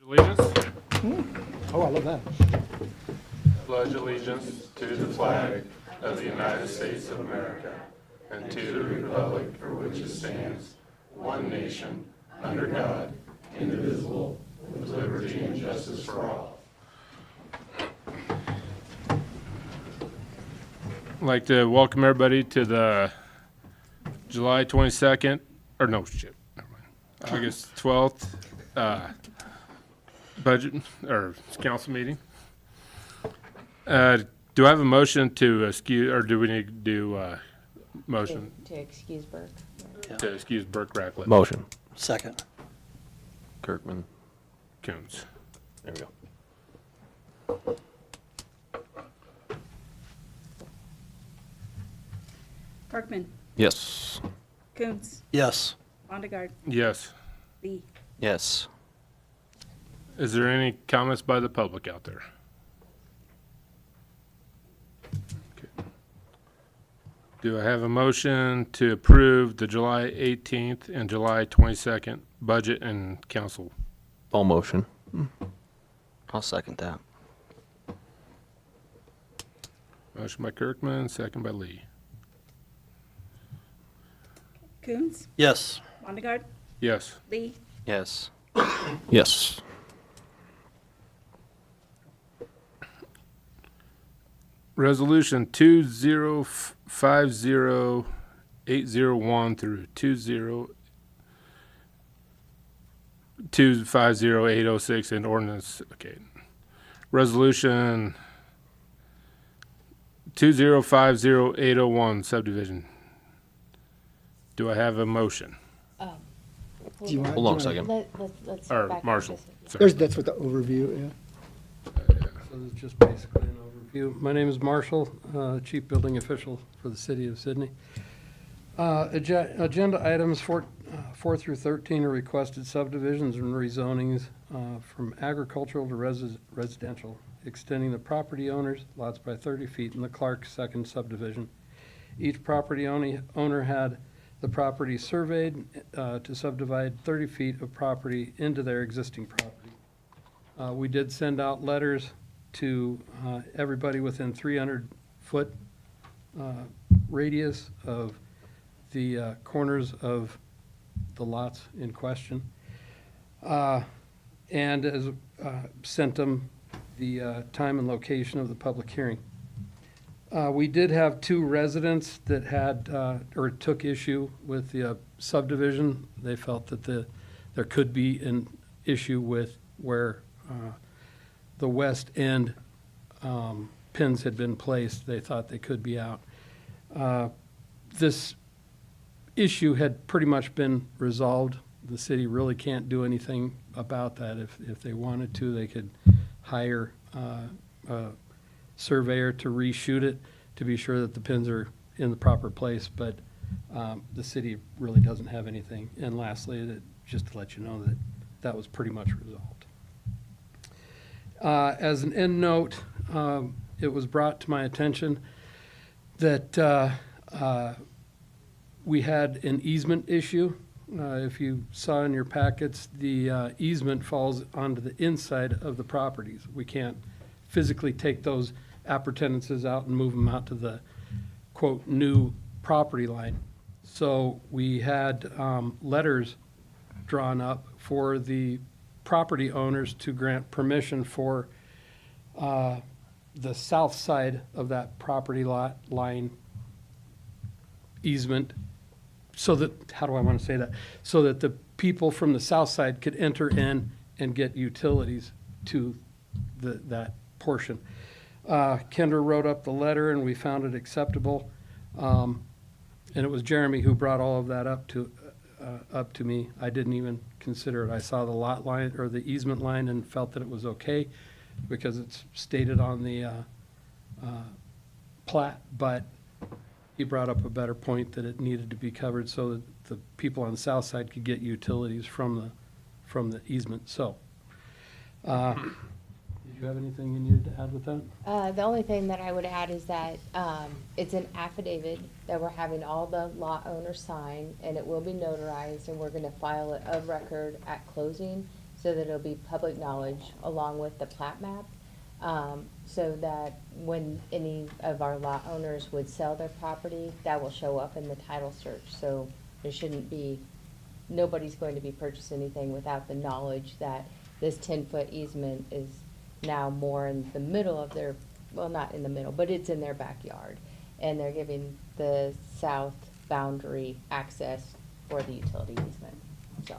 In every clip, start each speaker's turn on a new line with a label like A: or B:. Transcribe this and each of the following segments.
A: Allegiance?
B: Oh, I love that.
A: Pledge allegiance to the flag of the United States of America and to the republic for which it stands, one nation, under God, indivisible, with liberty and justice for all. I'd like to welcome everybody to the July 22nd, or no, shit, never mind, August 12th budget or council meeting. Do I have a motion to excuse, or do we need to do motion
C: To excuse Burke.
A: to excuse Burke Ratcliffe
D: Motion.
B: Second.
D: Kirkman.
A: Coons?
D: There we go.
E: Kirkman,
D: Yes.
E: Coons,
B: Yes.
E: Mondegard,
A: Yes.
E: Lee.
D: Yes.
A: Is there any comments by the public out there? Okay. Do I have a motion to approve the July 18th and July 22nd budget and council?
D: All motion. I'll second that.
A: Motion by Kirkman, second by Lee.
E: Coons,
B: Yes.
E: Mondegard,
A: Yes.
E: Lee.
D: Yes. Yes.
A: Resolution 2050801 through 2050806 and ordinance, okay. Resolution 2050801 subdivision. Do I have a motion?
B: Do you want?
D: Hold on a
B: do you
D: second.
C: Let's
A: Or
C: back up
A: Marshall?
C: this.
A: Sorry.
B: That's what the overview, yeah.
F: So this is just basically an overview. My name is Marshall, Chief Building Official for the City of Sydney. Agenda items 4 through 13 are requested subdivisions and rezonings from agricultural to residential, extending the property owners lots by 30 feet in the Clark Second Subdivision. Each property owner had the property surveyed to subdivide 30 feet of property into their existing property. We did send out letters to everybody within 300-foot radius of the corners of the lots in question. And as sent them the time and location of the public hearing. We did have 2 residents that had, or took issue with the subdivision. They felt that there could be an issue with where the west end pins had been placed. They thought they could be out. This issue had pretty much been resolved. The city really can't do anything about that. If they wanted to, they could hire a surveyor to reshoot it to be sure that the pins are in the proper place, but the city really doesn't have anything. And lastly, just to let you know that that was pretty much resolved. As an end note, it was brought to my attention that we had an easement issue. If you saw in your packets, the easement falls onto the inside of the properties. We can't physically take those appurtenances out and move them out to the, quote, new property line. So we had letters drawn up for the property owners to grant permission for the south side of that property lot line easement, so that, how do I want to say that? So that the people from the south side could enter in and get utilities to that portion. Kendra wrote up the letter and we found it acceptable. And it was Jeremy who brought all of that up to me. I didn't even consider it. I saw the lot line or the easement line and felt that it was okay because it's stated on the plat, but he brought up a better point that it needed to be covered so that the people on the south side could get utilities from the easement. So, did you have anything you needed to add with that?
C: The only thing that I would add is that it's an affidavit that we're having all the lot owners sign, and it will be notarized, and we're gonna file it of record at closing. So so that it'll be public knowledge along with the plat map. So that when any of our lot owners would sell their property, that will show up in the title search. So there shouldn't be, nobody's going to be purchasing anything without the knowledge that this 10-foot easement is now more in the middle of their, well, not in the middle, but it's in their backyard. And they're giving the south boundary access for the utility easement, so.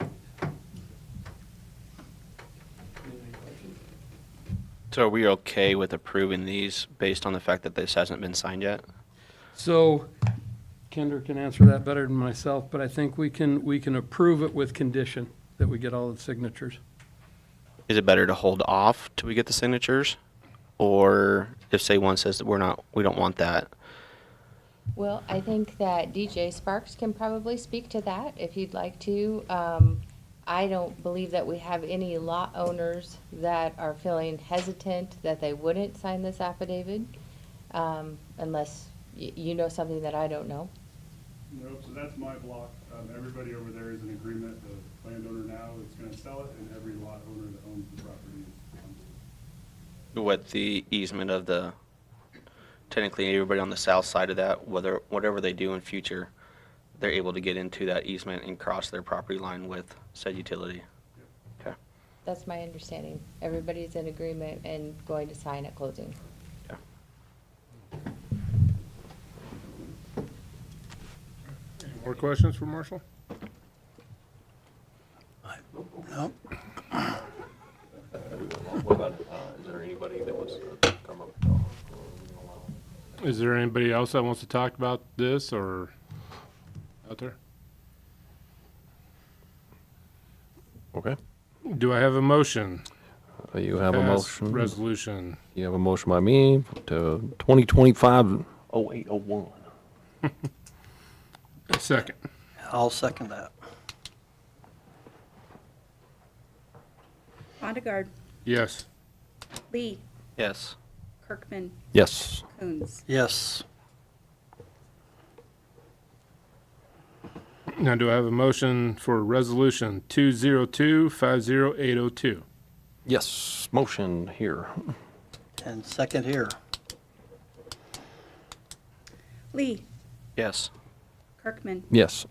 D: So are we okay with approving these based on the fact that this hasn't been signed yet?
F: So Kendra can answer that better than myself, but I think we can approve it with condition that we get all the signatures.
D: Is it better to hold off till we get the signatures? Or if say one says that we don't want that?
C: Well, I think that DJ Sparks can probably speak to that if you'd like to. I don't believe that we have any lot owners that are feeling hesitant that they wouldn't sign this affidavit, unless you know something that I don't know.
G: Nope, so that's my block. Everybody over there is in agreement. The landowner now is gonna sell it, and every lot owner that owns the property is.
D: What the easement of the, technically everybody on the south side of that, whatever they do in future, they're able to get into that easement and cross their property line with said utility. Okay.
C: That's my understanding. Everybody's in agreement and going to sign at closing.
D: Okay.
A: Any more questions for Marshall?
B: No.
H: What about, is there anybody that wants to come up?
A: Is there anybody else that wants to talk about this or out there?
H: Okay.
A: Do I have a motion?
H: You have a
A: Pass
H: motion.
A: Resolution.
H: You have a motion by me to 2025-0801.
A: Second.
B: I'll second that.
E: Bondegaard,
A: Yes.
E: Lee,
D: Yes.
E: Kirkman,
H: Yes.
E: Coons.
B: Yes.
A: Now, do I have a motion for Resolution 202-50802?
H: Yes. Motion here.
B: And second here.
E: Lee,
D: Yes.
E: Kirkman,
H: Yes.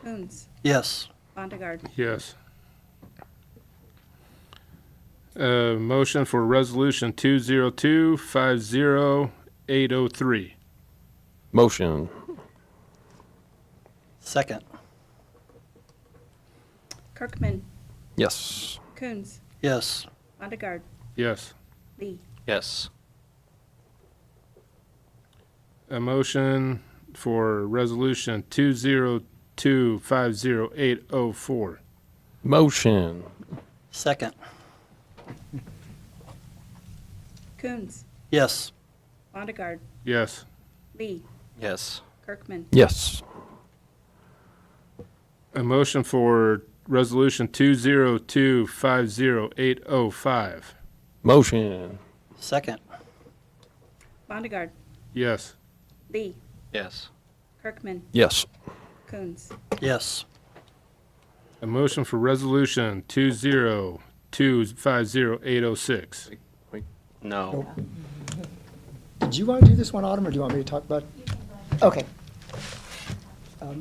E: Coons,
B: Yes.
E: Bondegaard,
A: Yes. Motion for Resolution 202-50803.
H: Motion.
B: Second.
E: Kirkman,
H: Yes.
E: Coons,
B: Yes.
E: Bondegaard,
A: Yes.
E: Lee,
D: Yes.
A: A motion for Resolution 202-50804.
H: Motion.
B: Second.
E: Coons,
B: Yes.
E: Bondegaard,
A: Yes.
E: Lee,
D: Yes.
E: Kirkman,
H: Yes.
A: A motion for Resolution 202-50805.
H: Motion.
B: Second.
E: Bondegaard,
A: Yes.
E: Lee,
D: Yes.
E: Kirkman,
H: Yes.
E: Coons.
B: Yes.
A: A motion for Resolution 202-50806.
D: No.
B: Did you want to do this one, Autumn, or do you want me to talk about? Okay.
A: Oh,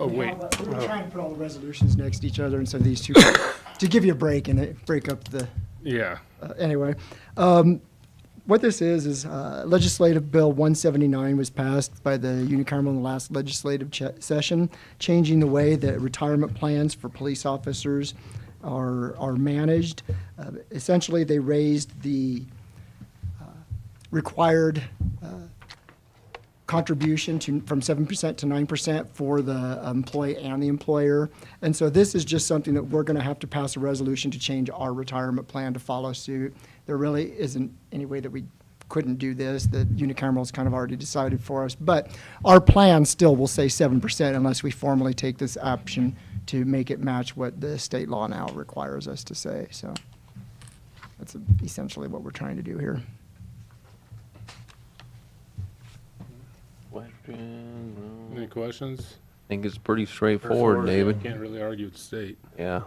A: wait.
B: We're gonna try and put all the resolutions next to each other instead of these two, to give you a break and break up the,
A: Yeah.
B: anyway. What this is Legislative Bill 179 was passed by the unicameral in the last legislative session, changing the way that retirement plans for police officers are managed. Essentially, they raised the required contribution from 7% to 9% for the employee and the employer. And so this is just something that we're going to have to pass a resolution to change our retirement plan to follow suit. There really isn't any way that we couldn't do this. The unicameral's kind of already decided for us. But our plan still will say 7% unless we formally take this action to make it match what the state law now requires us to say. So that's essentially what we're trying to do here.
H: Question.
A: Any questions?
H: I think it's pretty straightforward, David.
A: Can't really argue with the state.
H: Yeah.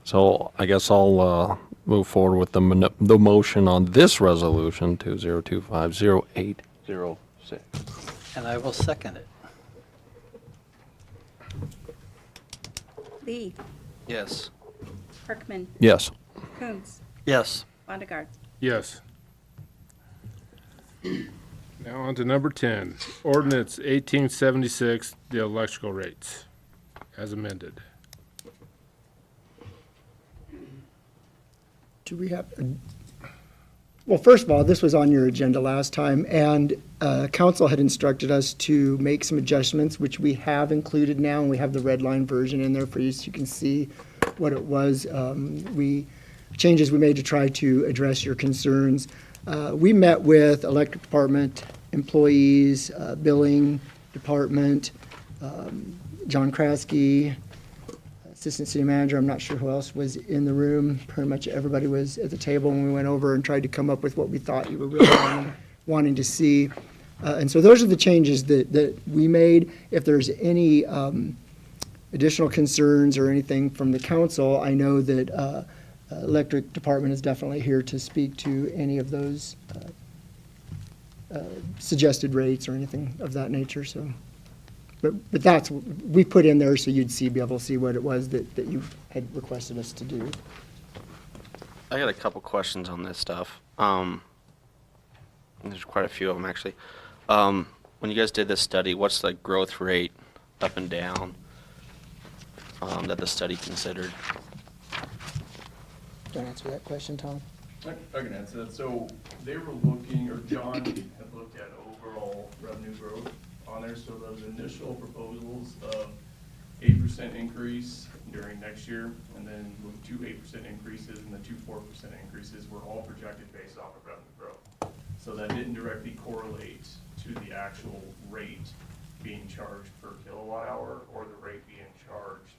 H: So I guess I'll move forward with the motion on this resolution, 2025-0806.
I: And I will second it.
E: Lee,
D: Yes.
E: Herkman,
H: Yes.
E: Coons,
I: Yes.
E: Bondegar.
A: Yes. Now on to number 10, ordinance 1876, the electrical rates, as amended.
B: Do we have, well, first of all, this was on your agenda last time, and council had instructed us to make some adjustments, which we have included now, and we have the red line version in there for you, so you can see what it was. Changes we made to try to address your concerns. We met with electric department employees, billing department, John Kraske, assistant city manager. I'm not sure who else was in the room. Pretty much everybody was at the table when we went over and tried to come up with what we thought you were really wanting to see. And so those are the changes that we made. If there's any additional concerns or anything from the council, I know that electric department is definitely here to speak to any of those suggested rates or anything of that nature, so. But that's, we put in there so you'd be able to see what it was that you had requested us to do.
D: I got a couple questions on this stuff. There's quite a few of them, actually. When you guys did this study, what's the growth rate up and down that the study considered?
B: Do you want to answer that question, Tom?
J: I can answer that. So they were looking, or John had looked at overall revenue growth on there. So those initial proposals of 8% increase during next year, and then with 2 8% increases and the 2 4% increases were all projected based off of revenue growth. So that didn't directly correlate to the actual rate being charged per kilowatt hour or the rate being charged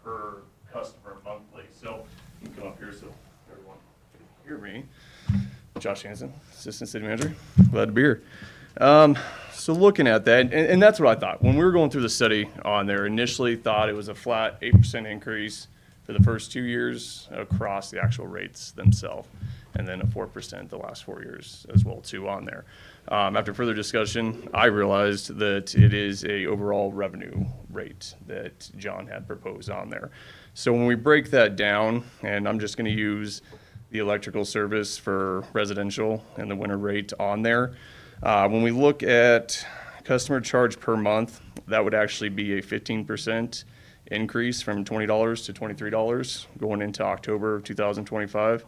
J: per customer monthly. So you can come up here so everyone can hear me. Josh Hansen, Assistant City Manager. Glad to be here. So looking at that, and that's what I thought. When we were going through the study on there, initially thought it was a flat 8% increase for the first 2 years across the actual rates themselves, and then a 4% the last 4 years as well too on there. After further discussion, I realized that it is a overall revenue rate that John had proposed on there. So when we break that down, and I'm just going to use the electrical service for residential and the winter rate on there. When we look at customer charge per month, that would actually be a 15% increase from $20 to $23 going into October of 2025.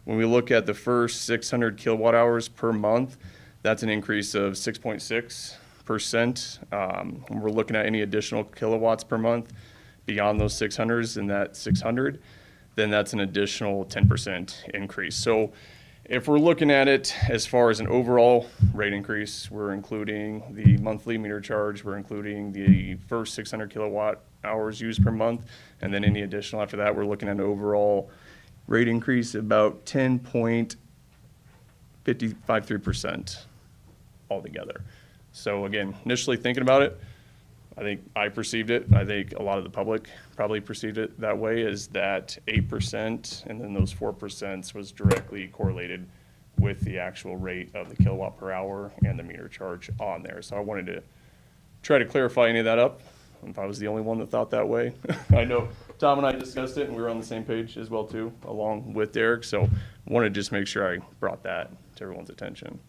J: When we look at the first 600 kilowatt hours per month, that's an increase of 6.6%. When we're looking at any additional kilowatts per month beyond those 600s and that 600, then that's an additional 10% increase. So if we're looking at it as far as an overall rate increase, we're including the monthly meter charge, we're including the first 600 kilowatt hours used per month, and then any additional after that, we're looking at an overall rate increase about 10.553% altogether. So again, initially thinking about it, I think I perceived it, I think a lot of the public probably perceived it that way, is that 8% and then those 4% was directly correlated with the actual rate of the kilowatt per hour and the meter charge on there. So I wanted to try to clarify any of that up, if I was the only one that thought that way. I know Tom and I discussed it and we were on the same page as well too, along with Derek, so I wanted to just make sure I brought that to everyone's attention.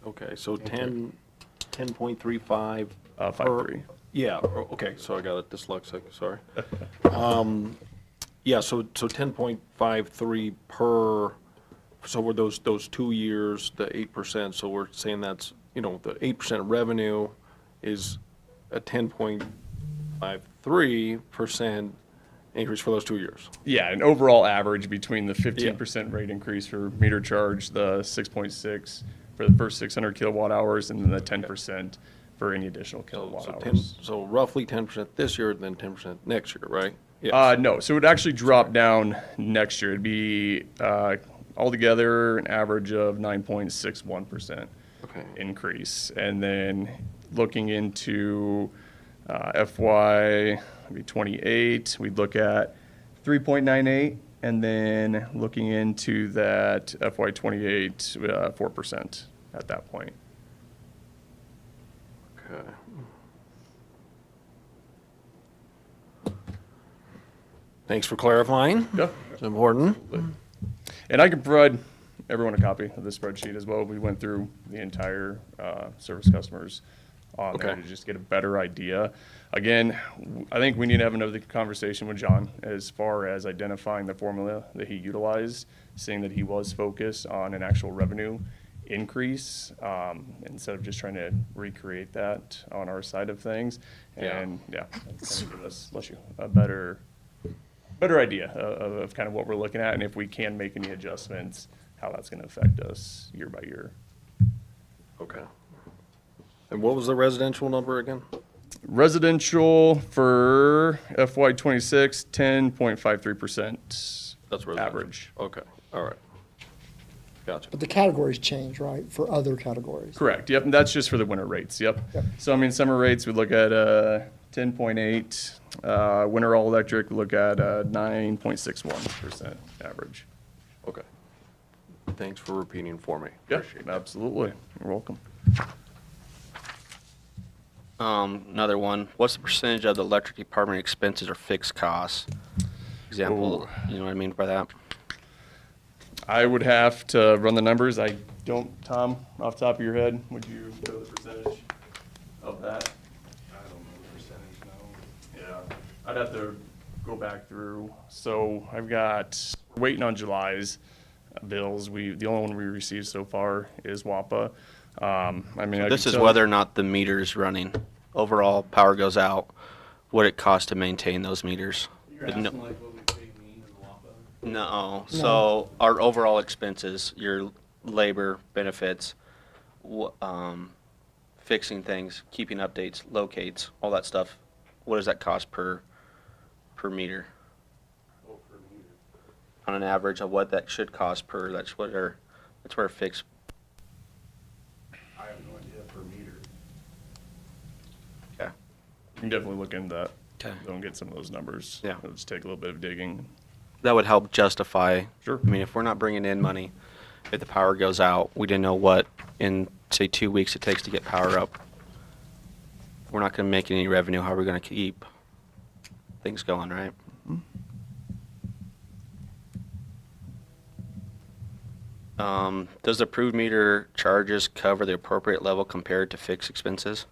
H: Okay, so 10.35.
J: 5.3.
H: Yeah, okay, so I got it dyslexic, sorry. Yeah, so 10.53 per, so were those 2 years, the 8%, so we're saying that's, the 8% revenue is a 10.53% increase for those 2 years.
J: Yeah, an overall average between the 15% rate increase for meter charge, the 6.6 for the first 600 kilowatt hours, and then the 10% for any additional kilowatt hours.
H: So roughly 10% this year, then 10% next year, right? Yes.
J: No, so it would actually drop down next year. It'd be altogether an average of 9.61% increase. And then looking into FY maybe 28, we'd look at
K: 3.98, and then looking into that FY '28, 4% at that point.
H: Okay. Thanks for clarifying.
K: Yeah.
H: It's important.
K: And I can provide everyone a copy of this spreadsheet as well. We went through the entire service customers on there
H: Okay.
K: to just get a better idea. Again, I think we need to have another conversation with John as far as identifying the formula that he utilized, seeing that he was focused on an actual revenue increase instead of just trying to recreate that on our side of things.
H: Yeah.
K: And yeah, that's gonna give us, bless you, a better idea of kind of what we're looking at and if we can make any adjustments, how that's going to affect us year by year.
H: Okay. And what was the residential number again?
K: Residential for FY '26, 10.53%
H: That's residential.
K: average.
H: Okay, all right. Gotcha.
B: But the categories change, right, for other categories?
K: Correct, yep, and that's just for the winter rates, yep.
B: Yep.
K: So I mean, summer rates, we look at 10.8, winter all electric, we look at 9.61% average.
H: Okay. Thanks for repeating for me.
K: Yeah,
H: Appreciate that.
K: absolutely, you're welcome.
D: Another one, what's the percentage of the electric department expenses or fixed costs? Example, you know what I mean by that?
K: I would have to run the numbers. I don't, Tom, off the top of your head, would you know the percentage of that?
G: I don't know the percentage, no.
K: Yeah, I'd have to go back through. So I've got, we're waiting on July's bills. The only one we received so far is WAPA. I mean, I
D: This
K: can
D: is
K: tell-
D: whether or not the meter's running. Overall, power goes out, what it costs to maintain those meters.
J: You're
D: But no-
J: asking like what we pay me and WAPA?
D: No, so our overall expenses, your labor, benefits, fixing things, keeping updates, locates, all that stuff, what does that cost per meter?
J: Oh, per meter.
D: On an average of what that should cost per, that's where fixed,
G: I have no idea per meter.
D: yeah.
K: You can definitely look into that.
D: Okay.
K: Don't get some of those numbers.
D: Yeah.
K: It'll just take a little bit of digging.
D: That would help justify.
K: Sure.
D: I mean, if we're not bringing in money, if the power goes out, we didn't know what in, say, 2 weeks it takes to get power up. We're not gonna make any revenue, how are we gonna keep things going, right? Does the approved meter charges cover the appropriate level compared to fixed expenses?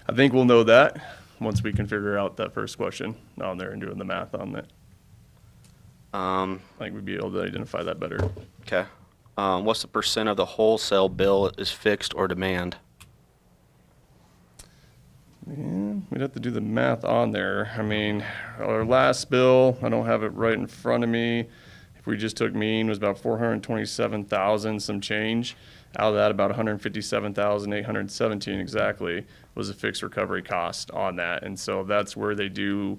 K: I think we'll know that once we can figure out that first question on there and doing the math on it. I think we'd be able to identify that better.
D: Okay. What's the percent of the wholesale bill is fixed or demand?
K: Yeah, we'd have to do the math on there. I mean, our last bill, I don't have it right in front of me. If we just took mean, was about 427,000 some change. Out of that, about 157,817 exactly was a fixed recovery cost on that. And so that's where they do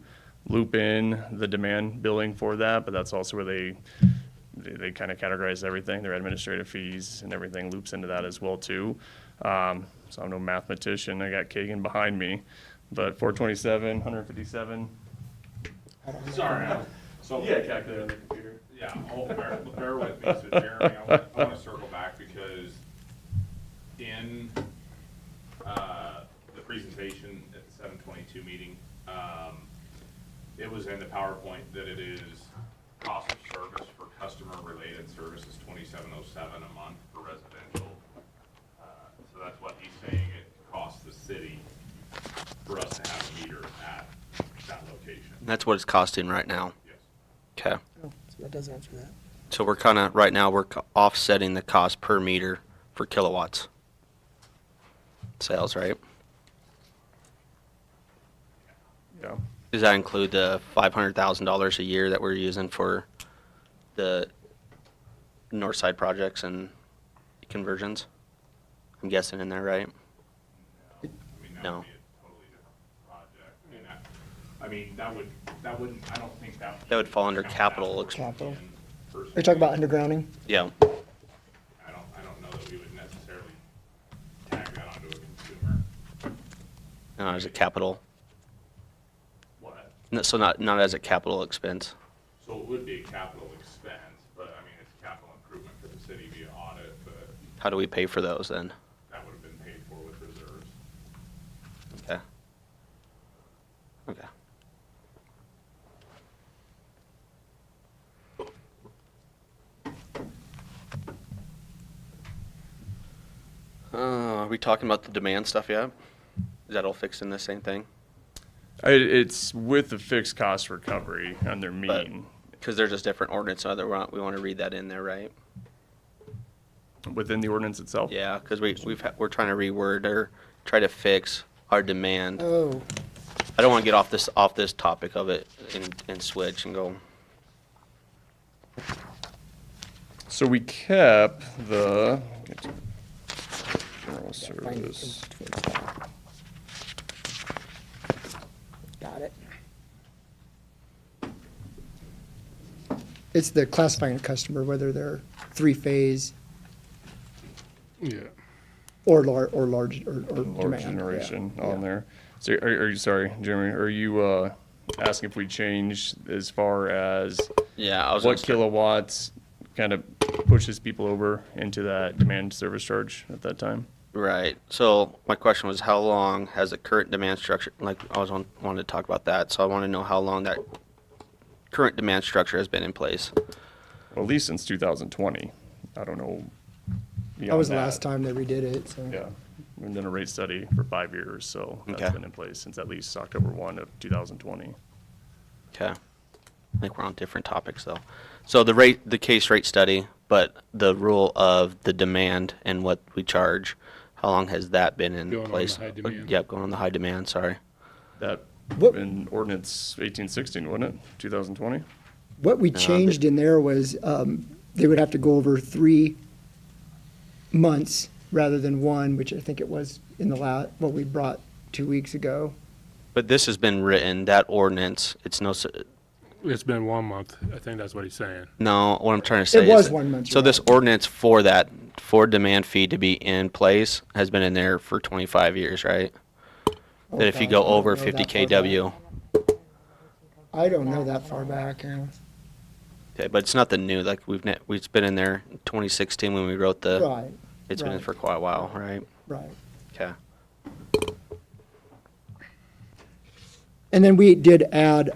K: loop in the demand billing for that, but that's also where they kind of categorize everything. Their administrative fees and everything loops into that as well too. So I'm no mathematician. I got Kagan behind me, but 427, 157.
L: Sorry, so,
K: Yeah, calculator on the computer.
L: yeah, bear with me, so Jeremy, I want to circle back because in, the presentation at the 722 meeting, it was in the PowerPoint that it is cost of service for customer-related services, 2707 a month for residential. So that's what he's saying it costs the city for us to have a meter at that location.
D: That's what it's costing right now.
L: Yes.
D: Okay.
B: Oh, so that does answer that.
D: So we're kind of, right now, we're offsetting the cost per meter for kilowatts sales, right?
K: Yeah.
D: Does that include the $500,000 a year that we're using for the north side projects and conversions? I'm guessing in there, right?
L: I mean, that
D: No.
L: would be a totally different project. I mean, that wouldn't, I don't think that.
D: That would fall under
L: count
D: capital
L: that
D: ex-
B: Capital.
L: in
B: Are you talking about undergrounding?
D: Yeah.
L: I don't know that we would necessarily tag that onto a consumer.
D: As a capital,
L: What?
D: So not as a capital expense.
L: So it would be a capital expense, but I mean, it's a capital improvement for the city via audit, but
D: How do we pay for those then?
L: that would have been paid for with reserves.
D: Okay. Okay. Are we talking about the demand stuff yet? Is that all fixed in the same thing?
K: It's with the fixed cost recovery on their mean,
D: Because there's just different ordinance, so we want to read that in there, right?
K: within the ordinance itself.
D: Yeah, because we're trying to reword or try to fix our demand.
B: Oh,
D: I don't want to get off this topic of it and switch and go.
K: So we kept the general
B: find it.
K: service.
B: Got it. It's the classifying a customer, whether they're three-phase
K: Yeah.
B: or large, or
K: Large
B: demand.
K: generation
B: Yeah,
K: on
B: yeah.
K: there. So are you, sorry, Jeremy, are you asking if we change as far as
D: Yeah, I was.
K: what kilowatts kind of pushes people over into that demand service charge at that time?
D: Right. So my question was, how long has the current demand structure? Like wanted to talk about that. So I want to know how long that current demand structure has been in place.
K: Well, at least since 2020. I don't know.
B: That was the
K: beyond
B: last time they redid it, so.
K: Yeah, we've done a rate study for 5 years, so that's
D: Okay.
K: been in place since at least October 1 of 2020.
D: Okay. I think we're on different topics though. So the case rate study, but the rule of the demand and what we charge, how long has that been in
A: Going on the
D: place?
A: high demand.
D: Yep, going on the high demand, sorry.
K: That
B: What-
K: in ordinance 1816, wasn't it? 2020?
B: What we changed in there was, they would have to go over 3 months rather than 1, which I think it was in the what we brought 2 weeks ago.
D: But this has been written, that ordinance, it's
A: It's been 1 month. I think that's what he's saying.
D: no, what I'm trying to say is.
B: was
D: that-
B: 1 month,
D: So
B: you're
D: this
B: right.
D: ordinance for demand fee to be in place has been in there for 25 years, right? That if you
B: Okay,
D: go
B: I don't
D: over
B: know that
D: 50
B: far back.
D: KW,
B: I don't know that far back, yeah.
D: okay, but it's nothing new, like we've been in there in 2016 when we wrote
B: Right,
D: it's been in
B: right.
D: for quite a while, right?
B: right.
D: Okay.
B: And then we did add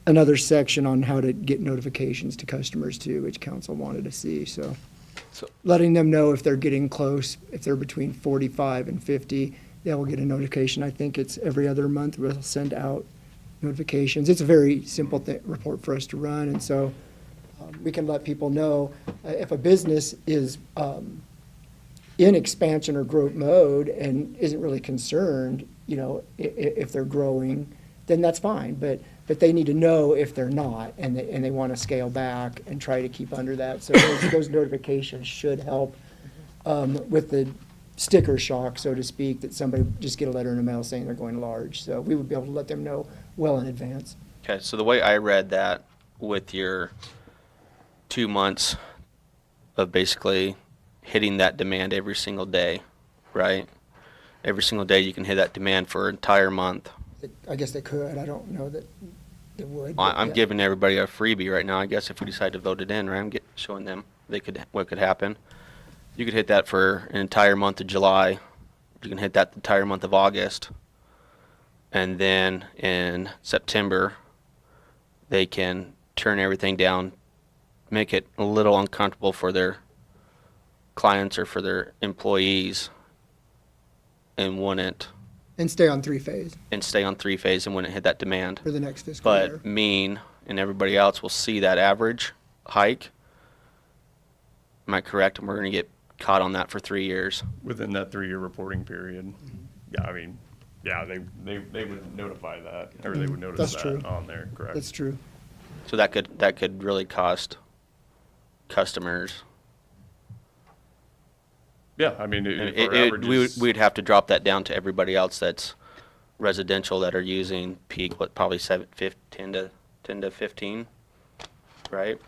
B: another section on how to get notifications to customers too, which council wanted to see, so.
D: So-
B: Letting them know if they're getting close, if they're between 45 and 50, they will get a notification. I think it's every other month we'll send out notifications. It's a very simple report for us to run, and so we can let people know if a business is in expansion or growth mode and isn't really concerned, if they're growing, then that's fine. But they need to know if they're not, and they want to scale back and try to keep under that. So those notifications should help with the sticker shock, so to speak, that somebody just get a letter in the mail saying they're going large. So we would be able to let them know well in advance.
D: Okay, so the way I read that with your 2 months of basically hitting that demand every single day, right? Every single day you can hit that demand for an entire month.
B: I guess they could. I don't know that they would.
D: I'm
B: but yeah.
D: giving everybody a freebie right now, I guess, if we decide to vote it in, right? I'm showing them what could happen. You could hit that for an entire month of July. You can hit that the entire month of August. And then in September, they can turn everything down, make it a little uncomfortable for their clients or for their employees, and wouldn't,
B: And stay on 3-phase
D: and stay on 3-phase and wouldn't hit that demand.
B: for the next fiscal year.
D: But mean and everybody else will see that average hike. Am I correct? And we're going to get caught on that for 3 years.
K: Within that 3-year reporting period. Yeah, I mean, yeah, they would notify that, or they would notice
B: That's
K: that
B: true.
K: on there, correct?
B: That's true.
D: So that could really cost customers.
K: Yeah, I mean, if our average is.
D: We'd have to drop that down to everybody else that's residential that are using peak, probably 10 to 15, right?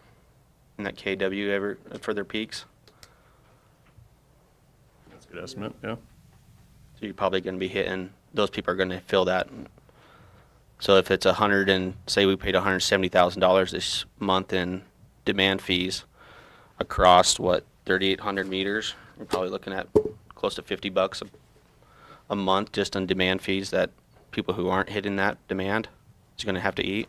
D: In that KW for their peaks.
K: That's a good estimate, yeah.
D: So you're probably going to be hitting, those people are going to feel that So if it's say we paid $170,000 this month in demand fees across, 3,800 meters, we're probably looking at close to $50 a month just on demand fees that people who aren't hitting that demand is going to have to eat.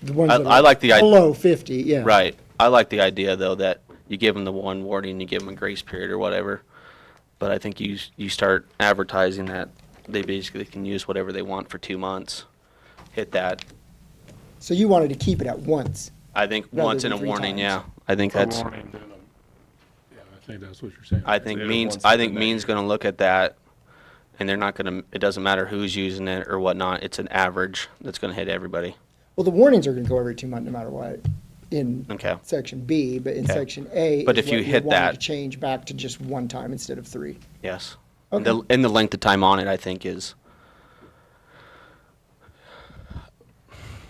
B: The ones
D: I
B: that are
D: like the idea.
B: below 50, yeah.
D: Right. I like the idea, though, that you give them the one warning, you give them a grace period or whatever. But I think you start advertising that they basically can use whatever they want for 2 months. Hit that.
B: So you wanted to keep it at once.
D: I think
B: Rather
D: once in
B: than
D: a
B: 3
D: warning,
B: times.
D: yeah. I think
A: A
D: that's.
A: warning, then yeah, I think that's what you're saying.
D: I think
K: They
D: means.
K: want
D: I think
K: something that
D: means
K: year.
D: going to look at that, and they're not going to. It doesn't matter who's using it or whatnot. It's an average that's going to hit everybody.
B: Well, the warnings are going to go every 2 months, no matter what, in
D: Okay.
B: section B, but in
D: Okay.
B: section A
D: But
B: is
D: if you
B: what
D: hit
B: wanting
D: that-
B: to change back to just 1 time instead of 3.
D: Yes.
B: Okay.
D: And the length of time on it, I think, is.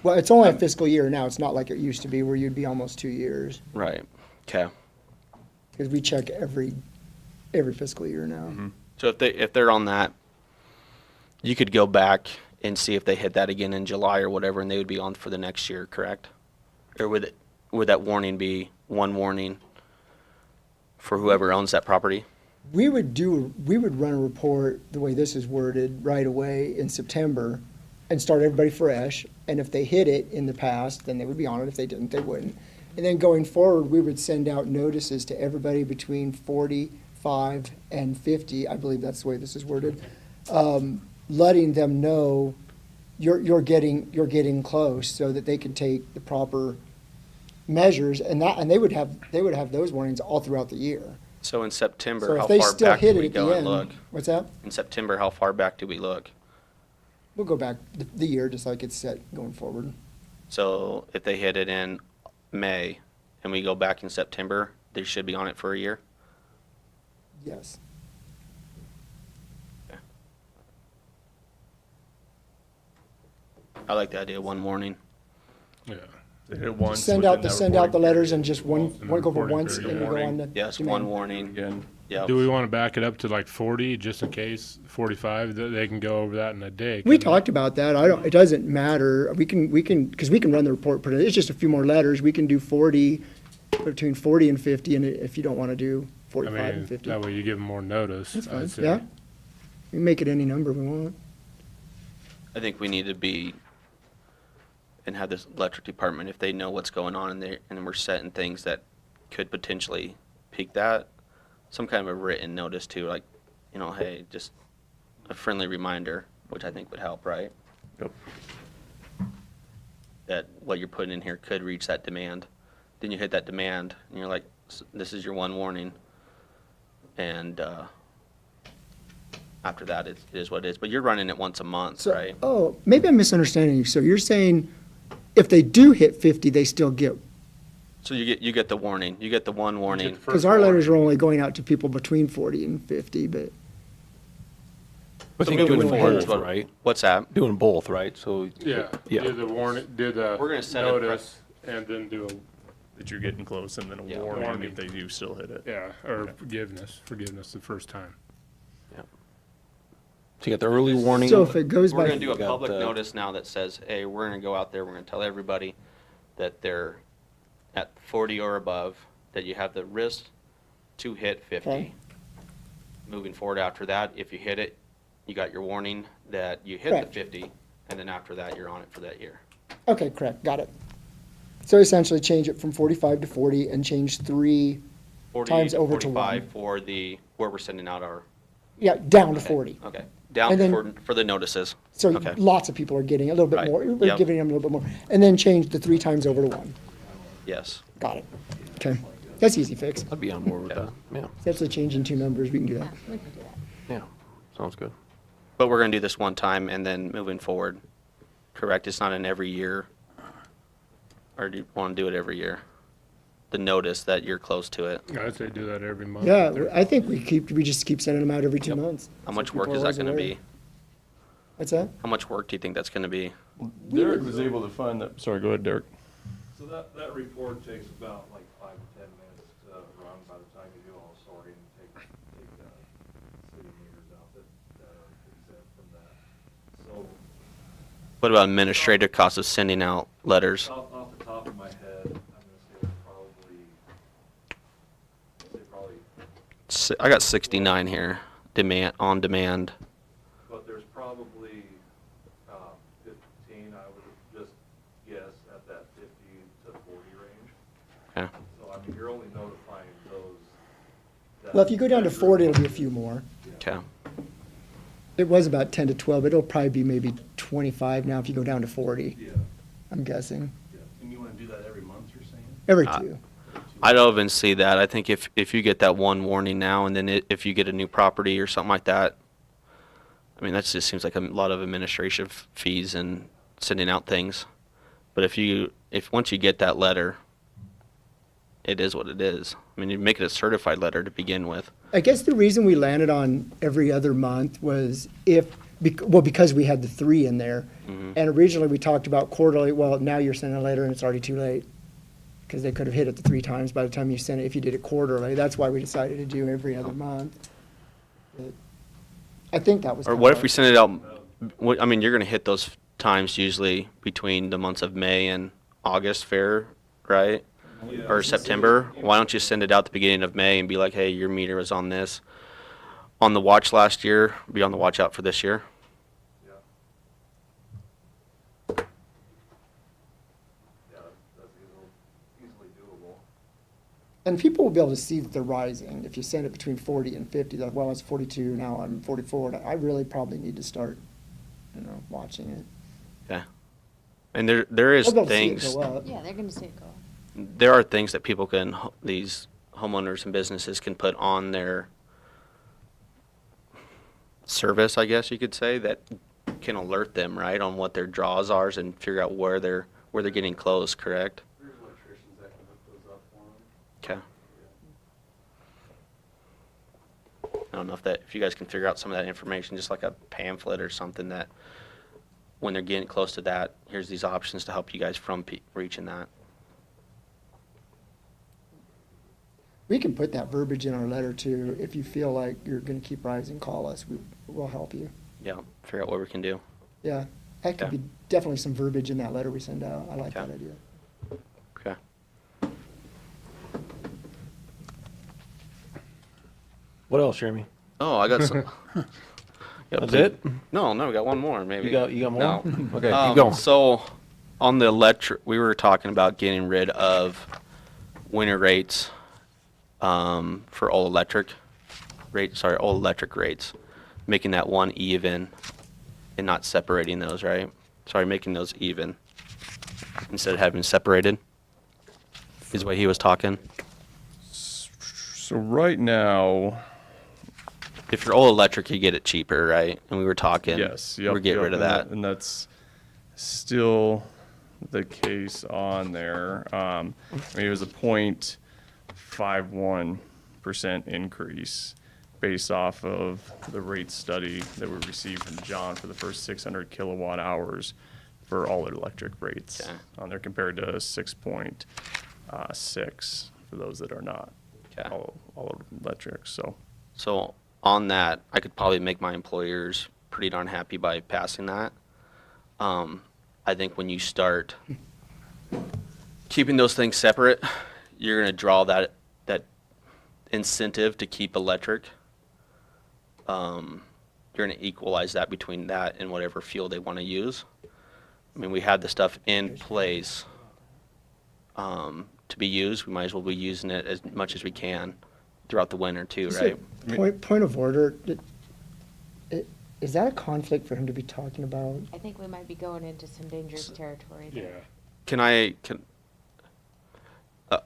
B: Well, it's only a fiscal year now. It's not like it used to be where you'd be almost 2 years,
D: Right. Okay.
B: because we check every fiscal year now.
D: So if they're on that, you could go back and see if they hit that again in July or whatever, and they would be on for the next year, correct? Or would that warning be one warning for whoever owns that property?
B: We would run a report, the way this is worded, right away in September and start everybody fresh. And if they hit it in the past, then they would be on it. If they didn't, they wouldn't. And then going forward, we would send out notices to everybody between 45 and 50. I believe that's the way this is worded. Letting them know you're getting close so that they can take the proper measures, and they would have those warnings all throughout the year.
D: So in September,
B: So
D: how
B: if they
D: far
B: still
D: back
B: hit
D: do
B: it
D: we
B: at the
D: go and
B: end,
D: look?
B: what's that?
D: In September, how far back do we look?
B: We'll go back the year just like it's set going forward.
D: So if they hit it in May and we go back in September, they should be on it for a year?
B: Yes.
D: I like the idea of one warning.
A: Yeah.
K: They hit it once.
B: Send out
K: within
B: the
K: that
B: send out the
K: reporting
B: letters
K: period.
B: and just one
A: In the
B: go over
A: reporting
B: once
A: period.
B: and you go on to
D: Yes,
B: demand.
D: one warning.
K: Again,
D: Yeah.
A: Do we want to back it up to like 40, just in case, 45, that they can go over that in a day?
B: We
A: couldn't they?
B: talked about that. It doesn't matter. We can, because we can run the report, but it's just a few more letters. We can do 40, between 40 and 50, and if you don't want to do
A: I
B: 45 and
A: mean,
B: 50.
A: that way you give them more notice.
B: That's
A: I'd
B: fine,
A: say.
B: yeah. We can make it any number we want.
D: I think we need to be, and have this electric department, if they know what's going on and we're setting things that could potentially peak that, some kind of a written notice too, like, hey, just a friendly reminder, which I think would help, right?
K: Yep.
D: That what you're putting in here could reach that demand. Then you hit that demand and you're like, this is your one warning. And, after that, it is what it is. But you're running it once a month,
B: So,
D: right?
B: oh, maybe I'm misunderstanding you. So you're saying if they do hit 50, they still get,
D: So you get the warning. You get the one warning.
B: because our letters are only going out to people between 40 and 50, but
H: I
D: So
H: think
D: moving
H: doing
D: forward,
H: both,
D: what-
H: right?
D: What's that?
H: Doing both, right? So.
A: Yeah,
H: Yeah.
A: do the warning, do the
D: We're gonna set a pre-
A: notice, and then do
K: that you're getting close and then a
D: Yeah,
K: warning
A: warning.
K: if they do still hit it.
A: or forgiveness the first time.
H: So you got the early warning.
B: so if it goes
D: We're
B: by,
D: gonna do a
H: got
D: public
H: the-
D: notice now that says, hey, we're gonna go out there, we're gonna tell everybody that they're at 40 or above, that you have the risk to hit 50.
B: Okay.
D: Moving forward after that, if you hit it, you got your warning that you hit
B: Correct.
D: the 50, and then after that, you're on it for that year.
B: okay, correct, got it. So essentially change it from 45 to 40 and change 3,
D: 40
B: Times
D: to
B: over to
D: 45
B: one.
D: for where we're sending out our.
B: yeah, down to
D: Okay,
B: 40.
D: Okay, down
B: And then-
D: for the notices.
B: So
D: Okay.
B: lots of people are getting a little bit
D: Right,
B: more, we're
D: yep.
B: giving them a little bit more. And then change the 3 times over to 1.
D: Yes.
B: Got it. Okay, that's easy fix.
H: I'd be on board with
D: Yeah.
H: that. Yeah,
B: That's a change in 2 numbers, we can do
C: Yeah,
B: that.
C: we can do that.
H: yeah. Sounds good.
D: But we're gonna do this one time and then moving forward, correct? It's not an every year? Or do you wanna do it every year? The notice that you're close to it.
A: I'd say do that every month.
B: Yeah, I think we just keep sending them out every 2
D: Yep.
B: months.
D: How
B: so
D: much
B: people
D: work
B: are
D: is that
B: always
D: gonna
B: aware.
D: be?
B: What's that?
D: How much work do you think that's gonna be?
K: Derek was able to find that, sorry, go ahead, Derek.
M: So that report takes about like 5 to 10 minutes to run by the time you do all the sorting and take the city meters out that are exempt from that.
D: What about administrative costs of sending out letters?
M: Off the top of my head, I'm gonna say it's probably,
D: I got 69 here, on demand.
M: but there's probably 15, I would just guess, at that 50 to 40 range.
D: Okay.
M: So, I mean, you're only notifying those. that-
B: Well, if you go down to 40, it'll be a few more.
D: Okay.
B: It was about 10 to 12, it'll probably be maybe 25 now if you go down to 40,
M: Yeah,
B: I'm guessing.
J: And you wanna do that every month, you're saying?
B: Every two.
D: I don't even see that. I think if you get that one warning now, and then if you get a new property or something like that, I mean, that just seems like a lot of administrative fees and sending out things. But if once you get that letter, it is what it is. I mean, you make it a certified letter to begin with.
B: I guess the reason we landed on every other month was because we had the 3 in there. And originally we talked about quarterly, well, now you're sending a letter and it's already too late. Because they could have hit it the 3 times by the time you sent it, if you did it quarterly. That's why we decided to do every other month. But I think that was.
D: Or what if we send it out, I mean, you're gonna hit those times usually between the months of May and August fair, right? Or September. Why don't you send it out the beginning of May and be like, hey, your meter was on this, on the watch last year, be on the watch out for this year?
M: yeah. Yeah, that's easily doable.
B: And people will be able to see that they're rising. If you send it between 40 and 50, like, well, it's 42, now I'm 44. I really probably need to start, watching it.
D: Yeah. And there is
B: They'll be able to see it
D: things,
B: go up.
C: Yeah, they're gonna see it go up.
D: there are things that people can, these homeowners and businesses can put on their service, I guess you could say, that can alert them, right, on what their draws are and figure out where they're getting close, correct?
M: There's electricians that can hook those up for them.
D: Okay. I don't know if you guys can figure out some of that information, just like a pamphlet or something that when they're getting close to that, here's these options to help you guys from reaching that.
B: We can put that verbiage in our letter too. If you feel like you're gonna keep rising, call us. We'll help you.
D: Yeah, figure out what we can do.
B: Yeah, that could
D: Okay.
B: be definitely some verbiage in that letter we send out. I like
D: Okay.
B: that idea.
D: Okay.
H: What else, Jeremy?
D: Oh, I got some.
H: That's it?
D: No, we got one more, maybe.
H: You got more?
D: No.
H: Okay, keep going.
D: So, on the we were talking about getting rid of winter rates for all electric rates, making that one even and not separating those, right? Sorry, making those even instead of having separated, is what he was talking.
K: So right now,
D: If you're all electric, you get it cheaper, right? And we were talking,
K: yes,
D: we're getting rid of that.
K: And that's still the case on there. I mean, it was a 0.51% increase based off of the rate study that we received from John for the first 600 kilowatt hours for all electric rates
D: Okay.
K: on there compared to 6.6 for those that are not
D: Okay.
K: all electric. So
D: So on that, I could probably make my employers pretty darn happy by passing that. I think when you start keeping those things separate, you're going to draw that incentive to keep electric. You're going to equalize that between that and whatever fuel they want to use. I mean, we had the stuff in place to be used. We might as well be using it as much as we can throughout the winter too,
B: Just
D: right?
B: a point of order. Is that a conflict for him to be talking about?
C: I think we might be going into some dangerous territory there.
G: Yeah.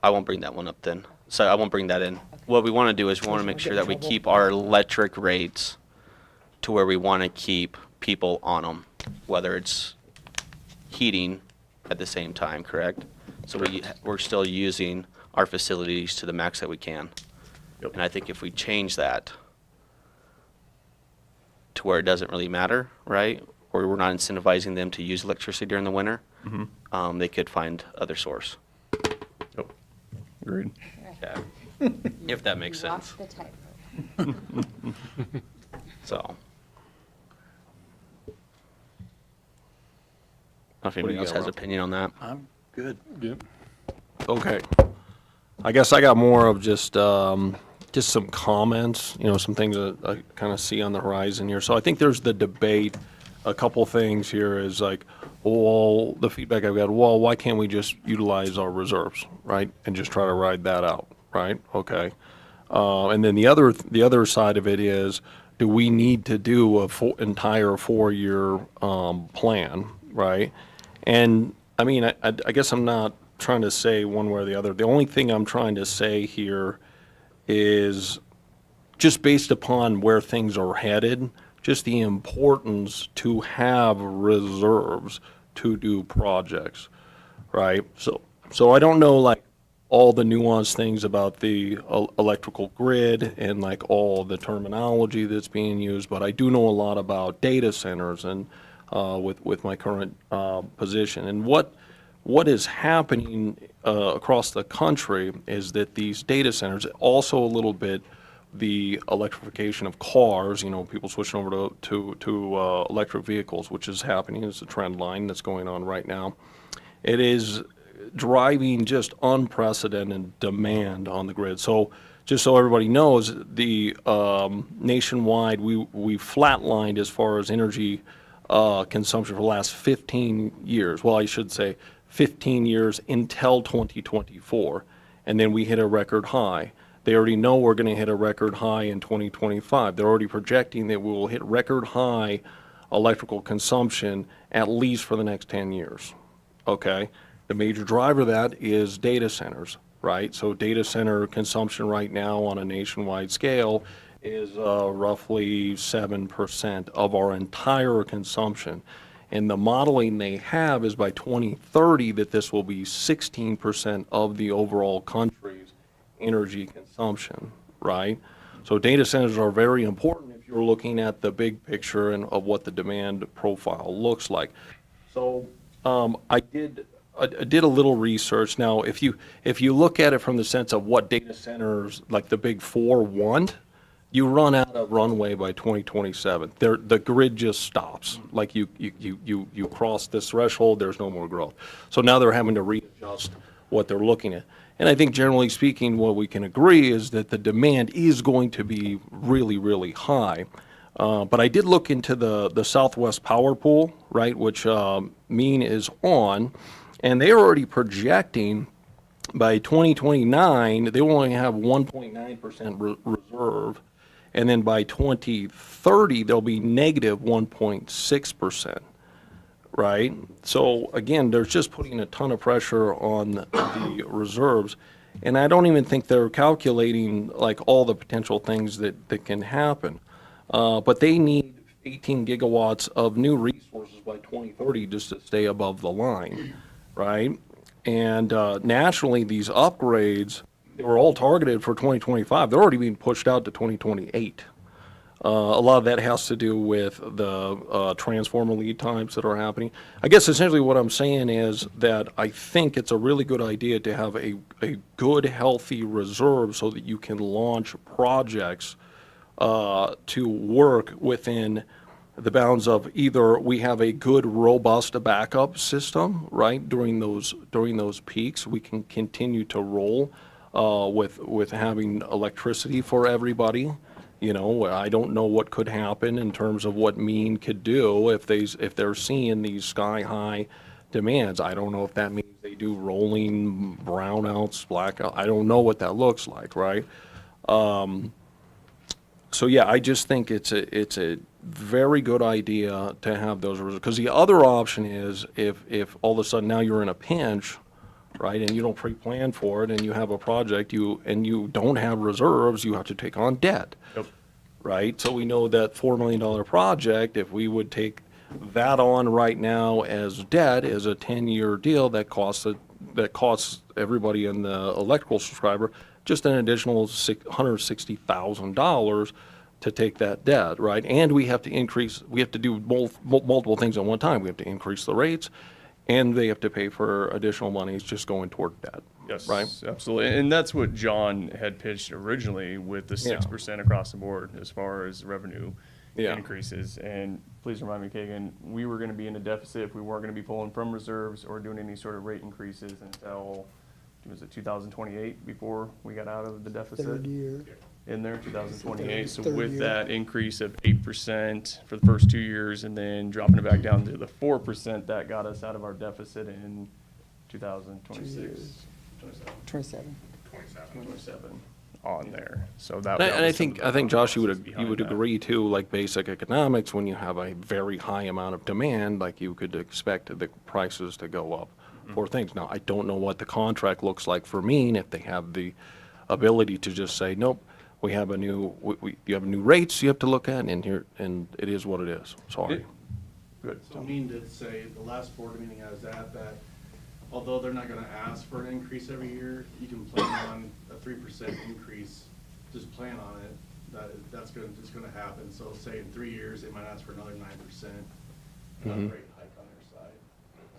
D: I won't bring that one up then. So I won't bring that in. What we want to do is we want to make sure that we keep our electric rates to where we want to keep people on them, whether it's heating at the same time, correct? So we're still using our facilities to the max that we can.
K: Yep.
D: And I think if we change that to where it doesn't really matter, right? Or we're not incentivizing them to use electricity during the winter, they could find other source.
K: Yep. Agreed.
D: Yeah. If that makes
C: You
D: sense.
C: walked the tightrope.
D: So, know if
H: do
D: anybody
H: you
D: else
H: got,
D: has
H: Rob?
D: opinion on that.
I: I'm good.
H: Okay. I guess I got more of just some comments, some things that I kind of see on the horizon here. So I think there's the debate, a couple things here is like, well, the feedback I've got, well, why can't we just utilize our reserves, right? And just try to ride that out, right? Okay. And then the other side of it is, do we need to do a entire 4-year plan, right? And I mean, I guess I'm not trying to say one way or the other. The only thing I'm trying to say here is just based upon where things are headed, just the importance to have reserves to do projects, right? So I don't know like all the nuanced things about the electrical grid and like all the terminology that's being used, but I do know a lot about data centers and with my current position. And what is happening across the country is that these data centers, also a little bit the electrification of cars, people switching over to electric vehicles, which is happening. It's a trend line that's going on right now. It is driving just unprecedented demand on the grid. So just so everybody knows, the nationwide, we flatlined as far as energy consumption for the last 15 years. Well, I should say 15 years until 2024. And then we hit a record high. They already know we're going to hit a record high in 2025. They're already projecting that we will hit record high electrical consumption at least for the next 10 years. Okay? The major driver of that is data centers, right? So data center consumption right now on a nationwide scale is roughly 7% of our entire consumption. And the modeling they have is by 2030 that this will be 16% of the overall country's energy consumption, right? So data centers are very important if you're looking at the big picture and of what the demand profile looks like. So I did a little research. Now, if you look at it from the sense of what data centers like the big four want, you run out of runway by 2027. The grid just stops. Like you cross this threshold, there's no more growth. So now they're having to readjust what they're looking at. And I think generally speaking, what we can agree is that the demand is going to be really, really high. But I did look into the Southwest Power Pool, right, which Mean is on, and they're already projecting by 2029 they will only have 1.9% reserve, and then by 2030 they'll be negative 1.6%. Right? So again, they're just putting a ton of pressure on the reserves. And I don't even think they're calculating like all the potential things that can happen. But they need 18 gigawatts of new resources by 2030 just to stay above the line, right? And nationally, these upgrades, they were all targeted for 2025. They're already being pushed out to 2028. A lot of that has to do with the transformer lead times that are happening. I guess essentially what I'm saying is that I think it's a really good idea to have a good, healthy reserve so that you can launch projects to work within the bounds of either we have a good, robust backup system, right, during those peaks. We can continue to roll with having electricity for everybody. I don't know what could happen in terms of what Mean could do if they're seeing these sky-high demands. I don't know if that means they do rolling brownouts, blackouts. I don't know what that looks like, right? So yeah, I just think it's a very good idea to have those reserves. Because the other option is if all of a sudden now you're in a pinch, right, and you don't pre-plan for it, and you have a project, and you don't have reserves, you have to take on debt.
K: Yep.
H: Right? So we know that $4 million project, if we would take that on right now as debt, as a 10-year deal, that costs everybody in the electrical subscriber just an additional $160,000 to take that debt, right? And we have to do multiple things at one time. We have to increase the rates, and they have to pay for additional monies just going toward debt.
K: Yes,
H: right?
K: absolutely. And that's what John had pitched originally with the 6% across the board as far as revenue
H: Yeah.
K: increases. And please remind me, Kagan, we were gonna be in a deficit if we weren't gonna be pulling from reserves or doing any sort of rate increases until, was it 2028 before we got out of the deficit?
B: Third year.
K: In there, 2028. So
B: Third
K: with
B: year.
K: that increase of 8% for the first 2 years and then dropping it back down to the 4%, that got us out of our deficit in 2026.
B: 27.
K: 27 on there. So that.
H: And I
K: was some of
H: think,
K: the
H: Josh, you
K: process
H: would
K: behind that.
H: agree too, like basic economics, when you have a very high amount of demand, like you could expect the prices to go up for things. Now, I don't know what the contract looks like for Mean, if they have the ability to just say, nope, we have a new, you have new rates you have to look at, and here, and it is what it is. Sorry.
K: Good.
A: So Mean did say, the last board meeting I was at, that although they're not gonna ask for an increase every year, you can plan on a 3% increase, just plan on it, that's gonna happen. So say in 3 years, they might ask for another 9%, another rate hike on their side.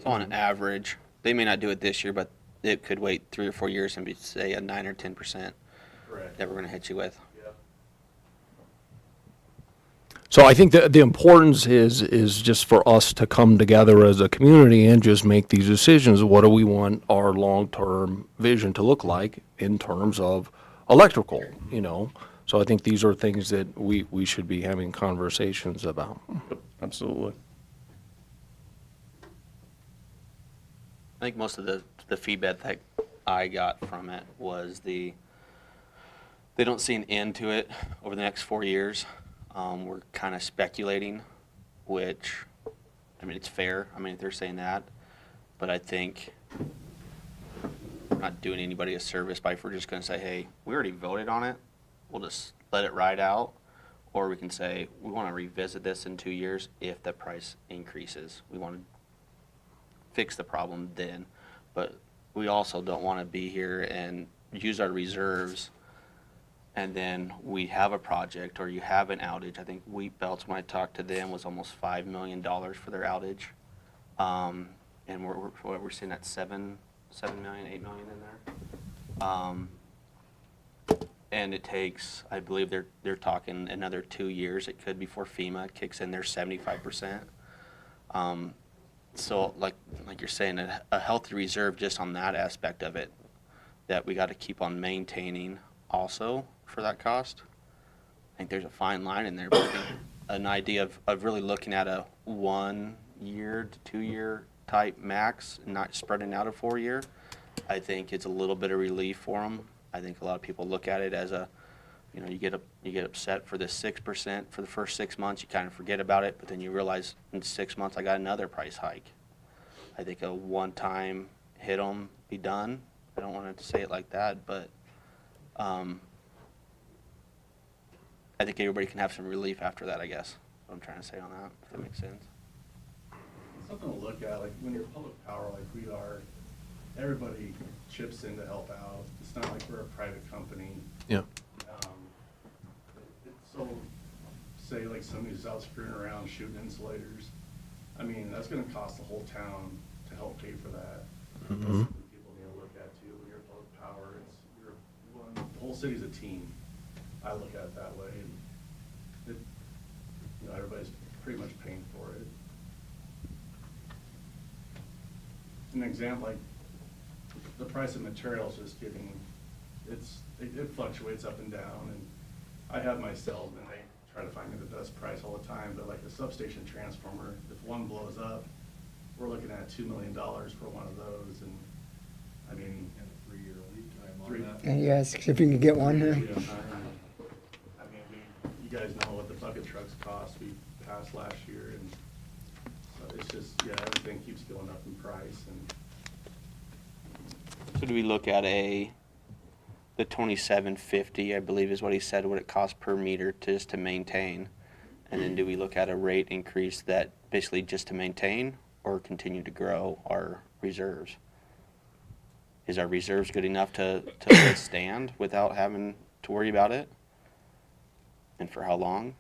D: So on average, they may not do it this year, but it could wait 3 or 4 years and be, say, a 9 or 10%
A: Correct.
D: that we're gonna hit you with.
A: Yep.
H: So I think the importance is just for us to come together as a community and just make these decisions. What do we want our long-term vision to look like in terms of electrical, you know? So I think these are things that we should be having conversations about.
K: Yep, absolutely.
D: I think most of the feedback that I got from it was they don't see an end to it over the next 4 years. We're kind of speculating, which, I mean, it's fair. I mean, if they're saying that, but I think we're not doing anybody a service by if we're just going to say, hey, we already voted on it. We'll just let it ride out. Or we can say, we want to revisit this in 2 years if the price increases. We want to fix the problem then. But we also don't want to be here and use our reserves and then we have a project or you have an outage. I think Wheat Belts, when I talked to them, was almost $5 million for their outage. And we're sitting at 7 million, 8 million in there. And it takes, I believe they're talking another 2 years, it could, before FEMA kicks in their 75%. So like you're saying, a healthy reserve just on that aspect of it, that we got to keep on maintaining also for that cost. I think there's a fine line in there, but I think an idea of really looking at a 1 year to 2 year type max, not spreading out a 4 year, I think it's a little bit of relief for them. I think a lot of people look at it as a, you know, you get upset for the 6% for the first 6 months, you kind of forget about it, but then you realize in 6 months I got another price hike. I think a one-time hit them, be done. I don't want to say it like that, but I think everybody can have some relief after that, I guess. What I'm trying to say on that, if that makes sense.
A: Something to look at, like when you're public power like we are, everybody chips in to help out. It's not like we're a private company.
H: Yeah.
A: So, say like somebody's out screwing around shooting insulators, I mean, that's gonna cost the whole town to help pay for that. That's something people need to look at too. When you're public power, the whole city's a team. I look at it that way, and you know, everybody's pretty much paying for it. An example, like the price of materials just getting, it fluctuates up and down, and I have my salesmen, they try to find me the best price all the time, but like the substation transformer, if one blows up, we're looking at $2 million for one of those, and I mean.
M: And a 3-year lead time on that.
B: And yes, if you can get one.
A: I mean, you guys know what the bucket trucks cost, we passed last year, and so it's just, yeah, everything keeps going up in price, and
D: So do we look at the $27.50, I believe is what he said, what it costs per meter just to maintain? And then do we look at a rate increase that basically just to maintain or continue to grow our reserves? Is our reserves good enough to withstand without having to worry about it? And for how long?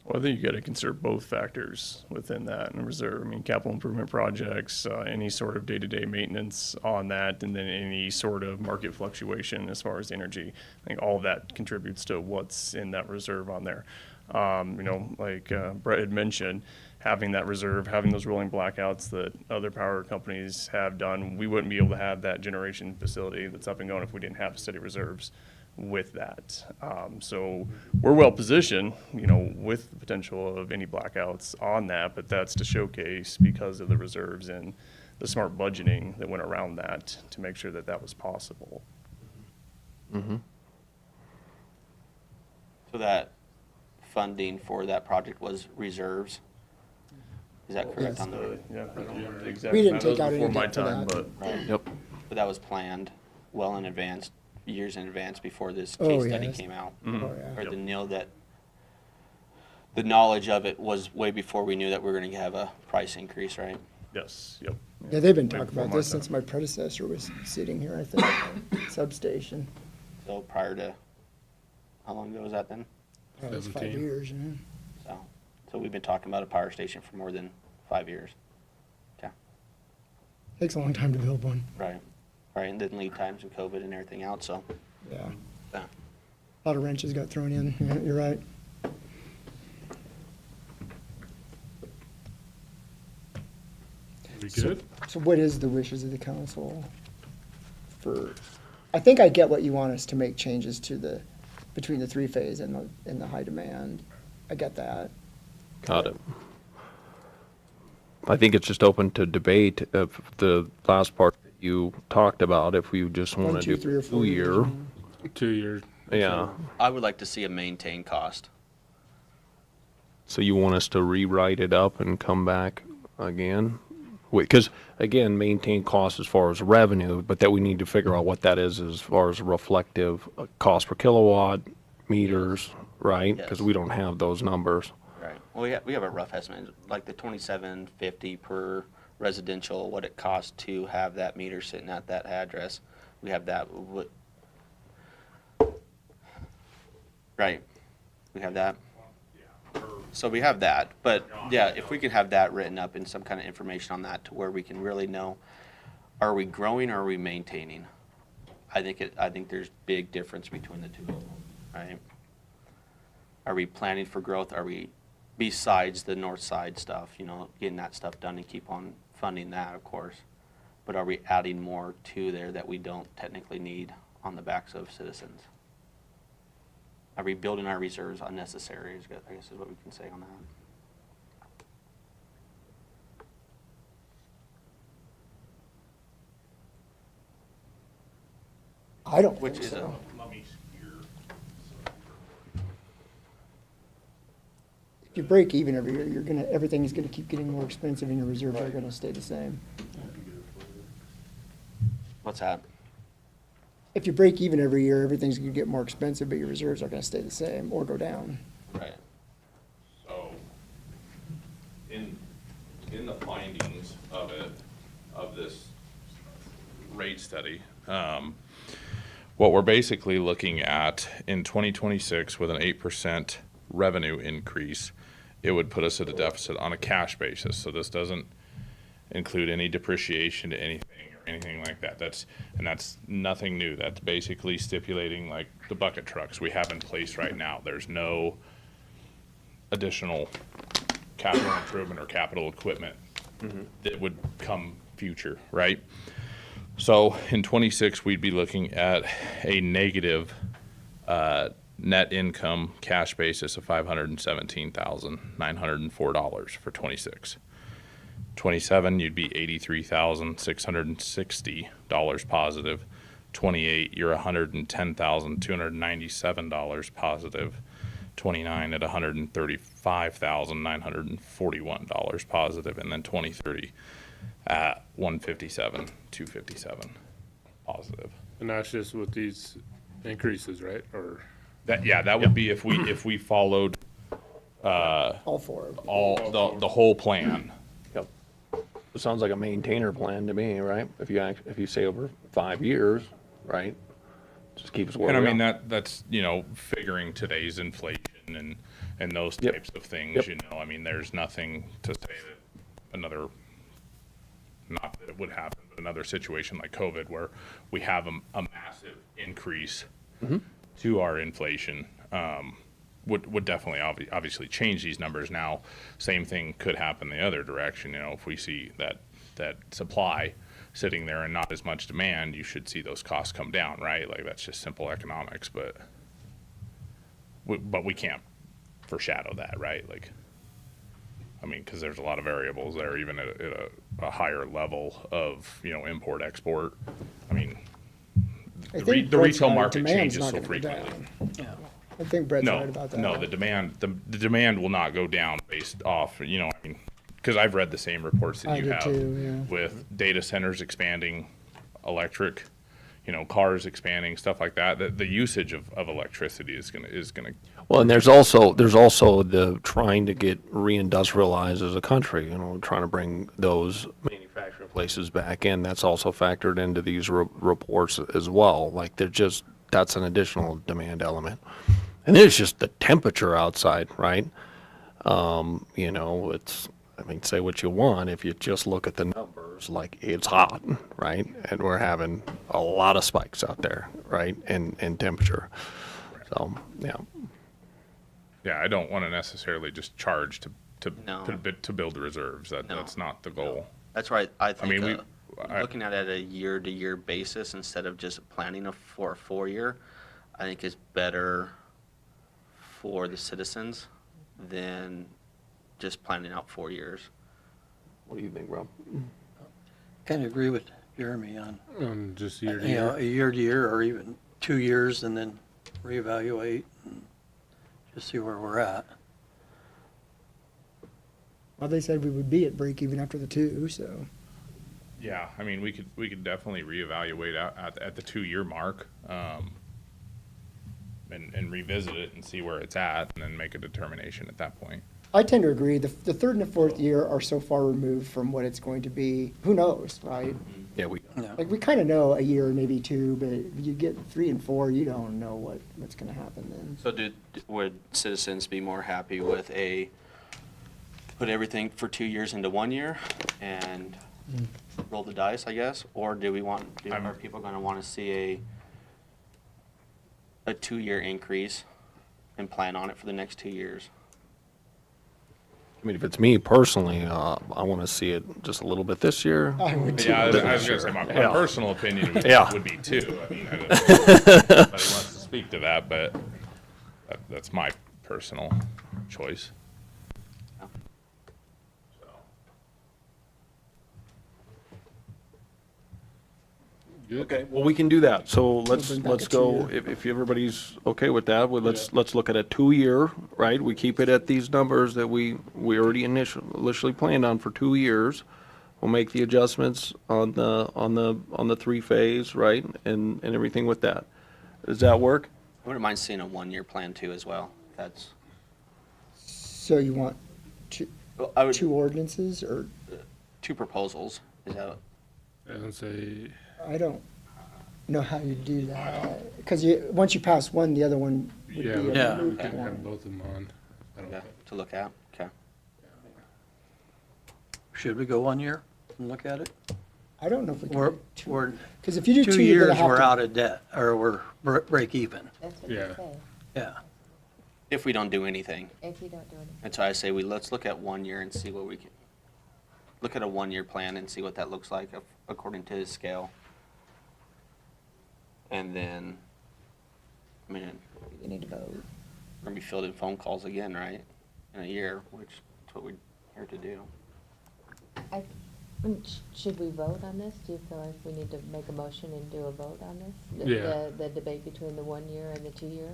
K: Well, I think you got to consider both factors within that in reserve. I mean, capital improvement projects, any sort of day-to-day maintenance on that, and then any sort of market fluctuation as far as energy. I think all of that contributes to what's in that reserve on there. Like Brett had mentioned, having that reserve, having those rolling blackouts that other power companies have done, we wouldn't be able to have that generation facility that's up and going if we didn't have steady reserves with that. So we're well positioned, with the potential of any blackouts on that, but that's to showcase because of the reserves and the smart budgeting that went around that to make sure that that was possible.
D: So that funding for that project was reserves? Is that correct
B: Yes.
D: on the,
K: Yeah, I don't remember the exact.
B: We didn't
K: that was
B: take out any
K: before my
B: debt for
K: time,
B: that.
K: but
D: right?
H: Yep.
D: But that was planned well in advance, years in advance before this
B: Oh,
D: case study
B: yes.
D: came out?
B: Oh, yeah.
D: Or the knowledge of it was way before we knew that we were gonna have a price increase, right?
K: yes, yep.
B: Yeah, they've been
K: Way
B: talking
K: before
B: about
K: my
B: this
K: time.
B: since my predecessor was sitting here, I think, substation.
D: So prior to, how long ago was that then?
B: That was 5
A: 17.
B: years, yeah.
D: So we've been talking about a power station for more than 5 years. Okay,
B: Takes a long time to build one,
D: right, and then lead times and COVID and everything else, so,
B: yeah.
D: yeah.
B: A lot of wrenches got thrown in, yeah, you're right.
A: We good?
B: So what is the wishes of the council for, I think I get what you want us to make changes to between the three-phase and the high demand. I get that.
H: Got it. I think it's just open to debate of the last part that you talked about, if we just want
B: 1,
H: to
B: 2,
H: do
B: 3, or 4 years.
H: 2 year.
A: 2 years.
H: Yeah.
D: I would like to see a maintained cost.
H: So you want us to rewrite it up and come back again? Because, again, maintain cost as far as revenue, but that we need to figure out what that is as far as reflective cost per kilowatt, meters, right? Because
D: Yes.
H: we don't have those numbers.
D: Right. Well, we have a rough estimate, like the $27.50 per residential, what it costs to have that meter sitting at that address. We have that. Right. We have that. So we have that, but yeah, if we could have that written up in some kind of information on that to where we can really know, are we growing or are we maintaining? I think there's big difference between the two of them, right? Are we planning for growth? Are we, besides the north side stuff, getting that stuff done and keep on funding that, of course. But are we adding more to there that we don't technically need on the backs of citizens? Are we building our reserves unnecessary, I guess is what we can say on that.
B: I don't
D: Which
B: think
D: is
B: so. If you break even every year, everything's gonna keep getting more expensive and your reserves are gonna stay the same.
D: What's that?
B: If you break even every year, everything's gonna get more expensive, but your reserves are gonna stay the same or go down.
D: Right.
L: So, in the findings of this rate study, what we're basically looking at in 2026 with an 8% revenue increase, it would put us at a deficit on a cash basis. So this doesn't include any depreciation to anything or anything like that. That's nothing new. That's basically stipulating like the bucket trucks we have in place right now. There's no additional capital improvement or capital equipment that would come future, right? So in 26, we'd be looking at a negative net income cash basis of $517,904 for 26. 27, you'd be $83,660 positive. 28, you're $110,297 positive. 29 at $135,941 positive, and then 2030 at 157,257 positive.
A: And that's just with these increases, right? Or
L: That would be if we followed
B: All four of them.
L: all the whole plan.
H: Yep. It sounds like a maintainer plan to me, right? If you say over 5 years, right? Just keeps where
L: And I
H: we
L: mean,
H: are.
L: that's, figuring today's inflation and those
H: Yep.
L: types of things,
H: Yep.
L: I mean, there's nothing to say that not that it would happen, but another situation like COVID where we have a massive increase
H: Mm-hmm.
L: to our inflation, would definitely obviously change these numbers. Now, same thing could happen the other direction, if we see that supply sitting there and not as much demand, you should see those costs come down, right? Like, that's just simple economics, but we can't foreshadow that, right? Like, I mean, because there's a lot of variables there, even at a higher level of, import, export. I mean,
B: I
L: the
B: think Brett's
L: retail
B: right,
L: market
B: demand's
L: changes
B: not
L: so
B: gonna go
L: frequently.
B: down.
I: Yeah.
B: I think Brett's
L: No,
B: right about that.
L: no, the demand will not go down based off, I mean, because I've read the same reports that
B: I
L: you
B: did
L: have
B: too, yeah.
L: with data centers expanding, electric, cars expanding, stuff like that. The usage of electricity is gonna.
H: Well, and there's also the trying to get reindustrialized as a country, trying to bring those manufacturing places back in. That's also factored into these reports as well. Like, that's an additional demand element. And then it's just the temperature outside, right? I mean, say what you want, if you just look at the numbers, like, it's hot, right? And we're having a lot of spikes out there, right? In temperature. So, yeah.
L: Yeah, I don't want to necessarily just charge
D: No.
L: to build reserves.
D: No.
L: That's not the goal.
D: That's right. I think
L: mean,
D: looking at it at a year-to-year basis instead of just planning for a 4-year, I think is better for the citizens than just planning out 4 years.
H: What do you think, Rob?
I: Kind of agree with Jeremy on,
F: Just year to
I: you know,
F: year.
I: a year to year or even 2 years and then reevaluate and just see where we're at.
B: Well, they said we would be at break even after the 2, so.
L: Yeah, I mean, we could definitely reevaluate at the 2-year mark, and revisit it and see where it's at, and then make a determination at that point.
B: I tend to agree. The third and the fourth year are so far removed from what it's going to be. Who knows, right?
H: Yeah, we.
I: Yeah.
B: Like, we kind of know a year, maybe 2, but if you get 3 and 4, you don't know what's going to happen then.
D: So would citizens be more happy with put everything for 2 years into 1 year and roll the dice, I guess? Or are people going to want to see a 2-year increase and plan on it for the next 2 years?
H: I mean, if it's me personally, I want to see it just a little bit this year.
B: I would too.
L: Yeah, I was gonna say, my
H: Yeah.
L: personal opinion
H: Yeah.
L: would be 2. I mean, I don't know if anybody wants to speak to that, but that's my personal choice.
D: Yeah.
L: So.
H: Okay, well, we can do that. So let's
B: bring back a
H: go,
B: 2-year.
H: if everybody's okay with that, let's look at a 2-year, right? We keep it at these numbers that we already initially planned on for 2 years. We'll make the adjustments on the 3-phase, right? And everything with that. Does that work?
D: I wouldn't mind seeing a 1-year plan too as well. That's,
B: So you want
D: I would,
B: 2 ordinances, or
D: 2 proposals. Is that,
F: And say,
B: I don't know how you do that. Because once you pass one, the other one would be
F: yeah,
B: a
I: Yeah.
F: we
B: removed
F: can
B: one.
F: have both of them on. I don't
D: yeah,
F: think.
D: to look at? Okay.
I: Should we go 1 year and look at it?
B: I don't know if we
I: We're,
B: can do 2.
I: we're,
B: Because if you do
I: 2
B: 2, you're
I: years,
B: going to
I: we're
B: have
I: out
B: to.
I: of debt, or we're break even.
C: That's what
F: Yeah.
C: they say,
I: Yeah.
D: If we don't do anything.
C: if you don't do anything.
D: And so I say let's look at 1 year and see what we can, look at a 1-year plan and see what that looks like according to his scale. And then, I mean,
B: You need to vote.
D: we're gonna be fielding phone calls again, right? In a year, which is what we're here to do.
C: Should we vote on this? Do you feel like we need to make a motion and do a vote on this?
F: Yeah.
C: The debate between the 1 year and the 2 year?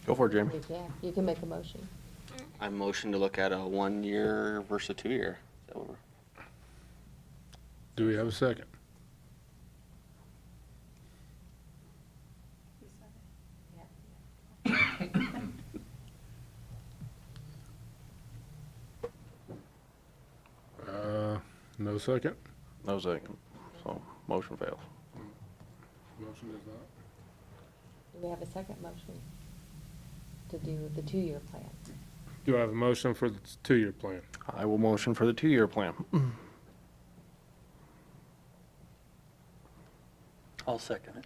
H: Go for it, Jamie.
C: You can make a motion.
D: I motion to look at a 1-year versus a 2-year. Is that what we're-
F: Do we have a second? No second?
H: No second. So motion fails.
F: Motion is not.
C: Do we have a second motion to do the 2-year plan?
F: Do I have a motion for the 2-year plan?
H: I will motion for the 2-year plan.
I: I'll second it.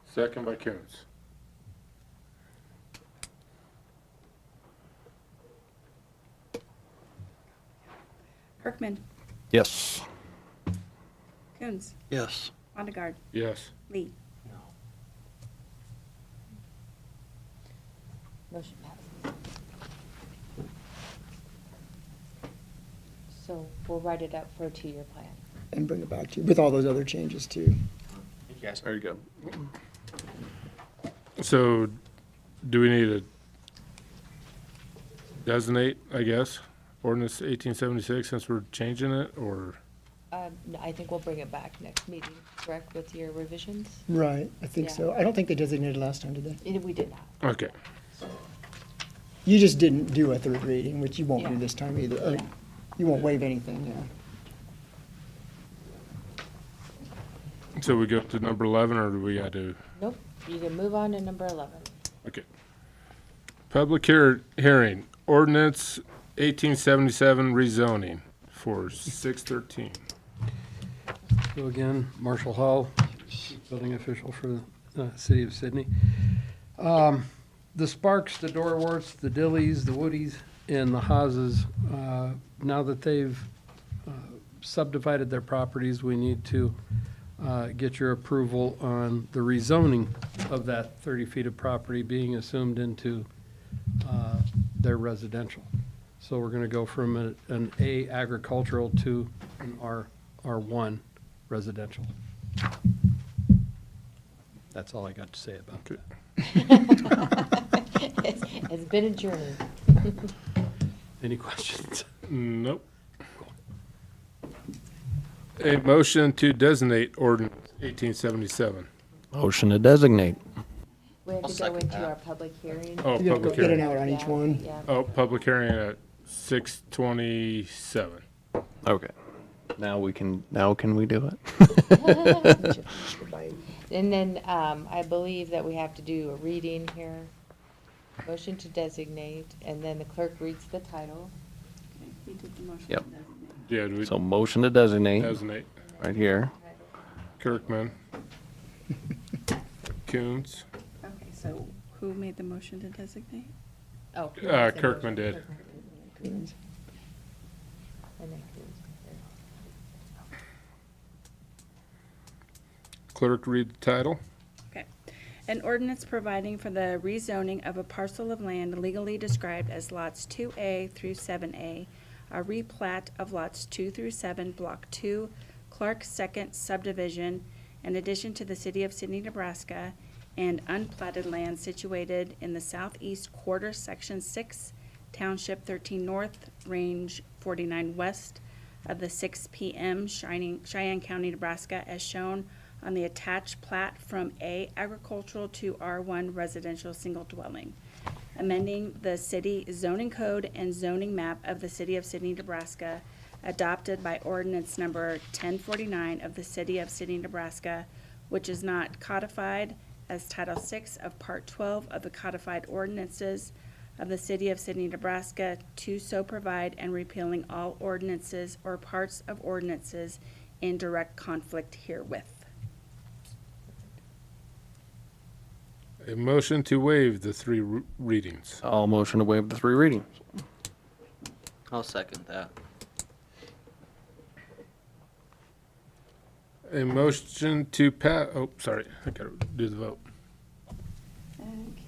F: Second by Coons.
E: Kirkman,
H: Yes.
E: Coons,
I: Yes.
E: Bondegaard,
A: Yes.
E: Lee.
C: Motion passes. So we'll write it up for a 2-year plan.
B: And bring it back to you with all those other changes too.
D: Yes.
H: There you go.
A: So, do we need to designate, I guess, ordinance 1876 since we're changing it, or?
C: No, I think we'll bring it back next meeting, correct, with your revisions?
B: Right, I think
C: Yeah.
B: so. I don't think they designated last time, did they?
C: We did not.
A: Okay.
B: You just didn't do a third reading, which you won't do
C: Yeah.
B: this time either. Or
C: Yeah.
B: you won't waive anything, yeah.
A: So we go to number 11, or do we got to?
C: Nope, you can move on to number 11.
A: Okay. Public hearing, ordinance 1877 rezoning for 613.
F: So again, Marshall Hall, building official for the city of Sydney. The Sparks, the Dorwarts, the Dillies, the Woodies, and the Haases, now that they've subdivided their properties, we need to get your approval on the rezoning of that 30 feet of property being assumed into their residential. So we're going to go from an A agricultural to an R1 residential. That's all I got to say about that.
C: It's been a journey.
F: Any questions?
A: Nope. A motion to designate ordinance 1877.
H: Motion to designate.
C: We have
D: I'll
C: to go
D: second
C: into
D: that.
C: our public hearing.
A: Oh,
B: You have to
A: public
B: get an
A: hearing.
B: hour on each
C: Yeah,
B: one.
C: Yeah.
A: Oh, public hearing at 6:27.
H: Okay. Now can we do it?
C: And then I believe that we have to do a reading here. Motion to designate, and then the clerk reads the title.
E: Okay, we did the motion.
H: Yep.
E: to designate.
A: Yeah, do we
H: So motion to designate,
A: designate
H: right here.
A: Kirkman? Coons?
E: Okay, so who made the motion to designate?
C: Oh.
A: Kirkman did.
C: And then Coons.
A: Clerk read the title.
E: Okay. An ordinance providing for the rezoning of a parcel of land legally described as lots 2A through 7A, a replat of lots 2 through 7, Block 2, Clark Second Subdivision, in addition to the city of Sydney, Nebraska, and unplatted land situated in the southeast quarter, Section 6, Township 13 North, Range 49 West of the 6 PM, Cheyenne County, Nebraska, as shown on the attached plat from A agricultural to R1 residential single dwelling, amending the city zoning code and zoning map of the city of Sydney, Nebraska, adopted by ordinance number 1049 of the city of Sydney, Nebraska, which is not codified as Title VI of Part 12 of the codified ordinances of the city of Sydney, Nebraska, to so provide, and repealing all ordinances or parts of ordinances in direct conflict herewith.
A: A motion to waive the 3 readings.
H: I'll motion to waive the 3 readings.
D: I'll second that.
A: A motion to pass, oh, sorry, I gotta do the vote.
E: Okay.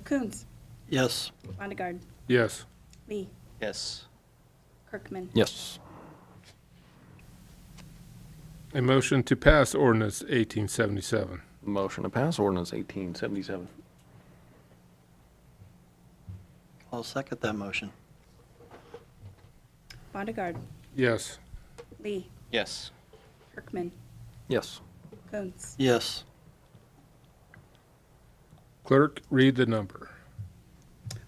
E: Coons,
I: Yes.
E: Bondegaard,
A: Yes.
E: Lee,
D: Yes.
E: Kirkman.
H: Yes.
A: A motion to pass ordinance 1877.
H: Motion to pass ordinance 1877.
I: I'll second that motion.
E: Bondegaard,
A: Yes.
E: Lee,
D: Yes.
E: Kirkman,
H: Yes.
E: Coons.
I: Yes.
A: Clerk, read the number.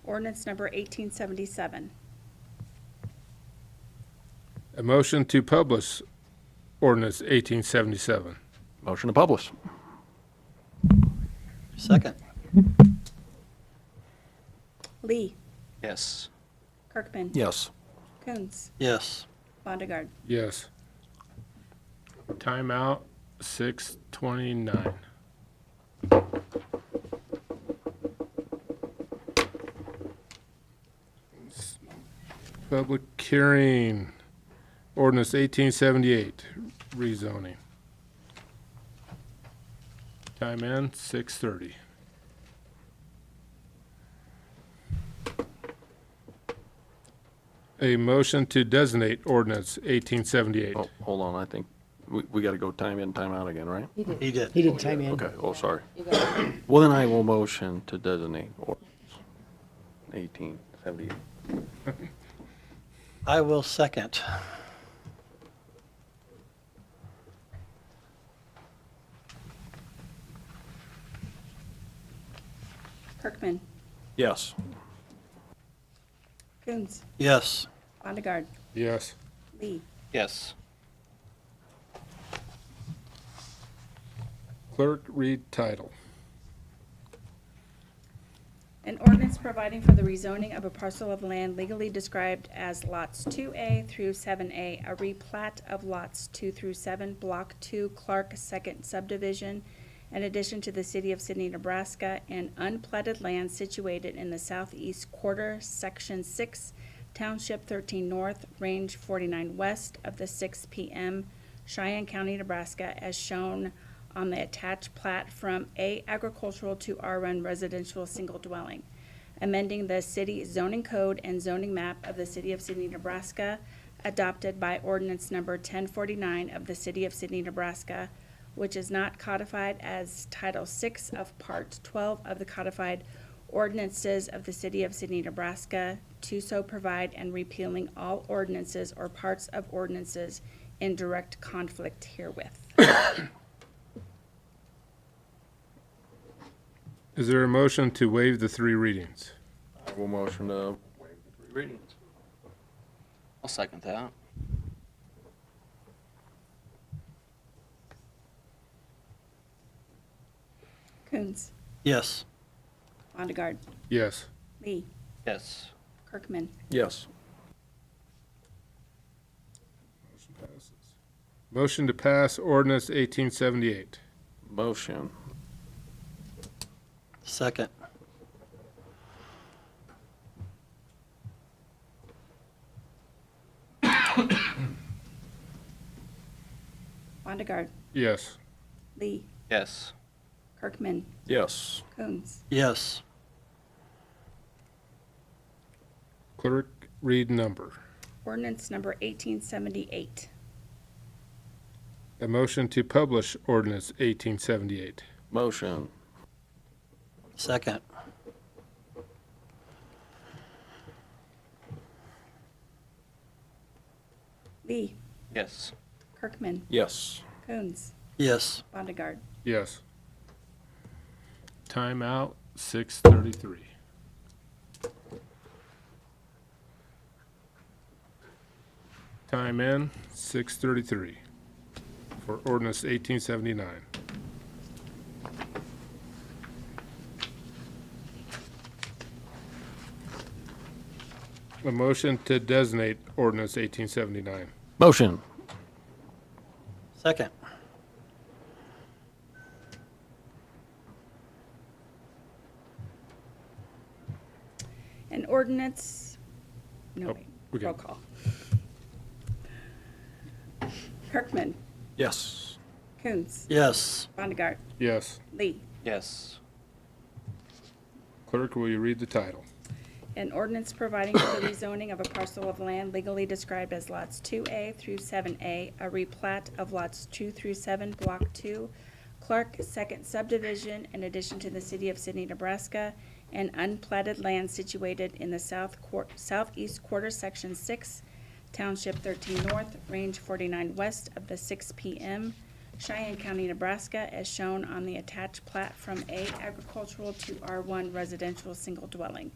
E: Ordinance number 1877.
A: A motion to publish ordinance 1877.
H: Motion to publish.
I: Second.
E: Lee,
D: Yes.
E: Kirkman.
H: Yes.
E: Coons,
I: Yes.
E: Bondegaard.
A: Yes. Timeout 6:29.
N: Public hearing, ordinance 1878, rezoning. Time in 6:30. A motion to designate ordinance 1878.
H: Oh, hold on, I think we got to go time in, time out again, right?
C: He did.
I: He did.
B: He did time in.
H: Okay, oh, sorry.
C: You got it.
H: Well, then I will motion to designate ordinance 1878.
I: I will second.
E: Kirkman.
H: Yes.
E: Coons.
I: Yes.
E: Bondegard.
N: Yes.
E: Lee.
D: Yes.
N: Clerk, read title.
E: An ordinance providing for the rezoning of a parcel of land legally described as lots 2A through 7A, a replat of lots 2 through 7, Block 2, Clark Second Subdivision, in addition to the city of Sidney, Nebraska, and unplatted land situated in the southeast quarter, Section 6, Township 13 North, Range 49 West of the 6 PM, Cheyenne County, Nebraska, as shown on the attached plat from A agricultural to R1 residential single dwelling, amending the city zoning code and zoning map of the city of Sidney, Nebraska, adopted by ordinance number 1049 of the city of Sidney, Nebraska, which is not codified as Title VI of Part 12 of the codified ordinances of the city of Sidney, Nebraska, to so provide, and repealing all ordinances or parts of ordinances in direct conflict herewith.
N: Is there a motion to waive the 3 readings?
H: I will motion to waive the 3 readings.
D: I'll second that.
E: Coons.
I: Yes.
E: Bondegard.
N: Yes.
E: Lee.
D: Yes.
E: Kirkman.
H: Yes.
N: Motion to pass ordinance 1878.
H: Motion.
I: Second.
E: Bondegard.
N: Yes.
E: Lee.
D: Yes.
E: Kirkman.
H: Yes.
E: Coons.
I: Yes.
N: Clerk, read number.
E: Ordinance number 1878.
N: A motion to publish ordinance 1878.
H: Motion.
I: Second.
E: Lee.
D: Yes.
E: Kirkman.
H: Yes.
E: Coons.
I: Yes.
E: Bondegard.
N: Yes. Time out 6:33. Time in 6:33 for ordinance 1879. A motion to designate ordinance 1879.
H: Motion.
I: Second.
E: An ordinance, no,
N: Oh,
E: wait,
N: we
E: roll
N: got-
E: call. Kirkman.
H: Yes.
E: Coons.
I: Yes.
E: Bondegard.
N: Yes.
E: Lee.
D: Yes.
N: Clerk, will you read the title?
E: An ordinance providing for the rezoning of a parcel of land legally described as lots 2A through 7A, a replat of lots 2 through 7, Block 2, Clark Second Subdivision, in addition to the city of Sidney, Nebraska, and unplatted land situated in the southeast quarter, Section 6, Township 13 North, Range 49 West of the 6 PM, Cheyenne County, Nebraska, as shown on the attached plat from A agricultural to R1 residential single dwelling,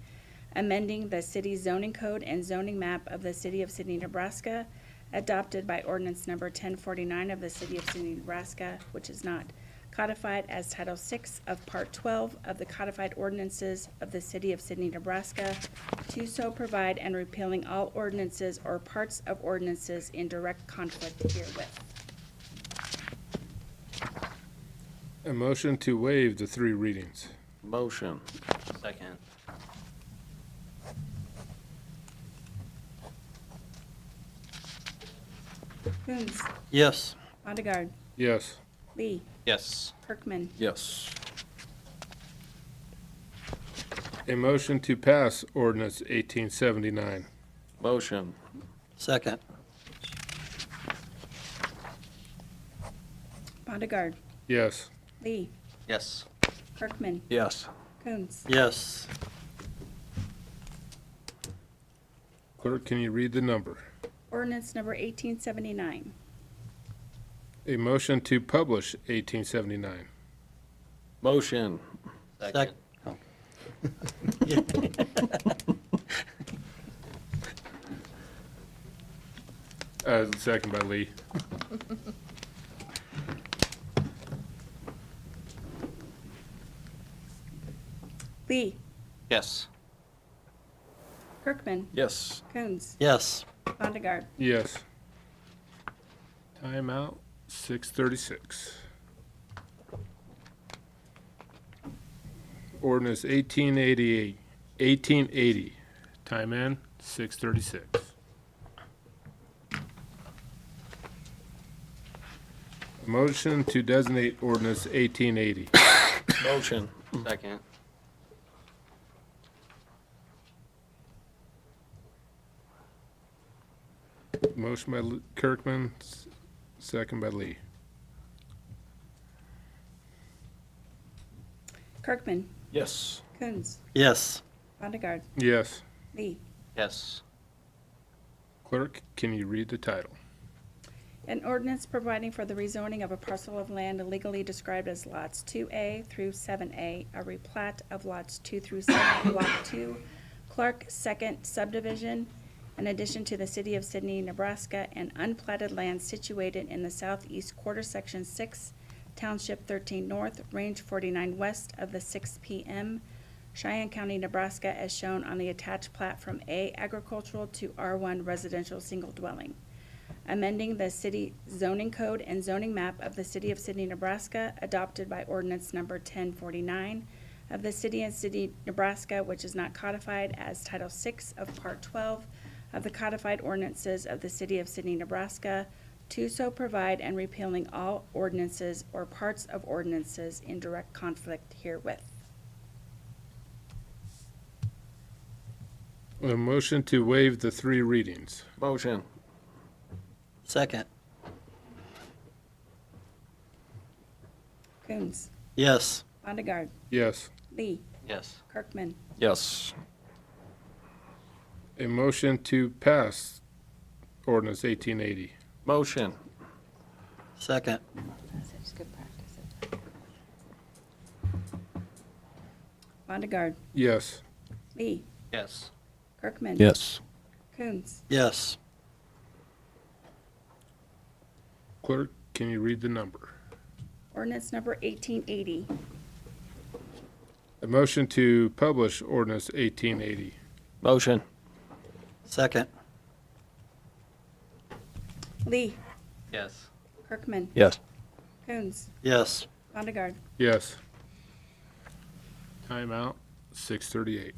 E: amending the city zoning code and zoning map of the city of Sidney, Nebraska, adopted by ordinance number 1049 of the city of Sidney, Nebraska, which is not codified as Title VI of Part 12 of the codified ordinances of the city of Sidney, Nebraska, to so provide, and repealing all ordinances or parts of ordinances in direct conflict herewith.
N: A motion to waive the 3 readings.
D: Motion. Second.
E: Coons,
I: Yes.
E: Mondegard,
N: Yes.
E: Lee,
D: Yes.
E: Kirkman.
H: Yes.
N: A motion to pass ordinance 1879.
H: Motion.
I: Second.
E: Mondegard,
N: Yes.
E: Lee,
D: Yes.
E: Kirkman,
H: Yes.
E: Coons.
I: Yes.
N: Clerk, can you read the number?
E: Ordinance number 1879.
N: A motion to publish 1879.
H: Motion.
I: Second. Oh.
N: Second by Lee.
E: Lee,
D: Yes.
E: Kirkman,
H: Yes.
E: Coons,
I: Yes.
E: Mondegard.
N: Yes. Timeout, 6:36. Ordinance 1880. Time in, 6:36. Motion to designate ordinance 1880.
H: Motion.
D: Second.
N: Motion by Kirkman, second by Lee.
E: Kirkman,
H: Yes.
E: Coons,
I: Yes.
E: Mondegard,
N: Yes.
E: Lee.
D: Yes.
N: Clerk, can you read the title?
E: An ordinance providing for the rezoning of a parcel of land illegally described as lots 2A through 7A, a replat of lots 2 through 7, Block 2, Clark Second Subdivision, in addition to the city of Sidney, Nebraska, and unplatted land situated in the southeast quarter, section 6, Township 13 North, Range 49 west of the 6 PM, Cheyenne County, Nebraska, as shown on the attached plat from A agricultural to R1 residential single dwelling. Amending the city zoning code and zoning map of the city of Sidney, Nebraska, adopted by ordinance number 1049 of the city of Sidney, Nebraska, which is not codified as Title VI of Part 12 of the codified ordinances of the city of Sidney, Nebraska, to so provide and repealing all ordinances or parts of ordinances in direct conflict herewith.
N: A motion to waive the 3 readings.
H: Motion.
I: Second.
E: Coons,
I: Yes.
E: Mondegard,
N: Yes.
E: Lee,
D: Yes.
E: Kirkman.
H: Yes.
N: A motion to pass ordinance 1880.
H: Motion.
I: Second.
C: It's good practice.
E: Mondegard,
N: Yes.
E: Lee,
D: Yes.
E: Kirkman.
H: Yes.
E: Coons,
I: Yes.
N: Clerk, can you read the number?
E: ordinance number 1880.
N: A motion to publish ordinance 1880.
H: Motion.
I: Second.
E: Lee,
D: Yes.
E: Kirkman.
H: Yes.
E: Coons,
I: Yes.
E: Mondegard.
N: Yes. Timeout, 6:38.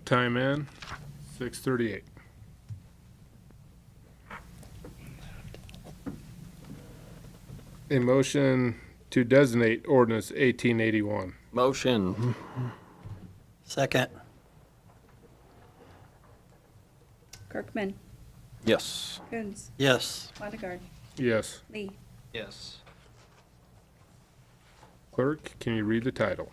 N: Time in, 6:38. A motion to designate ordinance 1881.
H: Motion.
I: Second.
E: Kirkman,
H: Yes.
E: Coons,
I: Yes.
E: Mondegard,
N: Yes.
E: Lee.
D: Yes.
N: Clerk, can you read the title?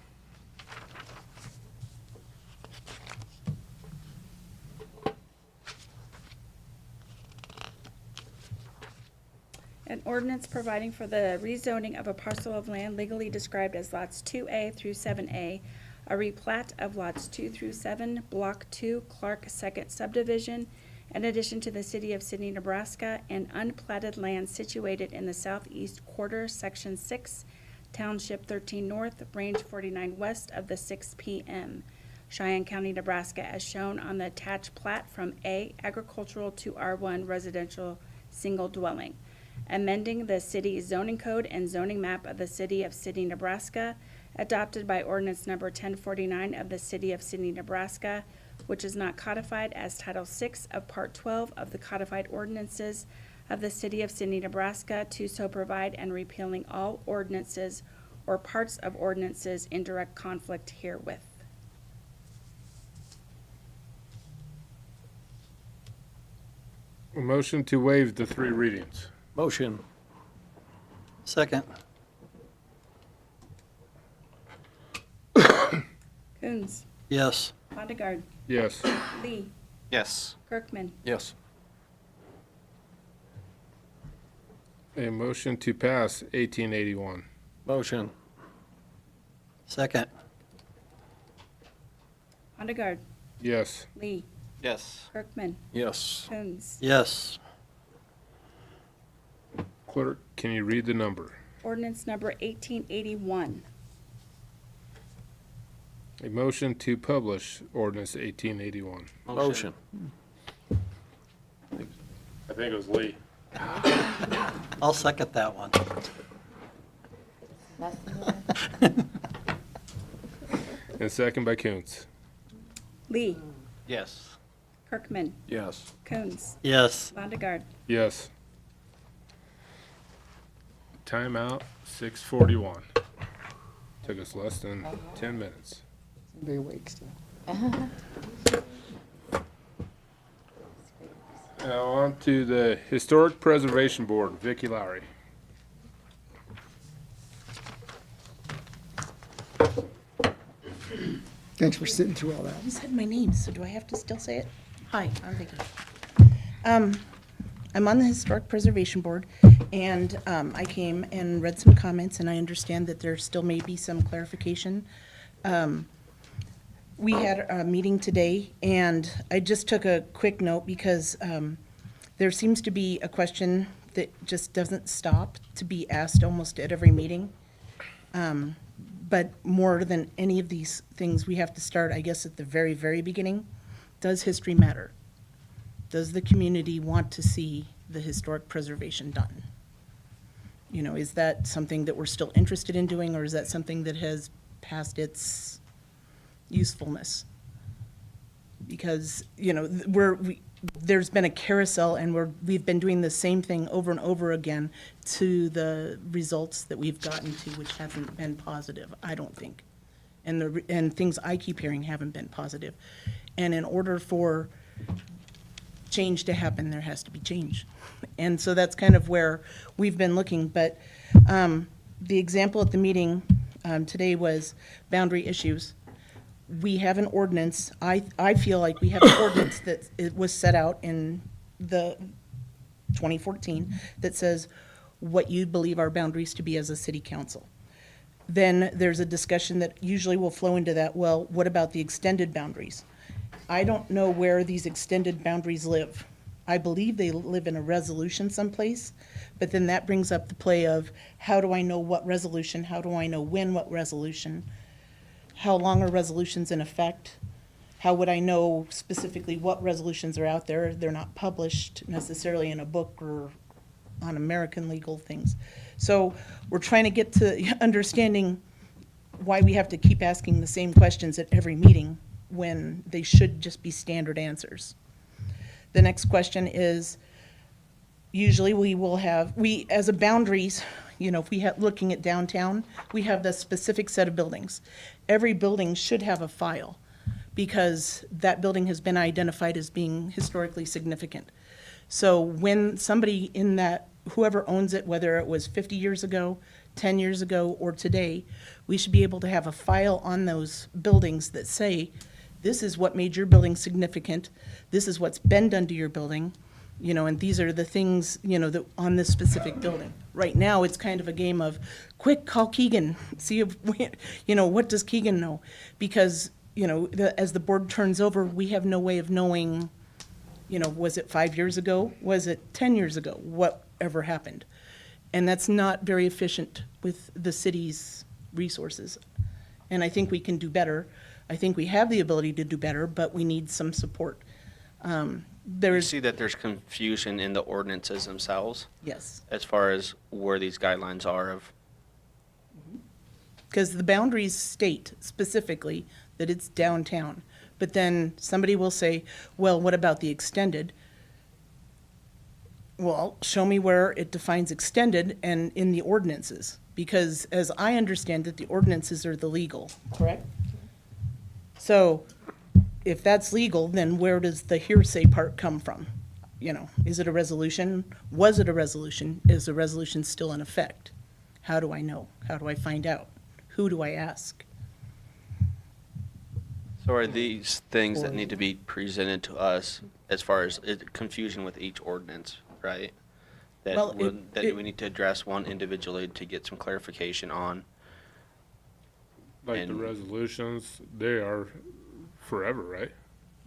E: An ordinance providing for the rezoning of a parcel of land legally described as lots 2A through 7A, a replat of lots 2 through 7, Block 2, Clark Second Subdivision, in addition to the city of Sidney, Nebraska, and unplatted land situated in the southeast quarter, Section 6, Township 13 North, Range 49 west of the 6 PM, Cheyenne County, Nebraska, as shown on the attached plat from A agricultural to R1 residential single dwelling. Amending the city zoning code and zoning map of the city of Sidney, Nebraska, adopted by ordinance number 1049 of the city of Sidney, Nebraska, which is not codified as Title VI of Part 12 of the Codified Ordinances of the City of Sidney, Nebraska, to so provide, and repealing all ordinances or parts of ordinances in direct conflict herewith.
N: A motion to waive the 3 readings.
H: Motion.
I: Second.
E: Coons,
I: Yes.
E: Vondergaard,
N: Yes.
E: Lee,
D: Yes.
E: Kirkman,
H: Yes.
N: A motion to pass 1881.
H: Motion.
I: Second.
E: Vondergaard,
N: Yes.
E: Lee,
D: Yes.
E: Kirkman,
H: Yes.
E: Coons.
I: Yes.
N: Clerk, can you read the number?
E: Ordinance number 1881.
N: A motion to publish ordinance 1881.
H: Motion.
N: I think it was Lee.
I: I'll second that one.
N: And second by Coons.
E: Lee,
D: Yes.
E: Kirkman,
H: Yes.
E: Coons,
I: Yes.
E: Vondergaard.
N: Yes. Timeout, 6:41. Took us less than 10 minutes.
B: Be awake still.
N: Now on to the Historic Preservation Board, Vicky Lowry.
B: Thanks for sitting through all that.
O: You said my name, so do I have to still say it? Hi, I'm Vicky. I'm on the Historic Preservation Board, and I came and read some comments, and I understand that there still may be some clarification. We had a meeting today, and I just took a quick note because there seems to be a question that just doesn't stop to be asked almost at every meeting. But more than any of these things, we have to start, I guess, at the very, very beginning. Does history matter? Does the community want to see the historic preservation done? You know, is that something that we're still interested in doing, or is that something that has passed its usefulness? Because, you know, there's been a carousel, and we've been doing the same thing over and over again to the results that we've gotten to, which haven't been positive, I don't think. And things I keep hearing haven't been positive. And in order for change to happen, there has to be change. And so that's kind of where we've been looking. But the example at the meeting today was boundary issues. We have an ordinance, I feel like we have an ordinance that it was set out in the 2014 that says what you believe our boundaries to be as a city council. Then there's a discussion that usually will flow into that, well, what about the extended boundaries? I don't know where these extended boundaries live. I believe they live in a resolution someplace, but then that brings up the play of how do I know what resolution, how do I know when what resolution? How long are resolutions in effect? How would I know specifically what resolutions are out there? They're not published necessarily in a book or on American legal things. So we're trying to get to understanding why we have to keep asking the same questions at every meeting when they should just be standard answers. The next question is, usually we as a boundaries, you know, if we have, looking at downtown, we have the specific set of buildings. Every building should have a file because that building has been identified as being historically significant. So when somebody in that, whoever owns it, whether it was 50 years ago, 10 years ago, or today, we should be able to have a file on those buildings that say, this is what made your building significant, this is what's been done to your building, you know, and these are the things, you know, that on this specific building. Right now, it's kind of a game of, quick, call Keegan, see if, you know, what does Keegan know? Because, you know, as the board turns over, we have no way of knowing, you know, was it 5 years ago? Was it 10 years ago? Whatever happened? And that's not very efficient with the city's resources. And I think we can do better. I think we have the ability to do better, but we need some support.
D: You see that there's confusion in the ordinances themselves
O: Yes,
D: as far as where these guidelines are of,
O: because the boundaries state specifically that it's downtown, But then somebody will say, well, what about the extended? Well, show me where it defines extended and in the ordinances, because as I understand it, the ordinances are the legal, correct? So if that's legal, then where does the hearsay part come from? You know, is it a resolution? Was it a resolution? Is the resolution still in effect? How do I know? How do I find out? Who do I ask?
D: So are these things that need to be presented to us as far as confusion with each ordinance, right? That
O: Well,
D: we need to address one individually to get some clarification on.
N: Like the
D: And-
N: resolutions, they are forever, right?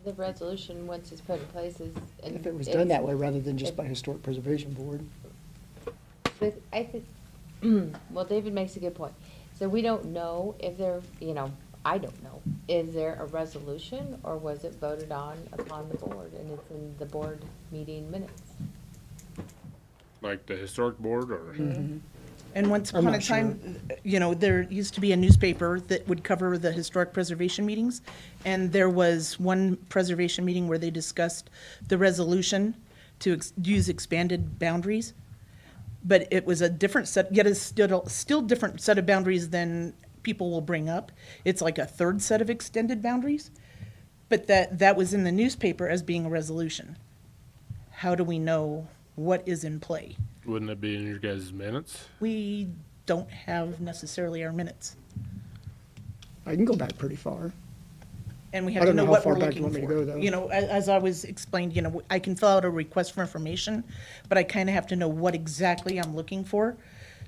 C: The resolution, once it's put in place, is. and
B: If it was done
C: it's-
B: that way rather than just by Historic Preservation Board.
C: But I think, well, David makes a good point. So we don't know if there, you know, I don't know, is there a resolution or was it voted on upon the board and it's in the board meeting minutes?
N: Like the historic board or?
O: And once
B: I'm
O: upon a
B: not sure.
O: time, you know, there used to be a newspaper that would cover the historic preservation meetings. And there was one preservation meeting where they discussed the resolution to use expanded boundaries. But it was a different set, yet it's still different set of boundaries than people will bring up. It's like a third set of extended boundaries. But that was in the newspaper as being a resolution. How do we know what is in play?
N: Wouldn't it be in your guys' minutes?
O: We don't have necessarily our minutes.
B: I can go back pretty far.
O: And we
B: I
O: have to
B: don't
O: know
B: know how
O: what
B: far
O: we're
B: back you
O: looking
B: want me to
O: for.
B: go, though.
O: You know, as I was explained, you know, I can fill out a request for information, but I kind of have to know what exactly I'm looking for.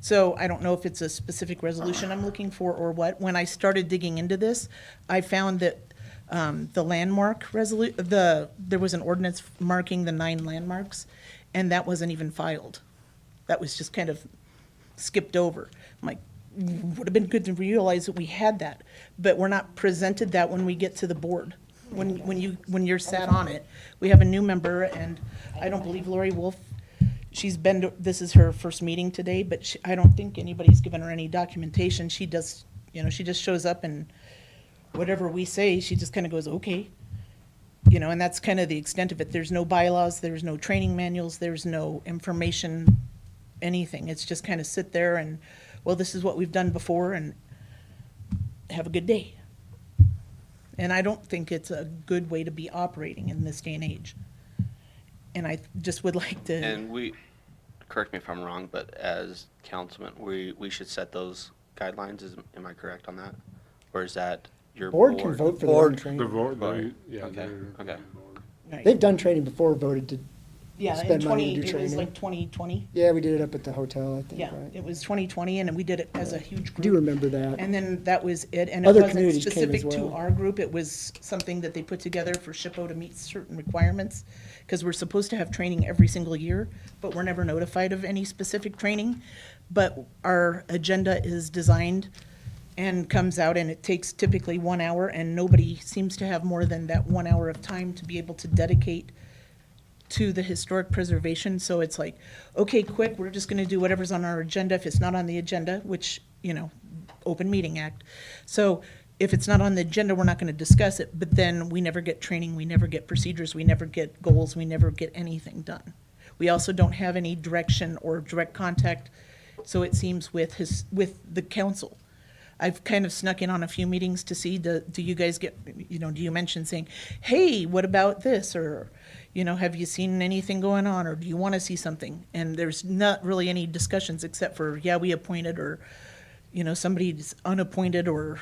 O: So I don't know if it's a specific resolution I'm looking for or what. When I started digging into this, I found that the landmark there was an ordinance marking the 9 landmarks, and that wasn't even filed. That was just kind of skipped over. I'm like, would have been good to realize that we had that, but we're not presented that when we get to the board. When you're sat on it, we have a new member, and I don't believe Lori Wolf, this is her first meeting today, but I don't think anybody's given her any documentation. She does, you know, she just shows up and whatever we say, she just kind of goes, okay. You know, and that's kind of the extent of it. There's no bylaws, there's no training manuals, there's no information, anything. It's just kind of sit there and, well, this is what we've done before, and have a good day. And I don't think it's a good way to be operating in this day and age. And I just would like to.
D: And correct me if I'm wrong, but as councilman, we should set those guidelines, am I correct on that? Or is that your
B: Board
D: board?
B: can vote for their own
I: Board.
N: The
B: training.
N: vote,
D: Right.
N: yeah.
D: Okay,
N: they're-
D: okay.
O: Right.
B: They've done training before, voted to,
O: Yeah, in
B: spend money to
O: 20,
B: do
O: it was
B: training.
O: like 2020.
B: yeah, we did it up at the hotel, I think,
O: Yeah,
B: right?
O: it was 2020, and we did it as a huge
B: I
O: group.
B: do remember that.
O: And then that was it, and it
B: Other
O: wasn't
B: communities came as
O: specific to
B: well.
O: our group, it was something that they put together for SHPO to meet certain requirements, because we're supposed to have training every single year, but we're never notified of any specific training. But our agenda is designed and comes out, and it takes typically 1 hour, and nobody seems to have more than that 1 hour of time to be able to dedicate to the historic preservation. So it's like, okay, quick, we're just gonna do whatever's on our agenda. If it's not on the agenda, which, you know, Open Meeting Act. So if it's not on the agenda, we're not gonna discuss it, but then we never get training, we never get procedures, we never get goals, we never get anything done. We also don't have any direction or direct contact, so it seems, with the council. I've kind of snuck in on a few meetings to see, do you guys get, you know, do you mention saying, hey, what about this? Or, you know, have you seen anything going on? Or do you want to see something? And there's not really any discussions except for, yeah, we appointed, or, you know, somebody's unappointed, or,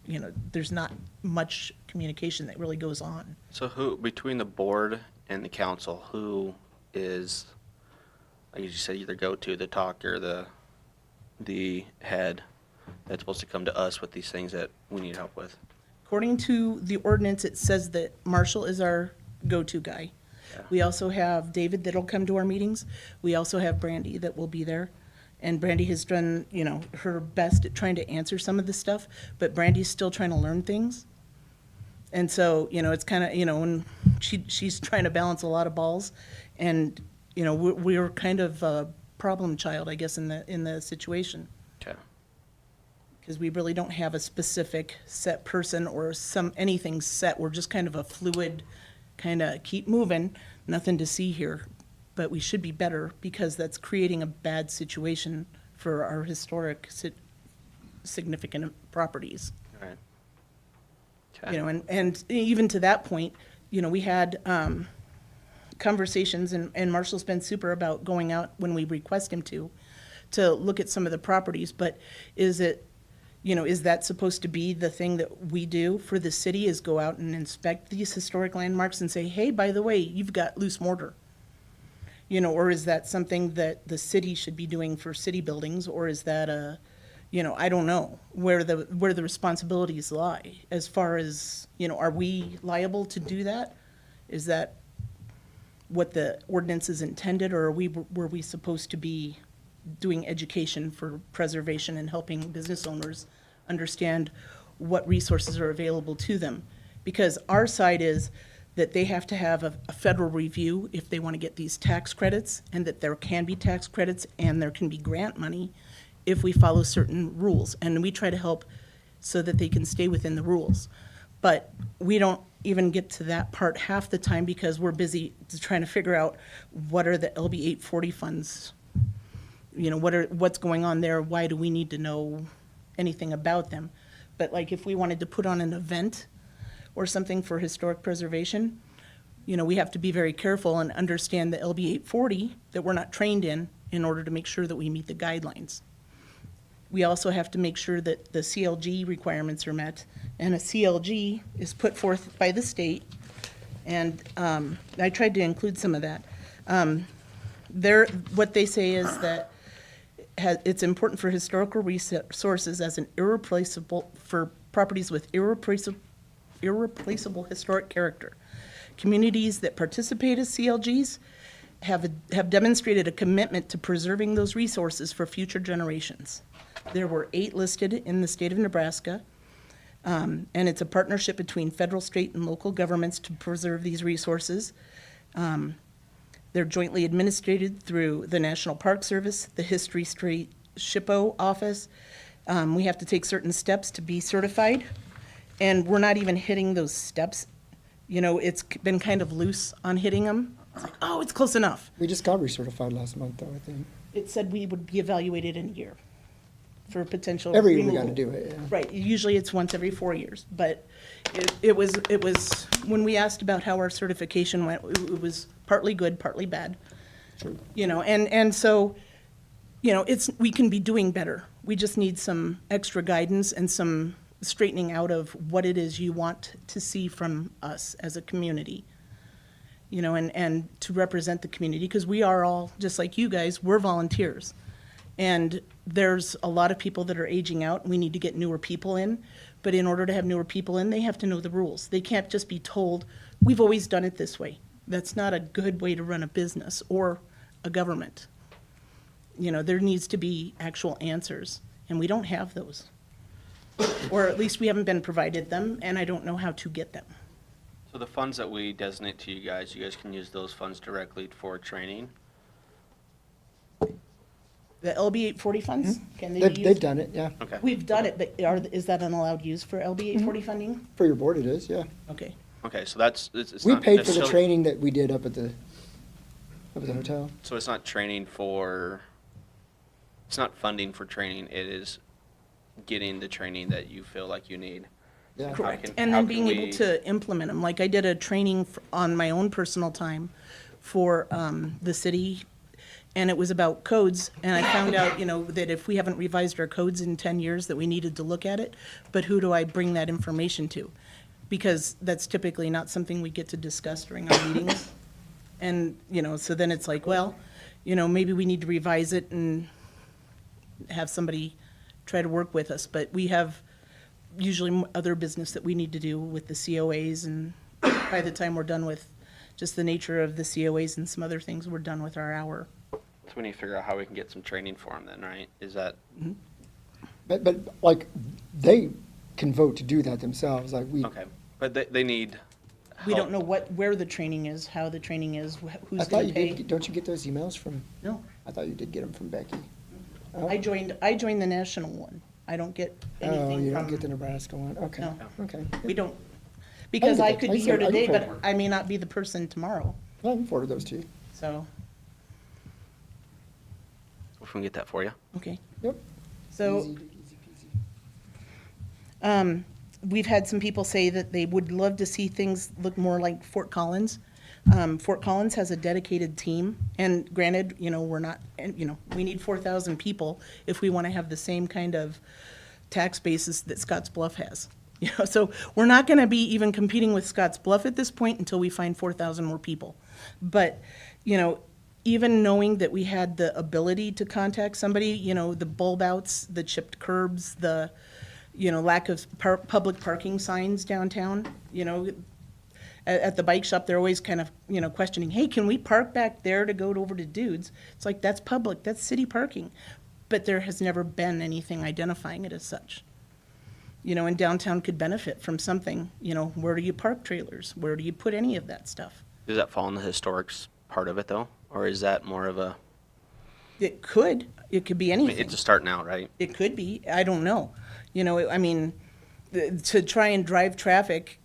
O: you know, there's not much communication that really goes on.
D: So who, between the board and the council, who is, like you said, either go-to, the talker, the head that's supposed to come to us with these things that we need help with?
O: According to the ordinance, it says that Marshall is our go-to guy.
D: Yeah.
O: We also have David that'll come to our meetings. We also have Brandy that will be there. And Brandy has done, you know, her best at trying to answer some of this stuff, but Brandy's still trying to learn things. And so, you know, it's kind of, you know, and she's trying to balance a lot of balls. And, you know, we're kind of a problem child, I guess, in the situation.
D: Okay.
O: Because we really don't have a specific set person or anything set. We're just kind of a fluid, kind of keep moving, nothing to see here. But we should be better because that's creating a bad situation for our historic significant properties.
D: Right.
O: You know, and even to that point, you know, we had conversations, and Marshall's been super about going out when we request him to look at some of the properties, but is it, you know, is that supposed to be the thing that we do for the city, is go out and inspect these historic landmarks and say, hey, by the way, you've got loose mortar? You know, or is that something that the city should be doing for city buildings, or is that a, you know, I don't know where the responsibilities lie as far as, you know, are we liable to do that? Is that what the ordinance is intended, or were we supposed to be doing education for preservation and helping business owners understand what resources are available to them? Because our side is that they have to have a federal review if they want to get these tax credits, and that there can be tax credits and there can be grant money if we follow certain rules. And we try to help so that they can stay within the rules. But we don't even get to that part half the time because we're busy trying to figure out what are the LB 840 funds, you know, what's going on there, why do we need to know anything about them? But like if we wanted to put on an event or something for historic preservation, you know, we have to be very careful and understand the LB 840 that we're not trained in order to make sure that we meet the guidelines. We also have to make sure that the CLG requirements are met, and a CLG is put forth by the state, and I tried to include some of that. What they say is that it's important for historical resources as an irreplaceable, for properties with irreplaceable historic character. Communities that participate as CLGs have demonstrated a commitment to preserving those resources for future generations. There were 8 listed in the state of Nebraska, and it's a partnership between federal, state, and local governments to preserve these resources. They're jointly administered through the National Park Service, the History Street SHPO office. We have to take certain steps to be certified, and we're not even hitting those steps. You know, it's been kind of loose on hitting them. It's like, oh, it's close enough.
B: We just got recertified last month, though, I think.
O: It said we would be evaluated in a year for potential
B: Every year we
O: removal.
B: got to do it, yeah.
O: Right, usually it's once every 4 years, but it was, when we asked about how our certification went, it was partly good, partly bad.
B: True.
O: You know, and so, you know, we can be doing better. We just need some extra guidance and some straightening out of what it is you want to see from us as a community. You know, and to represent the community, because we are all, just like you guys, we're volunteers. And there's a lot of people that are aging out. We need to get newer people in. But in order to have newer people in, they have to know the rules. They can't just be told, we've always done it this way. That's not a good way to run a business or a government. You know, there needs to be actual answers, and we don't have those. Or at least we haven't been provided them, and I don't know how to get them.
D: So the funds that we designate to you guys can use those funds directly for training?
O: The LB 840 funds, can they be used?
B: They've done it, yeah.
D: Okay.
O: We've done it, but is that an allowed use for LB 840 funding?
B: For your board it is, yeah.
O: Okay.
D: Okay, so it's
B: We
D: not
B: paid for the
D: necessarily-
B: training that we did up at the hotel.
D: So it's not training for, it's not funding for training, it is getting the training that you feel like you need.
B: Yeah.
D: How
O: Correct.
D: can-
O: And
D: how
O: then
D: can
O: being able
D: we-
O: to implement them. Like I did a training on my own personal time for the city, and it was about codes. And I found out, you know, that if we haven't revised our codes in 10 years, that we needed to look at it. But who do I bring that information to? Because that's typically not something we get to discuss during our meetings. And, you know, so then it's like, well, you know, maybe we need to revise it and have somebody try to work with us. But we have usually other business that we need to do with the COAs, and by the time we're done with just the nature of the COAs and some other things, we're done with our hour.
D: So we need to figure out how we can get some training for them then, right? Is that,
B: But like, they can vote to do that themselves, like we.
D: okay, but they need
O: We
D: help.
O: don't know where the training is, how the training is,
B: I
O: who's
B: thought
O: gonna
B: you
O: pay.
B: did, don't you get those emails from,
O: No,
B: I thought you did get them from Becky.
O: I joined the national one. I don't get
B: Oh,
O: anything
B: you don't get the
O: from,
B: Nebraska one, okay,
O: No.
B: okay.
O: we don't, because
B: get
O: I
B: that.
O: could
B: I
O: be
B: can-
O: here
B: I can
O: today, but
B: forward.
O: I may not be the person tomorrow,
B: I can forward those to you.
O: so,
D: We can get that for you.
O: okay.
B: Yep.
O: So,
B: Easy peasy.
O: we've had some people say that they would love to see things look more like Fort Collins. Fort Collins has a dedicated team, and granted, we're not, and, we need 4,000 people if we want to have the same kind of tax basis that Scotts Bluff has. So we're not going to be even competing with Scotts Bluff at this point until we find 4,000 more people. But, even knowing that we had the ability to contact somebody, the bulb outs, the chipped curbs, the, lack of public parking signs downtown, at the bike shop, they're always kind of, questioning, hey, can we park back there to go over to Dudes? It's like, that's public, that's city parking. But there has never been anything identifying it as such. And downtown could benefit from something, where do you park trailers? Where do you put any of that stuff?
D: Does that fall in the historics part of it, though? Or is that more of a,
O: It could be
D: I mean,
O: anything.
D: it's a start now, right?
O: It could be, I don't know. To try and drive traffic,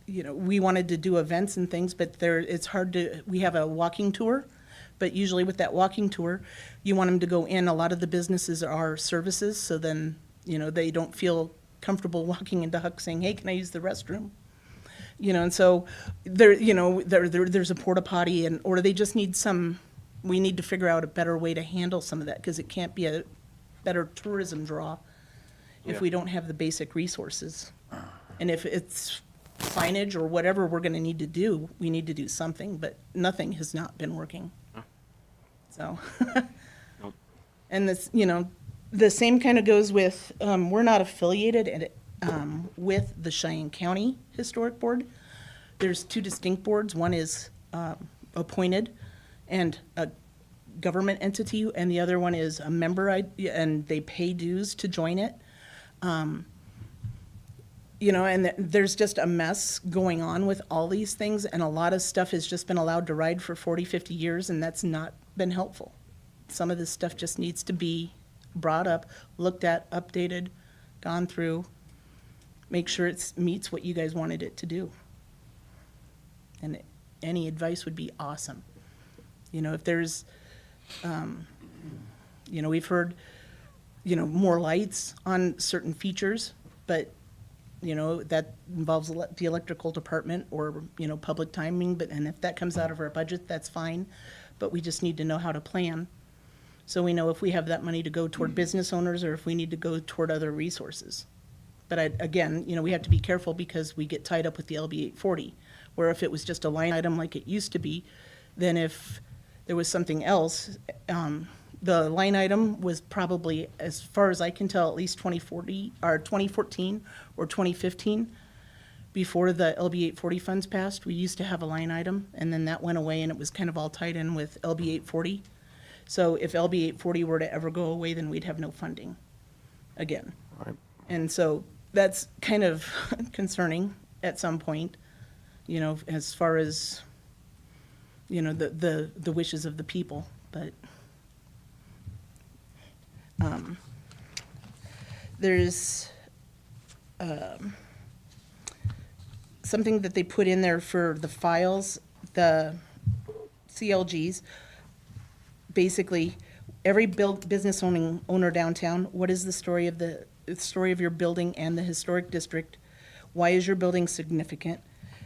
O: we wanted to do events and things, but it's hard we have a walking tour, but usually with that walking tour, you want them to go in, a lot of the businesses are services, so then, they don't feel comfortable walking into Huck saying, hey, can I use the restroom? And so there's a porta potty or they just need we need to figure out a better way to handle some of that, because it can't be a better tourism draw if
D: Yeah.
O: we don't have the basic resources. And if it's signage or whatever we're gonna need to do, we need to do something, but nothing has not been working. So.
D: Nope.
O: And this, the same kind of goes with, we're not affiliated with the Cheyenne County Historic Board. There's two distinct boards. One is appointed and a government entity, and the other one is a member, and they pay dues to join it. And there's just a mess going on with all these things, and a lot of stuff has just been allowed to ride for 40, 50 years, and that's not been helpful. Some of this stuff just needs to be brought up, looked at, updated, gone through, make sure it meets what you guys wanted it to do. And any advice would be awesome. If there's, we've heard, more lights on certain features, but, that involves the electrical department or, public timing, and if that comes out of our budget, that's fine. But we just need to know how to plan. So we know if we have that money to go toward business owners or if we need to go toward other resources. But again, we have to be careful because we get tied up with the LB 840, where if it was just a line item like it used to be, then if there was something else, the line item was probably, as far as I can tell, at least 2014 or 2015, before the LB 840 funds passed. We used to have a line item, and then that went away, and it was kind of all tied in with LB 840. So if LB 840 were to ever go away, then we'd have no funding again.
H: Right.
O: And so that's kind of concerning at some point, as far as, the wishes of the people. But there's something that they put in there for the files, the CLGs. Basically, every business owner downtown, what is the story of your building and the historic district? Why is your building significant?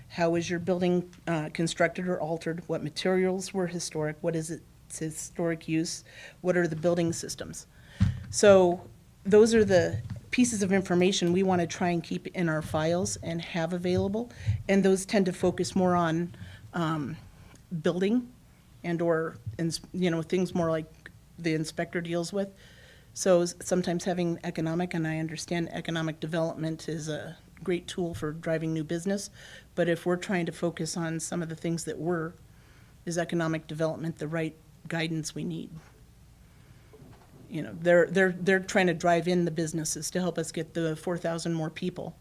O: How is your building constructed or altered? What materials were historic? What is its historic use? What are the building systems? So those are the pieces of information we want to try and keep in our files and have available. And those tend to focus more on building and/or, things more like the inspector deals with. So sometimes having economic, and I understand economic development is a great tool for driving new business, but if we're trying to focus on some of the things that is economic development the right guidance we need? They're trying to drive in the businesses to help us get the 4,000 more people.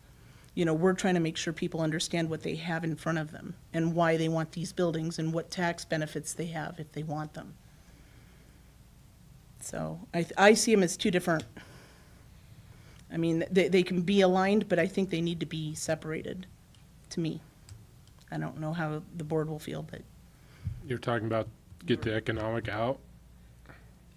O: We're trying to make sure people understand what they have in front of them and why they want these buildings and what tax benefits they have if they want them. So I see them as two different I mean, they can be aligned, but I think they need to be separated, to me. I don't know how the board will feel, but
N: You're talking about get the economic out?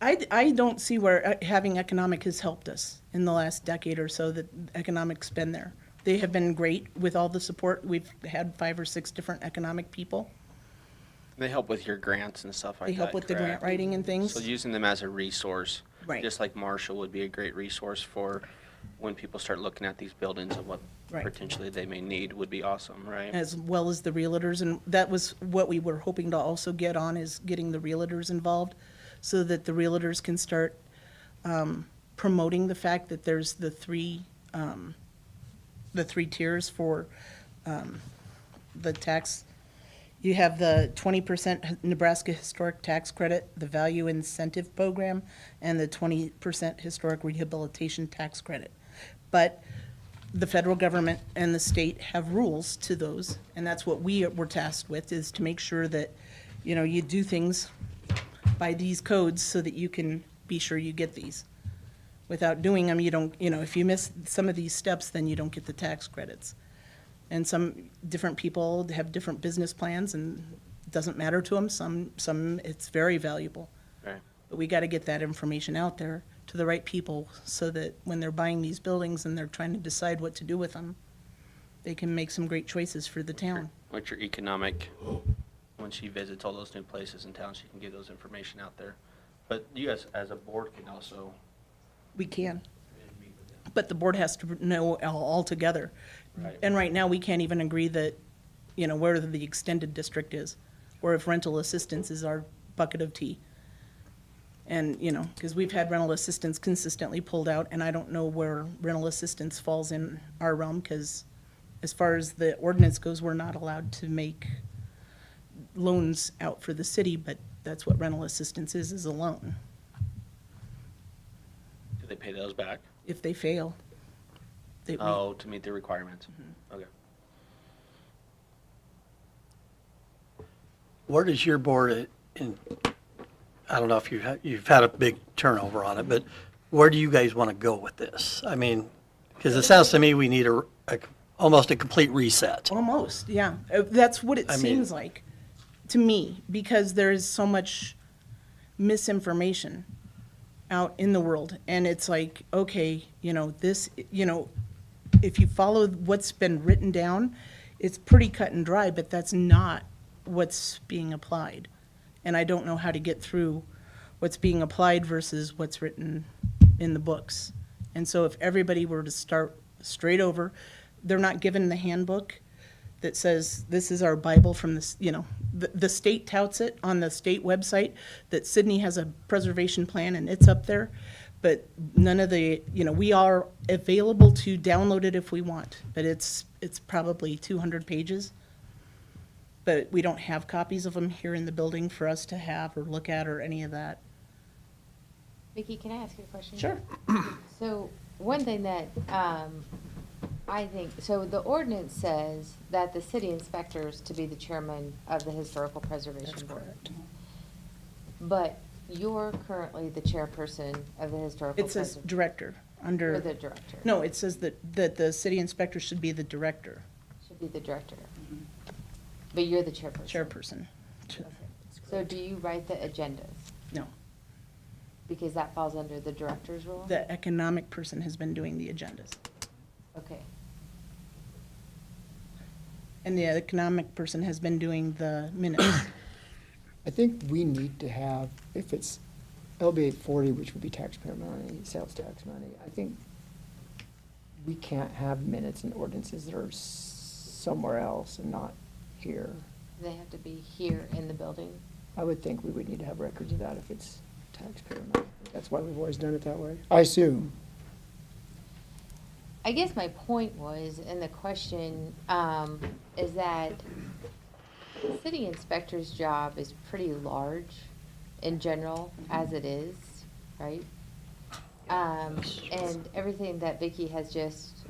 O: I don't see where having economic has helped us in the last decade or so, that economic's been there. They have been great with all the support. We've had 5 or 6 different economic people.
D: They help with your grants and stuff like
O: They
D: that,
O: help with the grant
D: correct?
O: writing and things.
D: So using them as a resource.
O: Right.
D: Just like Marshall would be a great resource for when people start looking at these buildings and what
O: Right.
D: potentially they may need would be awesome, right?
O: As well as the realtors, and that was what we were hoping to also get on, is getting the realtors involved, so that the realtors can start promoting the fact that there's the three tiers for the tax. You have the 20% Nebraska Historic Tax Credit, the Value Incentive Program, and the 20% Historic Rehabilitation Tax Credit. But the federal government and the state have rules to those, and that's what we were tasked with, is to make sure that, you know, you do things by these codes so that you can be sure you get these. Without doing them, you don't, you know, if you miss some of these steps, then you don't get the tax credits. And some different people have different business plans, and it doesn't matter to them. Some it's very valuable.
D: Right.
O: But we got to get that information out there to the right people, so that when they're buying these buildings and they're trying to decide what to do with them, they can make some great choices for the town.
D: What's your economic, when she visits all those new places in town, she can give those information out there. But you guys, as a board, can also.
O: We can. But the board has to know all together.
D: Right.
O: And right now, we can't even agree that, you know, where the extended district is, or if rental assistance is our bucket of tea. And, you know, because we've had rental assistance consistently pulled out, and I don't know where rental assistance falls in our realm, because as far as the ordinance goes, we're not allowed to make loans out for the city, but that's what rental assistance is a loan,
D: Do they pay those back?
O: if they fail.
D: Oh, to meet the requirements. Okay.
I: Where does your board, I don't know if you've had a big turnover on it, but where do you guys want to go with this? I mean, because it sounds to me we need almost a complete reset.
O: Almost, yeah. That's what it
I: I mean-
O: seems like to me, because there is so much misinformation out in the world. And it's like, okay, you know, this, you know, if you follow what's been written down, it's pretty cut and dry, but that's not what's being applied. And I don't know how to get through what's being applied versus what's written in the books. And so if everybody were to start straight over, they're not given the handbook that says, this is our Bible from this, you know, the state touts it on the state website, that Sydney has a preservation plan and it's up there. But none of the, you know, we are available to download it if we want, but it's probably 200 pages. But we don't have copies of them here in the building for us to have or look at or any of that.
C: Vicki, can I ask you a question?
O: Sure.
C: So, one thing that, I think, so the ordinance says that the city inspector is to be the chairman of the Historical Preservation Board. But you're currently the chairperson of the Historical
O: It says
C: Preservation.
O: director under.
C: You're the director.
O: No, it says that the city inspector should be the director,
C: Should be the director. But you're the chairperson.
O: chairperson.
C: So do you write the agendas?
O: No,
C: Because that falls under the director's role?
O: the economic person has been doing the agendas.
C: Okay.
O: And the economic person has been doing the minutes.
B: I think we need to have, if it's LB 840, which would be taxpayer money, sales tax money, I think we can't have minutes and ordinances that are somewhere else and not here.
C: They have to be here in the building?
B: I would think we would need to have records of that if it's taxpayer money. That's why we've always done it that way, I assume.
C: I guess my point was, and the question, is that the city inspector's job is pretty large in general, as it is, right? And everything that Vicki has just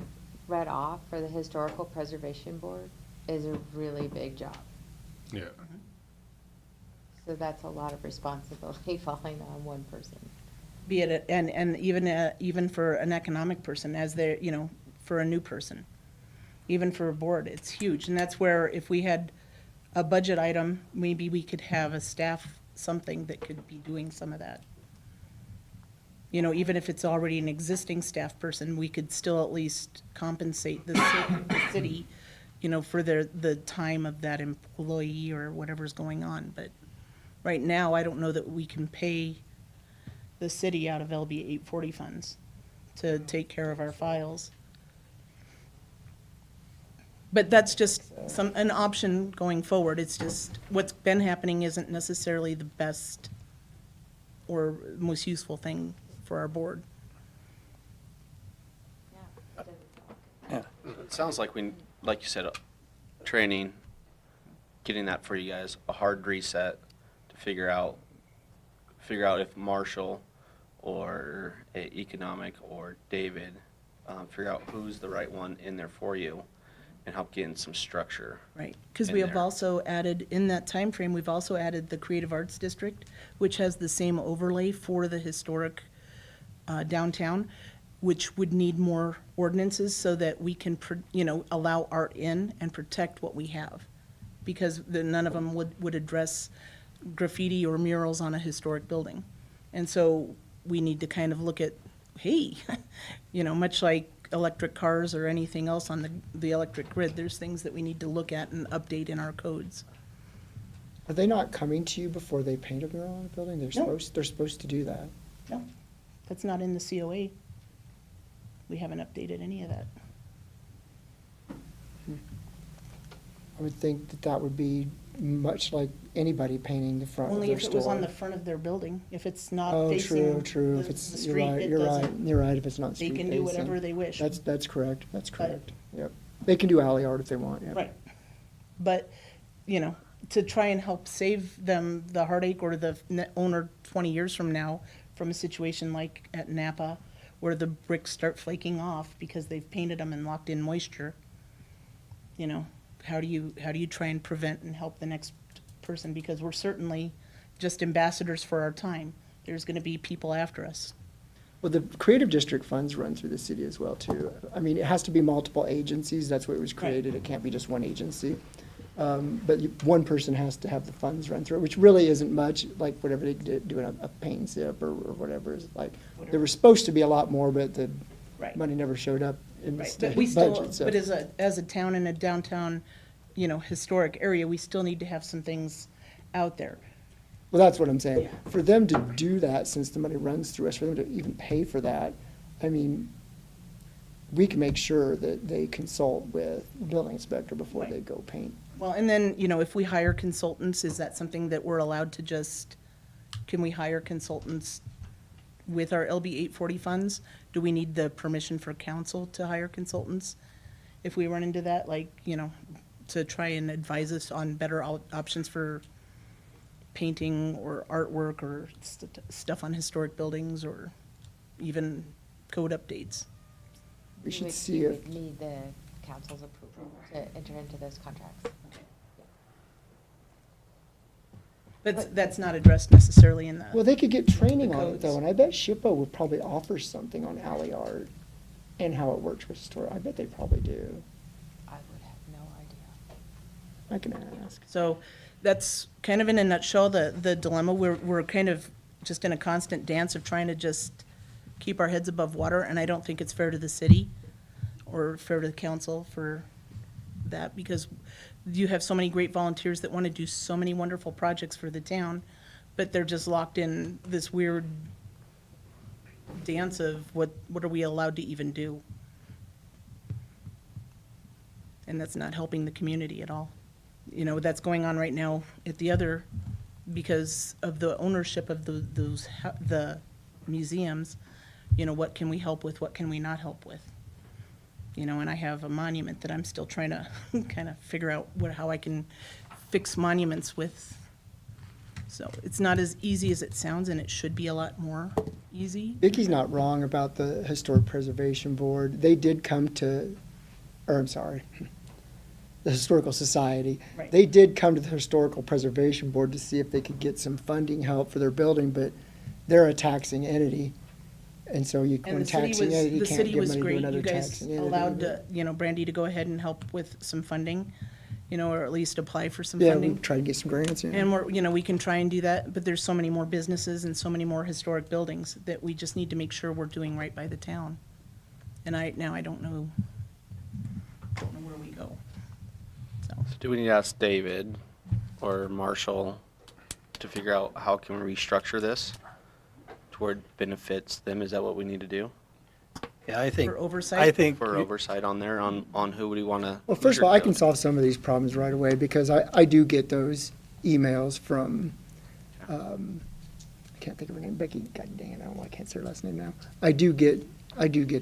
C: read off for the Historical Preservation Board is a really big job.
N: Yeah.
C: So that's a lot of responsibility falling on one person.
O: Be it, and even for an economic person, as they're, for a new person, even for a board, it's huge. And that's where if we had a budget item, maybe we could have a staff, something that could be doing some of that. Even if it's already an existing staff person, we could still at least compensate the city, for the time of that employee or whatever's going on. But right now, I don't know that we can pay the city out of LB 840 funds to take care of our files. But that's just an option going forward. It's just, what's been happening isn't necessarily the best or most useful thing for our board.
I: Yeah.
D: It sounds like like you said, training, getting that for you guys, a hard reset to figure out if Marshall or Economic or David, figure out who's the right one in there for you and help get in some structure.
O: Right, because
D: in
O: we have
D: there.
O: also added, in that time frame, we've also added the Creative Arts District, which has the same overlay for the historic downtown, which would need more ordinances so that we can, allow art in and protect what we have. Because none of them would address graffiti or murals on a historic building. And so we need to kind of look at, hey, much like electric cars or anything else on the electric grid, there's things that we need to look at and update in our codes.
B: Are they not coming to you before they paint a mural on a building?
O: No.
B: They're supposed to do that.
O: No, that's not in the COA. We haven't updated any of that.
B: I would think that would be much like anybody painting the front of
O: Only
B: their
O: if
B: store.
O: it was on the front of their building. If it's not
B: Oh,
O: facing
B: true. If
O: the
B: it's,
O: street, it
B: you're right,
O: doesn't.
B: you're right, if it's not
O: They
B: street
O: can do whatever they wish.
B: That's correct, yep. They can do alley art if they want, yeah.
O: Right. But, to try and help save them the heartache or the owner 20 years from now from a situation like at Napa where the bricks start flaking off because they've painted them and locked in moisture, how do you try and prevent and help the next person? Because we're certainly just ambassadors for our time. There's going to be people after us.
B: Well, the creative district funds run through the city as well, too. I mean, it has to be multiple agencies, that's why it was created, it can't be just one agency. But one person has to have the funds run through it, which really isn't much, like whatever they did, doing a paint zip or whatever is like. There was supposed to be a lot more, but the
O: Right.
B: money never showed up in the
O: Right,
B: state
O: but we still,
B: budget, so.
O: but as a town in a downtown, historic area, we still need to have some things out there.
B: Well, that's what I'm saying. For them to do that, since the money runs through us, for them to even pay for that, I mean, we can make sure that they consult with the building inspector before
O: Right.
B: they go paint.
O: Well, and then, if we hire consultants, is that something that we're allowed to can we hire consultants with our LB 840 funds? Do we need the permission for council to hire consultants? If we run into that, to try and advise us on better options for painting or artwork or stuff on historic buildings or even code updates.
B: We should
C: would-
B: see
C: you
B: if,
C: would need the council's approval to enter into those contracts.
O: But that's not addressed necessarily in the.
B: well, they could get training on it
O: codes.
B: though, and I bet SHPO would probably offer something on alley art and how it works with store. I bet they probably do.
C: I would have no idea.
B: I can ask.
O: So that's kind of in a nutshell, the dilemma. We're kind of just in a constant dance of trying to just keep our heads above water, and I don't think it's fair to the city or fair to the council for that, because you have so many great volunteers that want to do so many wonderful projects for the town, but they're just locked in this weird dance of what are we allowed to even do? And that's not helping the community at all. That's going on right now at the other, because of the ownership of the museums, what can we help with, what can we not help with? And I have a monument that I'm still trying to kind of figure out how I can fix monuments with. So it's not as easy as it sounds, and it should be a lot more easy.
B: Vicky's not wrong about the Historic Preservation Board. They did come to, or I'm sorry, the Historical Society.
O: Right.
B: They did come to the Historical Preservation Board to see if they could get some funding help for their building, but they're a taxing entity. And so you,
O: And
B: when
O: the city
B: taxing
O: was,
B: entity, you
O: the
B: can't
O: city
B: give
O: was
B: money to
O: great.
B: another
O: You guys
B: taxing entity.
O: allowed, Brandy to go ahead and help with some funding, or at least apply for some
B: Yeah, we
O: funding.
B: try to get some grants, yeah.
O: And we can try and do that, but there's so many more businesses and so many more historic buildings that we just need to make sure we're doing right by the town. And I don't know where we go. So,
D: Do we need to ask David or Marshall to figure out how can we restructure this toward benefits them? Is that what we need to do
I: Yeah, I think.
O: For oversight?
I: I think.
D: for oversight on there, on who would we want to?
B: Well, first of all, I can solve some of these problems right away because I do get those emails from, I can't think of her name, Becky, God dang it, I can't say her last name now. I do get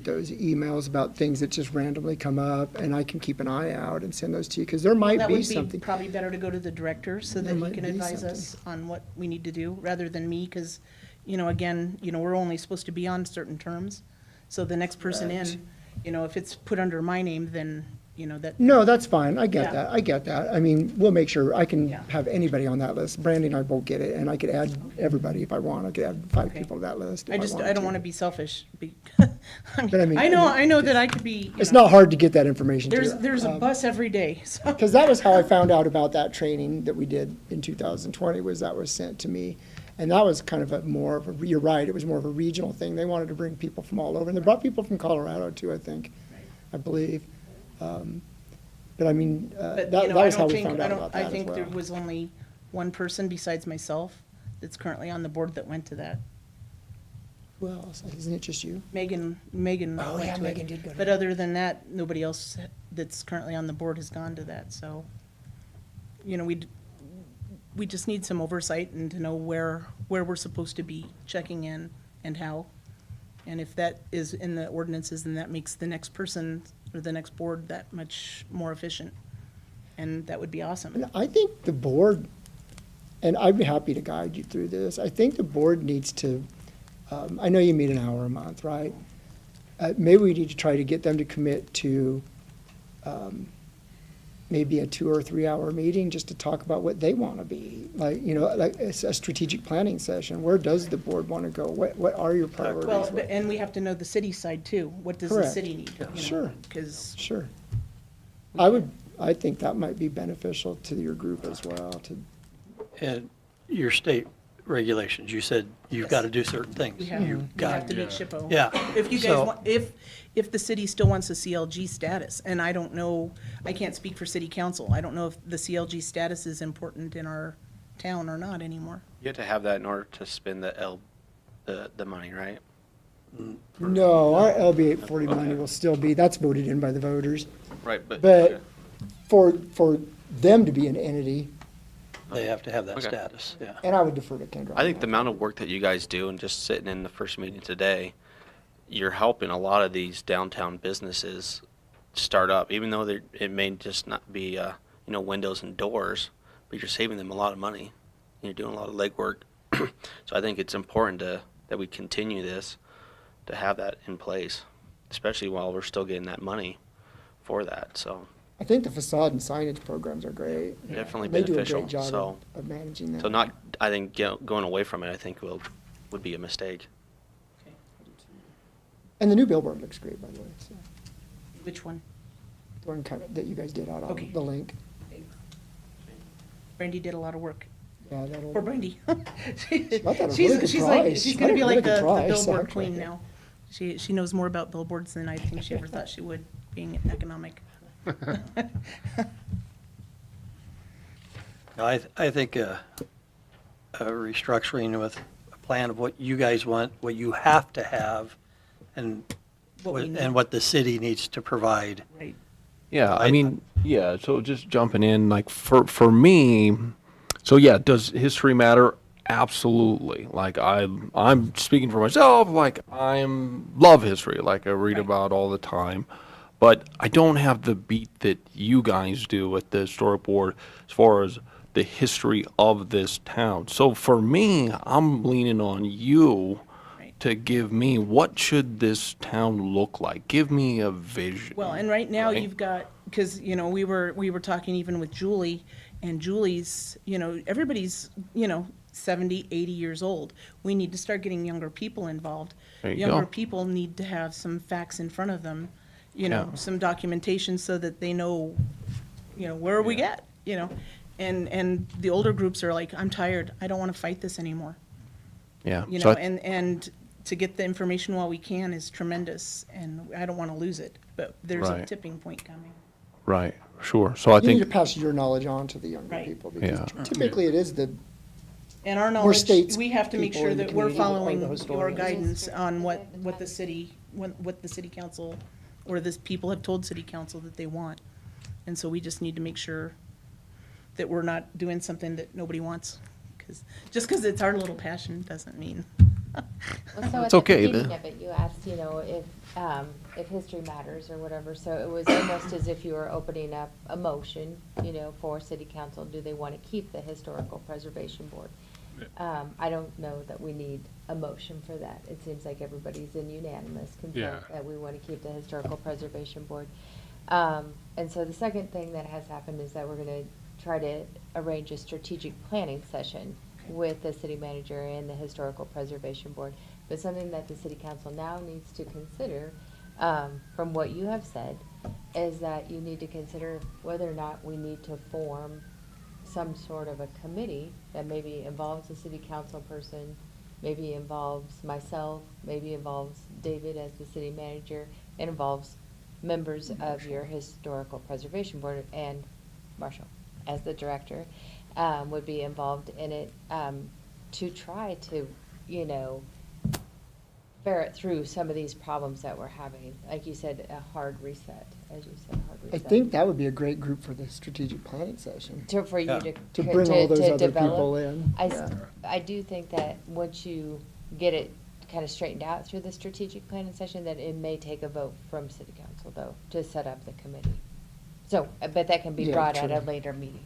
B: those emails about things that just randomly come up, and I can keep an eye out and send those to you, because there might
O: that
B: be
O: would be
B: something.
O: probably better to go to the director so
B: There
O: that he
B: might
O: can
B: be
O: advise us on what we need to do, rather than me, because, again, we're only supposed to be on certain terms. So the next person
B: Correct.
O: in, if it's put under my name, then, that.
B: No, that's fine, I
O: Yeah.
B: get that. I mean, we'll make sure, I can
O: Yeah.
B: have anybody on that list. Brandy and I both get it, and I could add everybody if I want. I could add 5
O: Okay.
B: people to that list if
O: I
B: wanted
O: don't want to be selfish.
B: But I mean,
O: I know that I could be,
B: It's not hard to get that information to you.
O: there's a bus every day, so.
B: Because that was how I found out about that training that we did in 2020, was sent to me. And that was kind of you're right, it was more of a regional thing. They wanted to bring people from all over, and they brought people from Colorado too, I believe. But I mean,
O: But,
B: that
O: I
B: was how
O: don't
B: we
O: think,
B: found out about that
O: I
B: as
O: think there
B: well.
O: was only one person besides myself that's currently on the board that went to that.
B: Who else? Isn't it just you?
O: Megan
B: Oh,
O: went
B: yeah,
O: to
B: Megan
O: it.
B: did go to
O: But
B: that.
O: other than that, nobody else that's currently on the board has gone to that, so, we just need some oversight and to know where we're supposed to be checking in and how. And if that is in the ordinances, then that makes the next person or the next board that much more efficient. And that would be awesome.
B: And I think the board, and I'd be happy to guide you through this, I think the board needs to, I know you meet an hour a month, right? Maybe we need to try to get them to commit to maybe a 2 or 3 hour meeting just to talk about what they want to be. Like it's a strategic planning session. Where does the board want to go? What are your priorities?
O: Well, and we have to know the city side too. What does the
B: Correct.
O: city need?
B: Sure.
O: Because,
B: Sure. I think that might be beneficial to your group as well,
I: And your state regulations, you said you've got to do certain things.
O: we have
I: You've got
O: to meet SHPO.
I: Yeah.
O: If you guys
I: So-
O: want, if the city still wants a CLG status, and I don't know, I can't speak for city council. I don't know if the CLG status is important in our town or not anymore.
D: You have to have that in order to spend the money, right?
B: No, our LB 840 money will still be, that's voted in by the voters.
D: Right,
B: But for them to be an entity,
I: They have to have that
D: Okay.
I: status, yeah.
B: and I would defer to Kendra.
D: I think the amount of work that you guys do and just sitting in the first meeting today, you're helping a lot of these downtown businesses start up, even though it may just not be, windows and doors, but you're saving them a lot of money. You're doing a lot of legwork. So I think it's important that we continue this, to have that in place, especially while we're still getting that money for that, so
B: I think the facade and signage programs are great.
D: definitely
B: They do a
D: beneficial.
B: great job
D: So,
B: of managing that.
D: so not, I think, going away from it, I think would be a mistake.
B: And the new billboard looks great, by the way, so,
O: Which one?
B: the one kind of, that you guys did out on
O: Okay.
B: the link.
O: Brandy did a lot of work.
B: Yeah, that'll.
O: Poor Brandy.
B: I thought it was really good
O: She's
B: price.
O: she's
B: I
O: gonna
B: had
O: be
B: a really
O: like
B: good
O: the
B: price,
O: billboard
B: actually.
O: queen now. She knows more about billboards than I think she ever thought she would, being economic.
I: No, I think a restructuring with a plan of what you guys want, what you have to have, and
O: What we
I: what,
O: need.
I: and what the city needs to provide.
O: Right.
H: Yeah, I mean, yeah, so just jumping in, like, for me, so yeah, does history matter? Absolutely. Like, I'm speaking for myself, like, love history, like I read about all the time. But I don't have the beat that you guys do at the historic board as far as the history of this town. So for me, I'm leaning on you
O: Right.
H: to give me, what should this town look like? Give me a vision.
O: Well, and right now
H: right?
O: you've got, because, we were talking even with Julie, and Julie's, everybody's, 70, 80 years old. We need to start getting younger people involved.
H: There you
O: Younger
H: go.
O: people need to have some facts in front of them, you know,
H: Yeah.
O: some documentation so that they know, you know, where we get, you know. And the older groups are like, I'm tired, I don't want to fight this anymore.
H: Yeah.
O: You
H: So
O: know,
H: I-
O: and to get the information while we can is tremendous, and I don't want to lose it, but there's a
H: Right.
O: tipping point coming.
H: Right, sure. So I
B: You need to
H: think,
B: pass your knowledge on to the younger
O: Right.
B: people, because
H: Yeah.
B: typically it is the,
O: And our
B: More
O: knowledge,
B: states
O: we have to make
B: people
O: sure
B: in the
O: that we're
B: community that are the
O: following your
B: historians.
O: guidance on what the city, what the city council, or this people have told city council that they want. And so we just need to make sure that we're not doing something that nobody wants. Just because it's our little passion doesn't mean.
C: Well, so
H: It's
C: at
H: okay,
C: the beginning
H: but-
C: of it, you asked, you know, if history matters or whatever, so it was almost as if you were opening up a motion, you know, for city council, do they want to keep the historical preservation board? I don't know that we need a motion for that. It seems like everybody's in unanimous consent
N: Yeah.
C: that we want to keep the historical preservation board. And so the second thing that has happened is that we're gonna try to arrange a strategic planning session with the city manager and the historical preservation board. But something that the city council now needs to consider, from what you have said, is that you need to consider whether or not we need to form some sort of a committee that maybe involves a city council person, maybe involves myself, maybe involves David as the city manager, and involves members of your historical preservation board, and Marshall as the director, would be involved in it, to try to, you know, ferret through some of these problems that we're having. Like you said, a hard reset, as you said, hard
B: I
C: reset.
B: think that would be a great group for the strategic planning session.
C: For you
I: Yeah.
B: To bring all those other
C: develop.
B: people in.
C: I do think that once you get it kind of straightened out through the strategic planning session, that it may take a vote from city council, though, to set up the committee. So, but that can be
B: Yeah,
C: brought at a
B: true.
C: later meeting.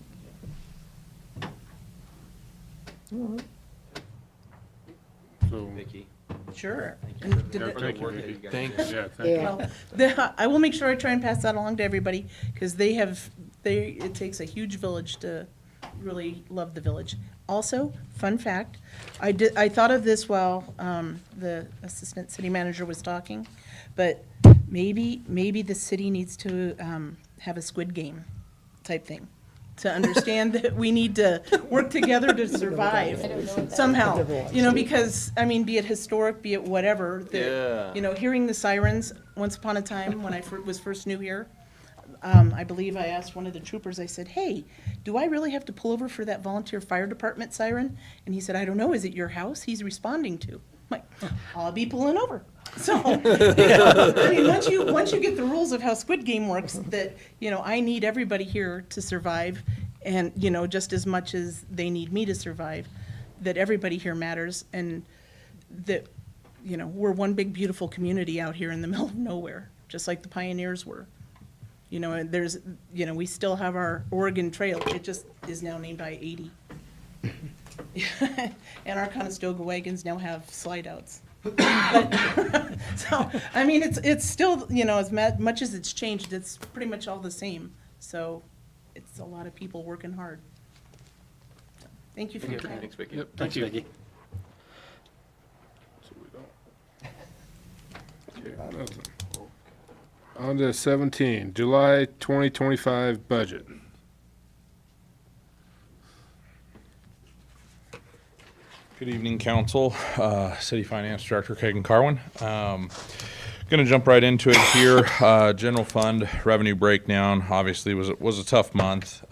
N: So,
D: Vicky.
O: Sure.
N: yeah, thank you, Vicki.
H: Thanks.
N: Yeah, thank you.
O: Well, I will make sure I try and pass that along to everybody, because it takes a huge village to really love the village. Also, fun fact, I thought of this while, the assistant city manager was talking, but maybe the city needs to, have a Squid Game type thing, to understand that we need to work together to survive somehow. You know, because, I mean, be it historic, be it whatever,
D: Yeah.
O: you know, hearing the sirens, once upon a time, when I was first new here, I believe I asked one of the troopers, I said, hey, do I really have to pull over for that volunteer fire department siren? And he said, I don't know, is it your house he's responding to? I'm like, I'll be pulling over. So, you know, I mean, once you get the rules of how Squid Game works, that, you know, I need everybody here to survive, and, you know, just as much as they need me to survive, that everybody here matters, and that, you know, we're one big beautiful community out here in the middle of nowhere, just like the pioneers were. You know, and there's, you know, we still have our Oregon Trail, it just is now named I-80. And our Conestoga wagons now have slide outs. So, I mean, it's still, you know, as much as it's changed, it's pretty much all the same. So it's a lot of people working hard. Thank you for your time.
D: Thanks, Vicky.
N: Yep,
I: Thanks,
N: thank you.
I: Vicki.
N: So we don't. Okay, nothing. On to 17, July 2025 budget.
L: Good evening, council. City Finance Director Kagan Carwin. Going to jump right into it here. General fund revenue breakdown obviously was a tough month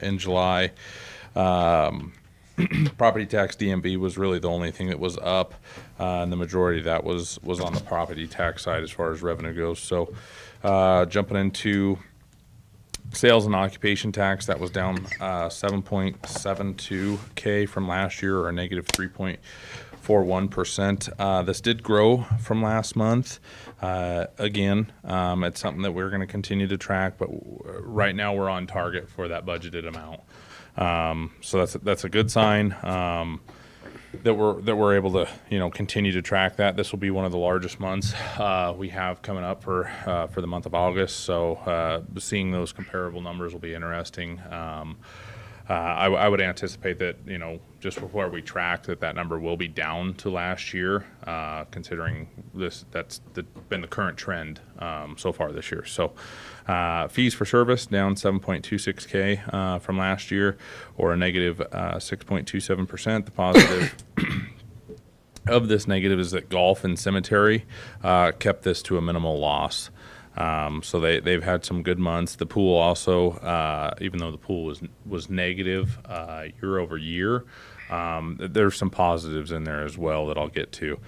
L: in July. Property tax DMV was really the only thing that was up, and the majority of that was on the property tax side as far as revenue goes. So, jumping into sales and occupation tax, that was down 7.72K from last year, or a negative 3.41%. This did grow from last month. Again, it's something that we're going to continue to track, but right now we're on target for that budgeted amount. So that's a good sign. That we're able to, you know, continue to track that. This will be one of the largest months we have coming up for the month of August. So seeing those comparable numbers will be interesting. I would anticipate that, you know, just with where we tracked, that number will be down to last year, considering that's been the current trend so far this year. So fees for service down 7.26K from last year, or a negative 6.27%. The positive of this negative is that golf and cemetery kept this to a minimal loss. So they've had some good months. The pool also, even though the pool was negative year over year, there's some positives in there as well that I'll get to.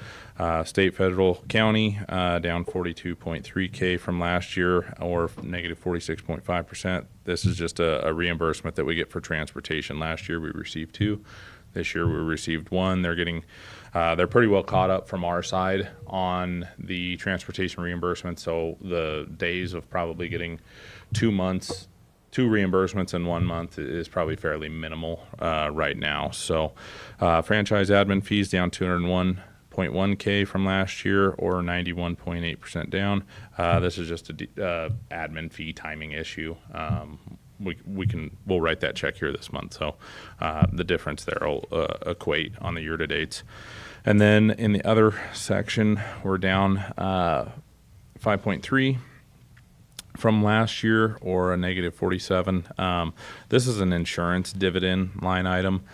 L: State, federal, county, down 42.3K from last year, or negative 46.5%. This is just a reimbursement that we get for transportation. Last year we received 2. This year we received 1. They're pretty well caught up from our side on the transportation reimbursement. So the days of probably getting 2 reimbursements in 1 month is probably fairly minimal right now. So franchise admin fees down 201.1K from last year, or 91.8% down. This is just a admin fee timing issue. We'll write that check here this month. So the difference there will equate on the year to dates. And then in the other section, we're down 5.3 from last year, or a negative 47. This is an insurance dividend line item.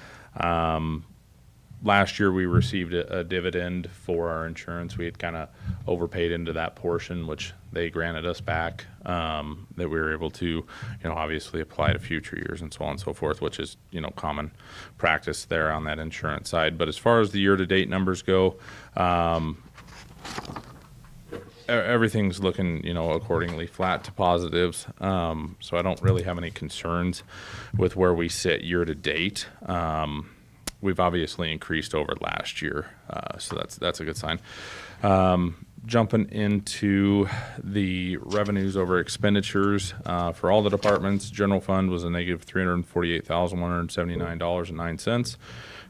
L: Last year we received a dividend for our insurance. We had kind of overpaid into that portion, which they granted us back, that we were able to, you know, obviously apply to future years and so on and so forth, which is, you know, common practice there on that insurance side. But as far as the year-to-date numbers go, everything's looking, you know, accordingly flat to positives. So I don't really have any concerns with where we sit year-to-date. We've obviously increased over last year, so that's a good sign. Jumping into the revenues over expenditures for all the departments, general fund was a negative $348,179.09.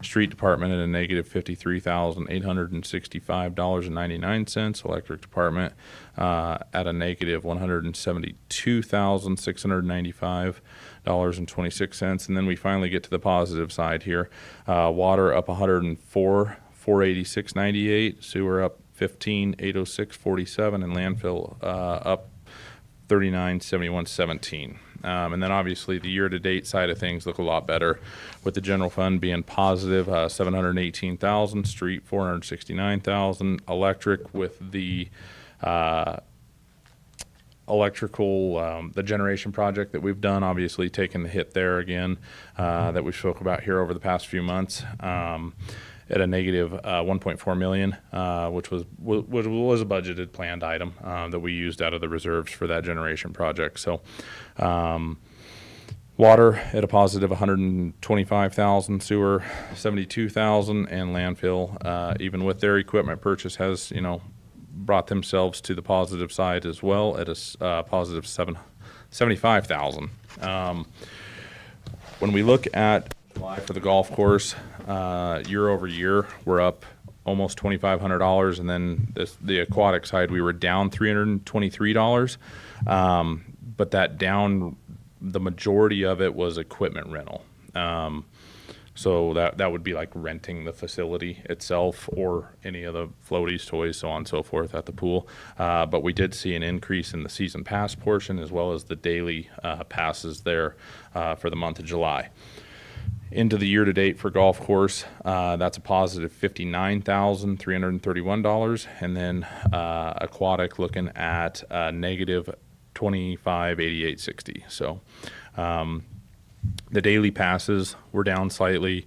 L: Street department at a negative $53,865.99. Electric department at a negative $172,695.26. And then we finally get to the positive side here. Water up $104,486.98. Sewer up $15,806.47, and landfill up $39,71.17. And then obviously the year-to-date side of things look a lot better, with the general fund being positive $718,000, street $469,000, electric with the electrical, the generation project that we've done, obviously taking the hit there again, that we spoke about here over the past few months. At a negative 1.4 million, which was a budgeted planned item that we used out of the reserves for that generation project. So water at a positive 125,000, sewer 72,000, and landfill, even with their equipment purchase, has, you know, brought themselves to the positive side as well at a positive 75,000. When we look at July for the golf course, year over year, we're up almost $2,500, and then the aquatic side, we were down $323. But that down, the majority of it was equipment rental. So that would be like renting the facility itself, or any of the floaties, toys, so on and so forth at the pool. But we did see an increase in the season pass portion, as well as the daily passes there for the month of July. Into the year-to-date for golf course, that's a positive $59,331, and then aquatic looking at negative $25,888.60. So the daily passes were down slightly.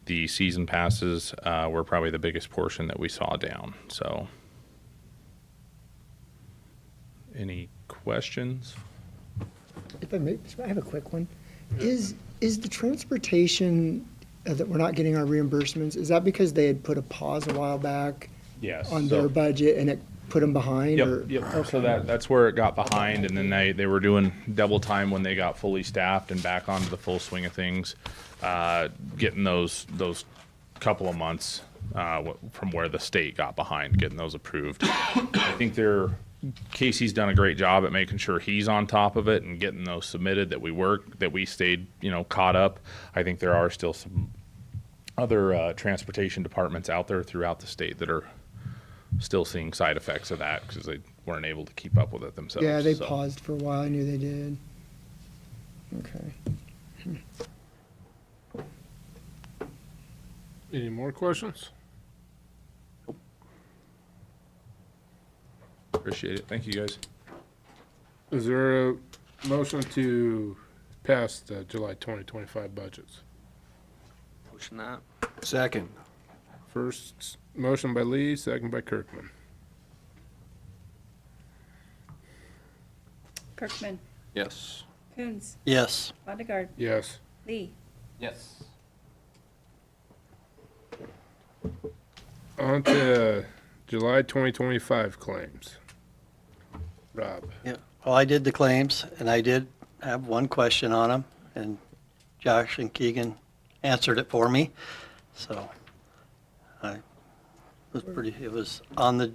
L: The season passes were probably the biggest portion that we saw down. So any questions?
B: If I may, I have a quick one. Is the transportation that we're not getting our reimbursements, is that because they had put a pause a while back?
L: Yes.
B: On their budget, and it put them behind?
L: Yep,
B: or?
L: yep.
B: Okay.
L: So that's where it got behind, and then they were doing double time when they got fully staffed and back onto the full swing of things, getting those couple of months from where the state got behind, getting those approved. I think they're Casey's done a great job at making sure he's on top of it and getting those submitted, that we stayed, caught up. I think there are still some other transportation departments out there throughout the state that are still seeing side effects of that because they weren't able to keep up with it themselves.
B: Yeah, they
L: so.
B: paused for a while. I knew they did. Okay.
N: Any more questions?
L: Appreciate it. Thank you, guys.
N: Is there a motion to pass the July 2025 budgets?
D: Motion that.
H: Second.
N: First motion by Lee, second by Kirkman.
E: Kirkman,
H: Yes.
E: Coons,
I: Yes.
E: Lodegaard,
N: Yes.
E: Lee.
D: Yes.
N: On to July 2025 claims. Rob.
I: Yeah, well, I did the claims, and I did have one question on them, and Josh and Keegan answered it for me, so it was on the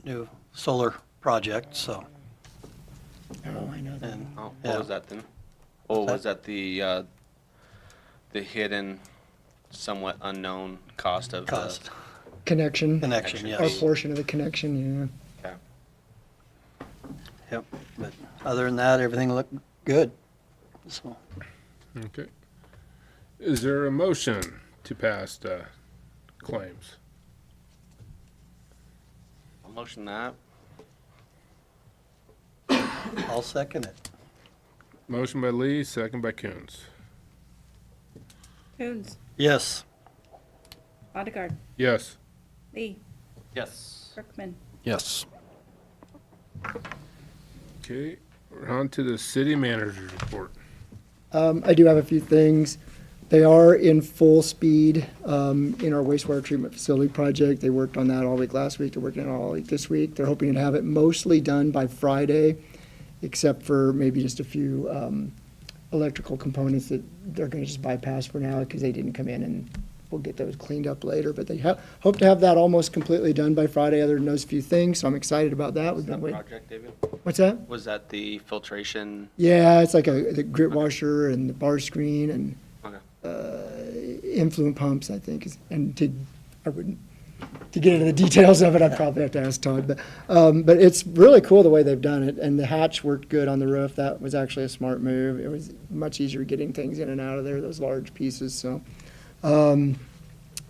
I: new solar project, so.
B: Oh, I know that.
I: And,
D: Oh,
I: yeah.
D: what was that then? Oh,
I: What's
D: was that the hidden, somewhat unknown cost of
I: Cost,
B: Connection.
I: connection,
B: Our
I: yes.
B: portion of the connection,
D: Okay.
I: Yep, but other than that, everything looked good, so.
N: Okay. Is there a motion to pass the claims?
D: I'll motion that.
I: I'll second it.
N: Motion by Lee, second by Coons.
E: Coons,
I: Yes.
E: Lodegaard,
N: Yes.
E: Lee,
D: Yes.
E: Kirkman.
H: Yes.
N: Okay, we're on to the city manager's report.
B: I do have a few things. They are in full speed in our wastewater treatment facility project. They worked on that all week last week. They're working on it all week this week. They're hoping to have it mostly done by Friday, except for maybe just a few electrical components that they're going to just bypass for now because they didn't come in, and we'll get those cleaned up later. But they hope to have that almost completely done by Friday, other than those few things. So I'm excited about that. We've been waiting.
D: Project, David?
B: What's that?
D: Was that the filtration?
B: Yeah, it's like the grit washer and the bar screen and
D: Okay.
B: influent pumps, I think. To get into the details of it, I'd probably have to ask Todd. But it's really cool the way they've done it. And the hatch worked good on the roof. That was actually a smart move. It was much easier getting things in and out of there, those large pieces. So, and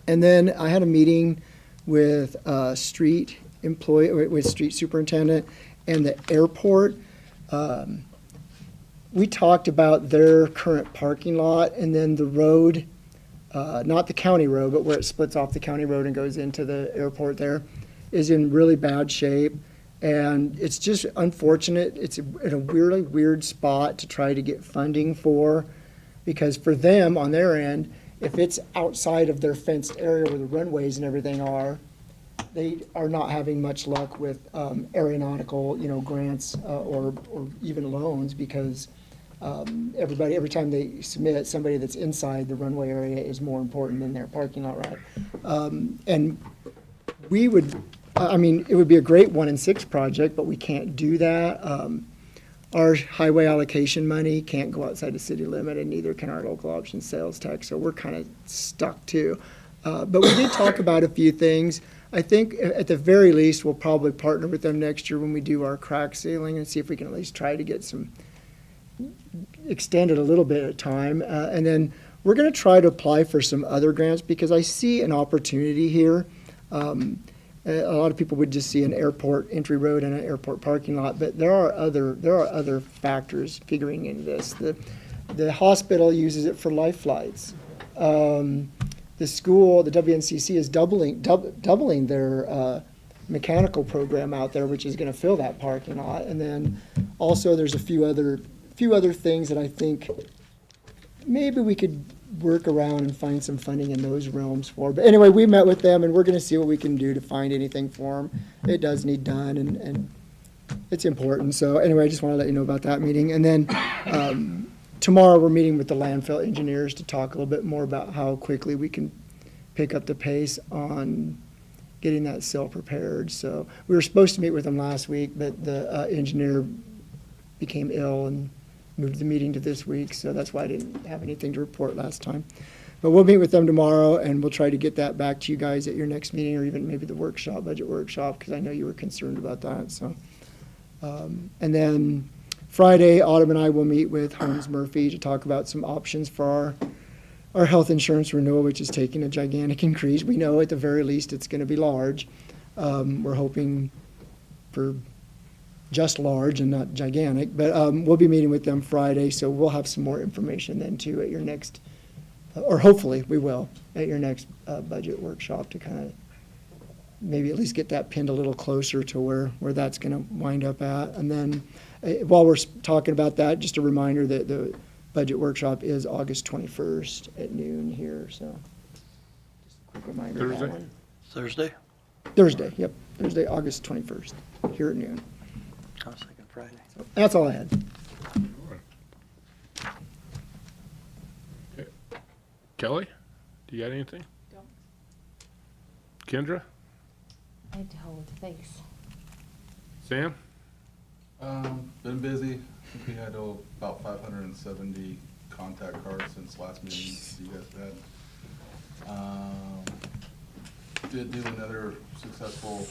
B: then I had a meeting with street superintendent and the airport. We talked about their current parking lot and then the road, not the county road, but where it splits off the county road and goes into the airport there, is in really bad shape. And it's just unfortunate. It's in a really weird spot to try to get funding for, because for them, on their end, if it's outside of their fenced area where the runways and everything are, they are not having much luck with aeronautical, grants or even loans, because every time they submit, somebody that's inside the runway area is more important than their parking lot route. And we would, it would be a great 1 in 6 project, but we can't do that. Our highway allocation money can't go outside the city limit, and neither can our local option sales tax, so we're kind of stuck too. But we did talk about a few things. I think at the very least, we'll probably partner with them next year when we do our crack sealing and see if we can at least try to get some extended a little bit of time. And then we're going to try to apply for some other grants, because I see an opportunity here. A lot of people would just see an airport entry road and an airport parking lot, but there are other factors figuring into this. The hospital uses it for life flights. The school, the WNCC, is doubling their mechanical program out there, which is going to fill that parking lot. And then also there's a few other things that I think maybe we could work around and find some funding in those realms for. But anyway, we met with them, and we're going to see what we can do to find anything for them. It does need done, and it's important. So anyway, I just want to let you know about that meeting. And then tomorrow we're meeting with the landfill engineers to talk a little bit more about how quickly we can pick up the pace on getting that cell prepared. So we were supposed to meet with them last week, but the engineer became ill and moved the meeting to this week, so that's why I didn't have anything to report last time. But we'll meet with them tomorrow, and we'll try to get that back to you guys at your next meeting, or even maybe the workshop, budget workshop, because I know you were concerned about that, so. And then Friday, Autumn and I will meet with Holmes Murphy to talk about some options for our health insurance renewal, which is taking a gigantic increase. We know at the very least it's gonna be large. We're hoping for just large and not gigantic, but we'll be meeting with them Friday, so we'll have some more information then too at your next, or hopefully we will, at your next budget workshop to kind of maybe at least get that pinned a little closer to where that's going to wind up at. And then while we're talking about that, just a reminder that the budget workshop is August 21st at noon here, so just a quick reminder of that
N: Thursday?
B: one.
I: Thursday?
B: Thursday, yep, Thursday, August 21st, here at noon.
I: I was thinking Friday.
B: So that's all I had.
N: Kelly, do you got anything? Kendra?
C: I don't, thanks.
N: Sam?
A: Been busy. I think we had about 570 contact cards since last meeting you guys had. Did do another successful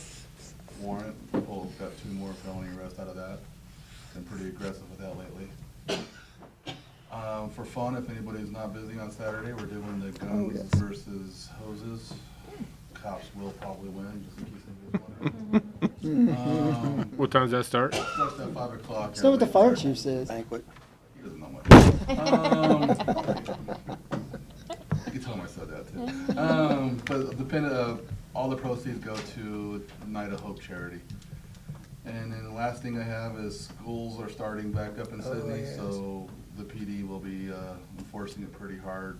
A: warrant. Got 2 more felony arrests out of that. Been pretty aggressive with that lately. For fun, if anybody's not busy on Saturday, we're doing the guns versus hoses. Cops will probably win, just in case anybody's wondering.
N: What time does that start?
A: Starts at 5 o'clock.
B: That's not what the fire chief says.
I: Banquet.
A: He doesn't know much. You can tell him I said that too. But all the proceeds go to Night of Hope charity. And then the last thing I have is schools are starting back up in Sydney, so the PD will be enforcing it pretty hard.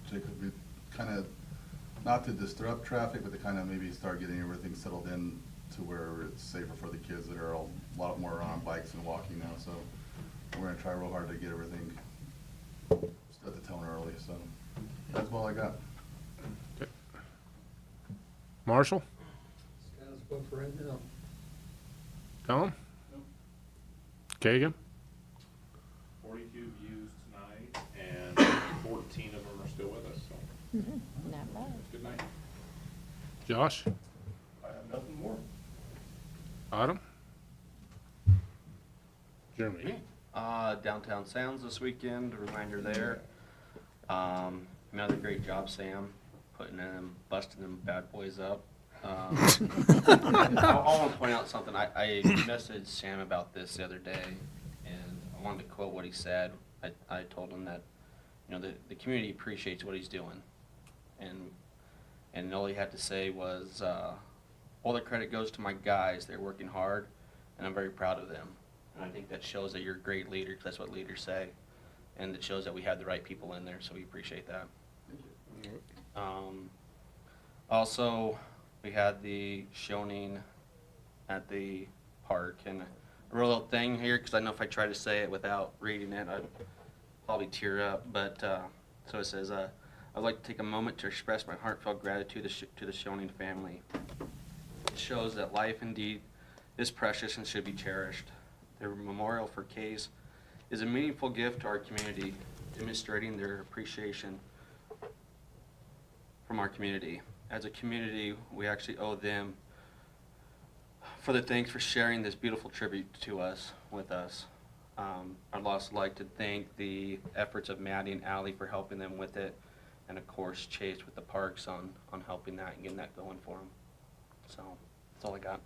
A: To kind of, not to disrupt traffic, but to kind of maybe start getting everything settled in to where it's safer for the kids that are a lot more on bikes and walking now. So we're gonna try real hard to get everything set the tone early. So that's all I got.
N: Marshall?
F: For right now.
N: Tom? Kagan?
L: 42 views tonight, and 14 of them are still with us, so
C: Not bad.
L: good night.
N: Josh?
J: I have nothing more.
N: Autumn? Jeremy?
D: Downtown Sounds this weekend, a reminder there. Another great job, Sam, putting them, busting them bad boys up. I want to point out something. I messaged Sam about this the other day, and I wanted to quote what he said. I told him that, the community appreciates what he's doing, and all he had to say was, all the credit goes to my guys. They're working hard, and I'm very proud of them. And I think that shows that you're a great leader, because that's what leaders say, and it shows that we have the right people in there, so we appreciate that. Also, we had the showing at the park, and a real little thing here, because I know if I try to say it without reading it, I'd probably tear up, but, so it says, I'd like to take a moment to express my heartfelt gratitude to the Shoning family. It shows that life indeed is precious and should be cherished. Their memorial for Kays is a meaningful gift to our community, demonstrating their appreciation from our community. As a community, we actually owe them for the thanks for sharing this beautiful tribute to us, with us. I'd also like to thank the efforts of Maddie and Allie for helping them with it, and of course Chase with the parks on helping that and getting that going for them. So that's all I got.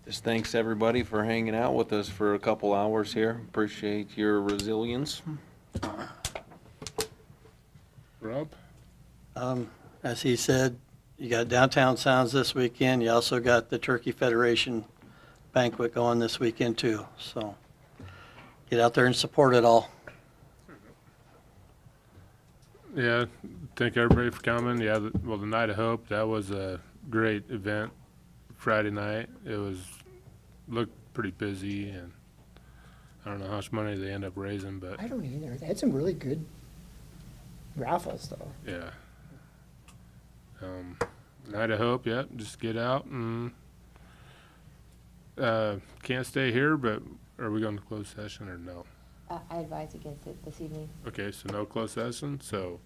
H: Just thanks everybody for hanging out with us for a couple hours here. Appreciate your resilience.
N: Rob?
I: As he said, you got Downtown Sounds this weekend. You also got the Turkey Federation banquet going this weekend too. So get out there and support it all.
N: Yeah, thank everybody for coming. Yeah, the Night of Hope, that was a great event Friday night. It looked pretty busy, and I don't know how much money they end up raising, but
B: I don't either. They had some really good
P: raffles though.
N: Yeah. Night of Hope, yep, just get out and, can't stay here, but are we going to close session or no?
C: I advise against it this evening.
N: Okay, so no closed session, so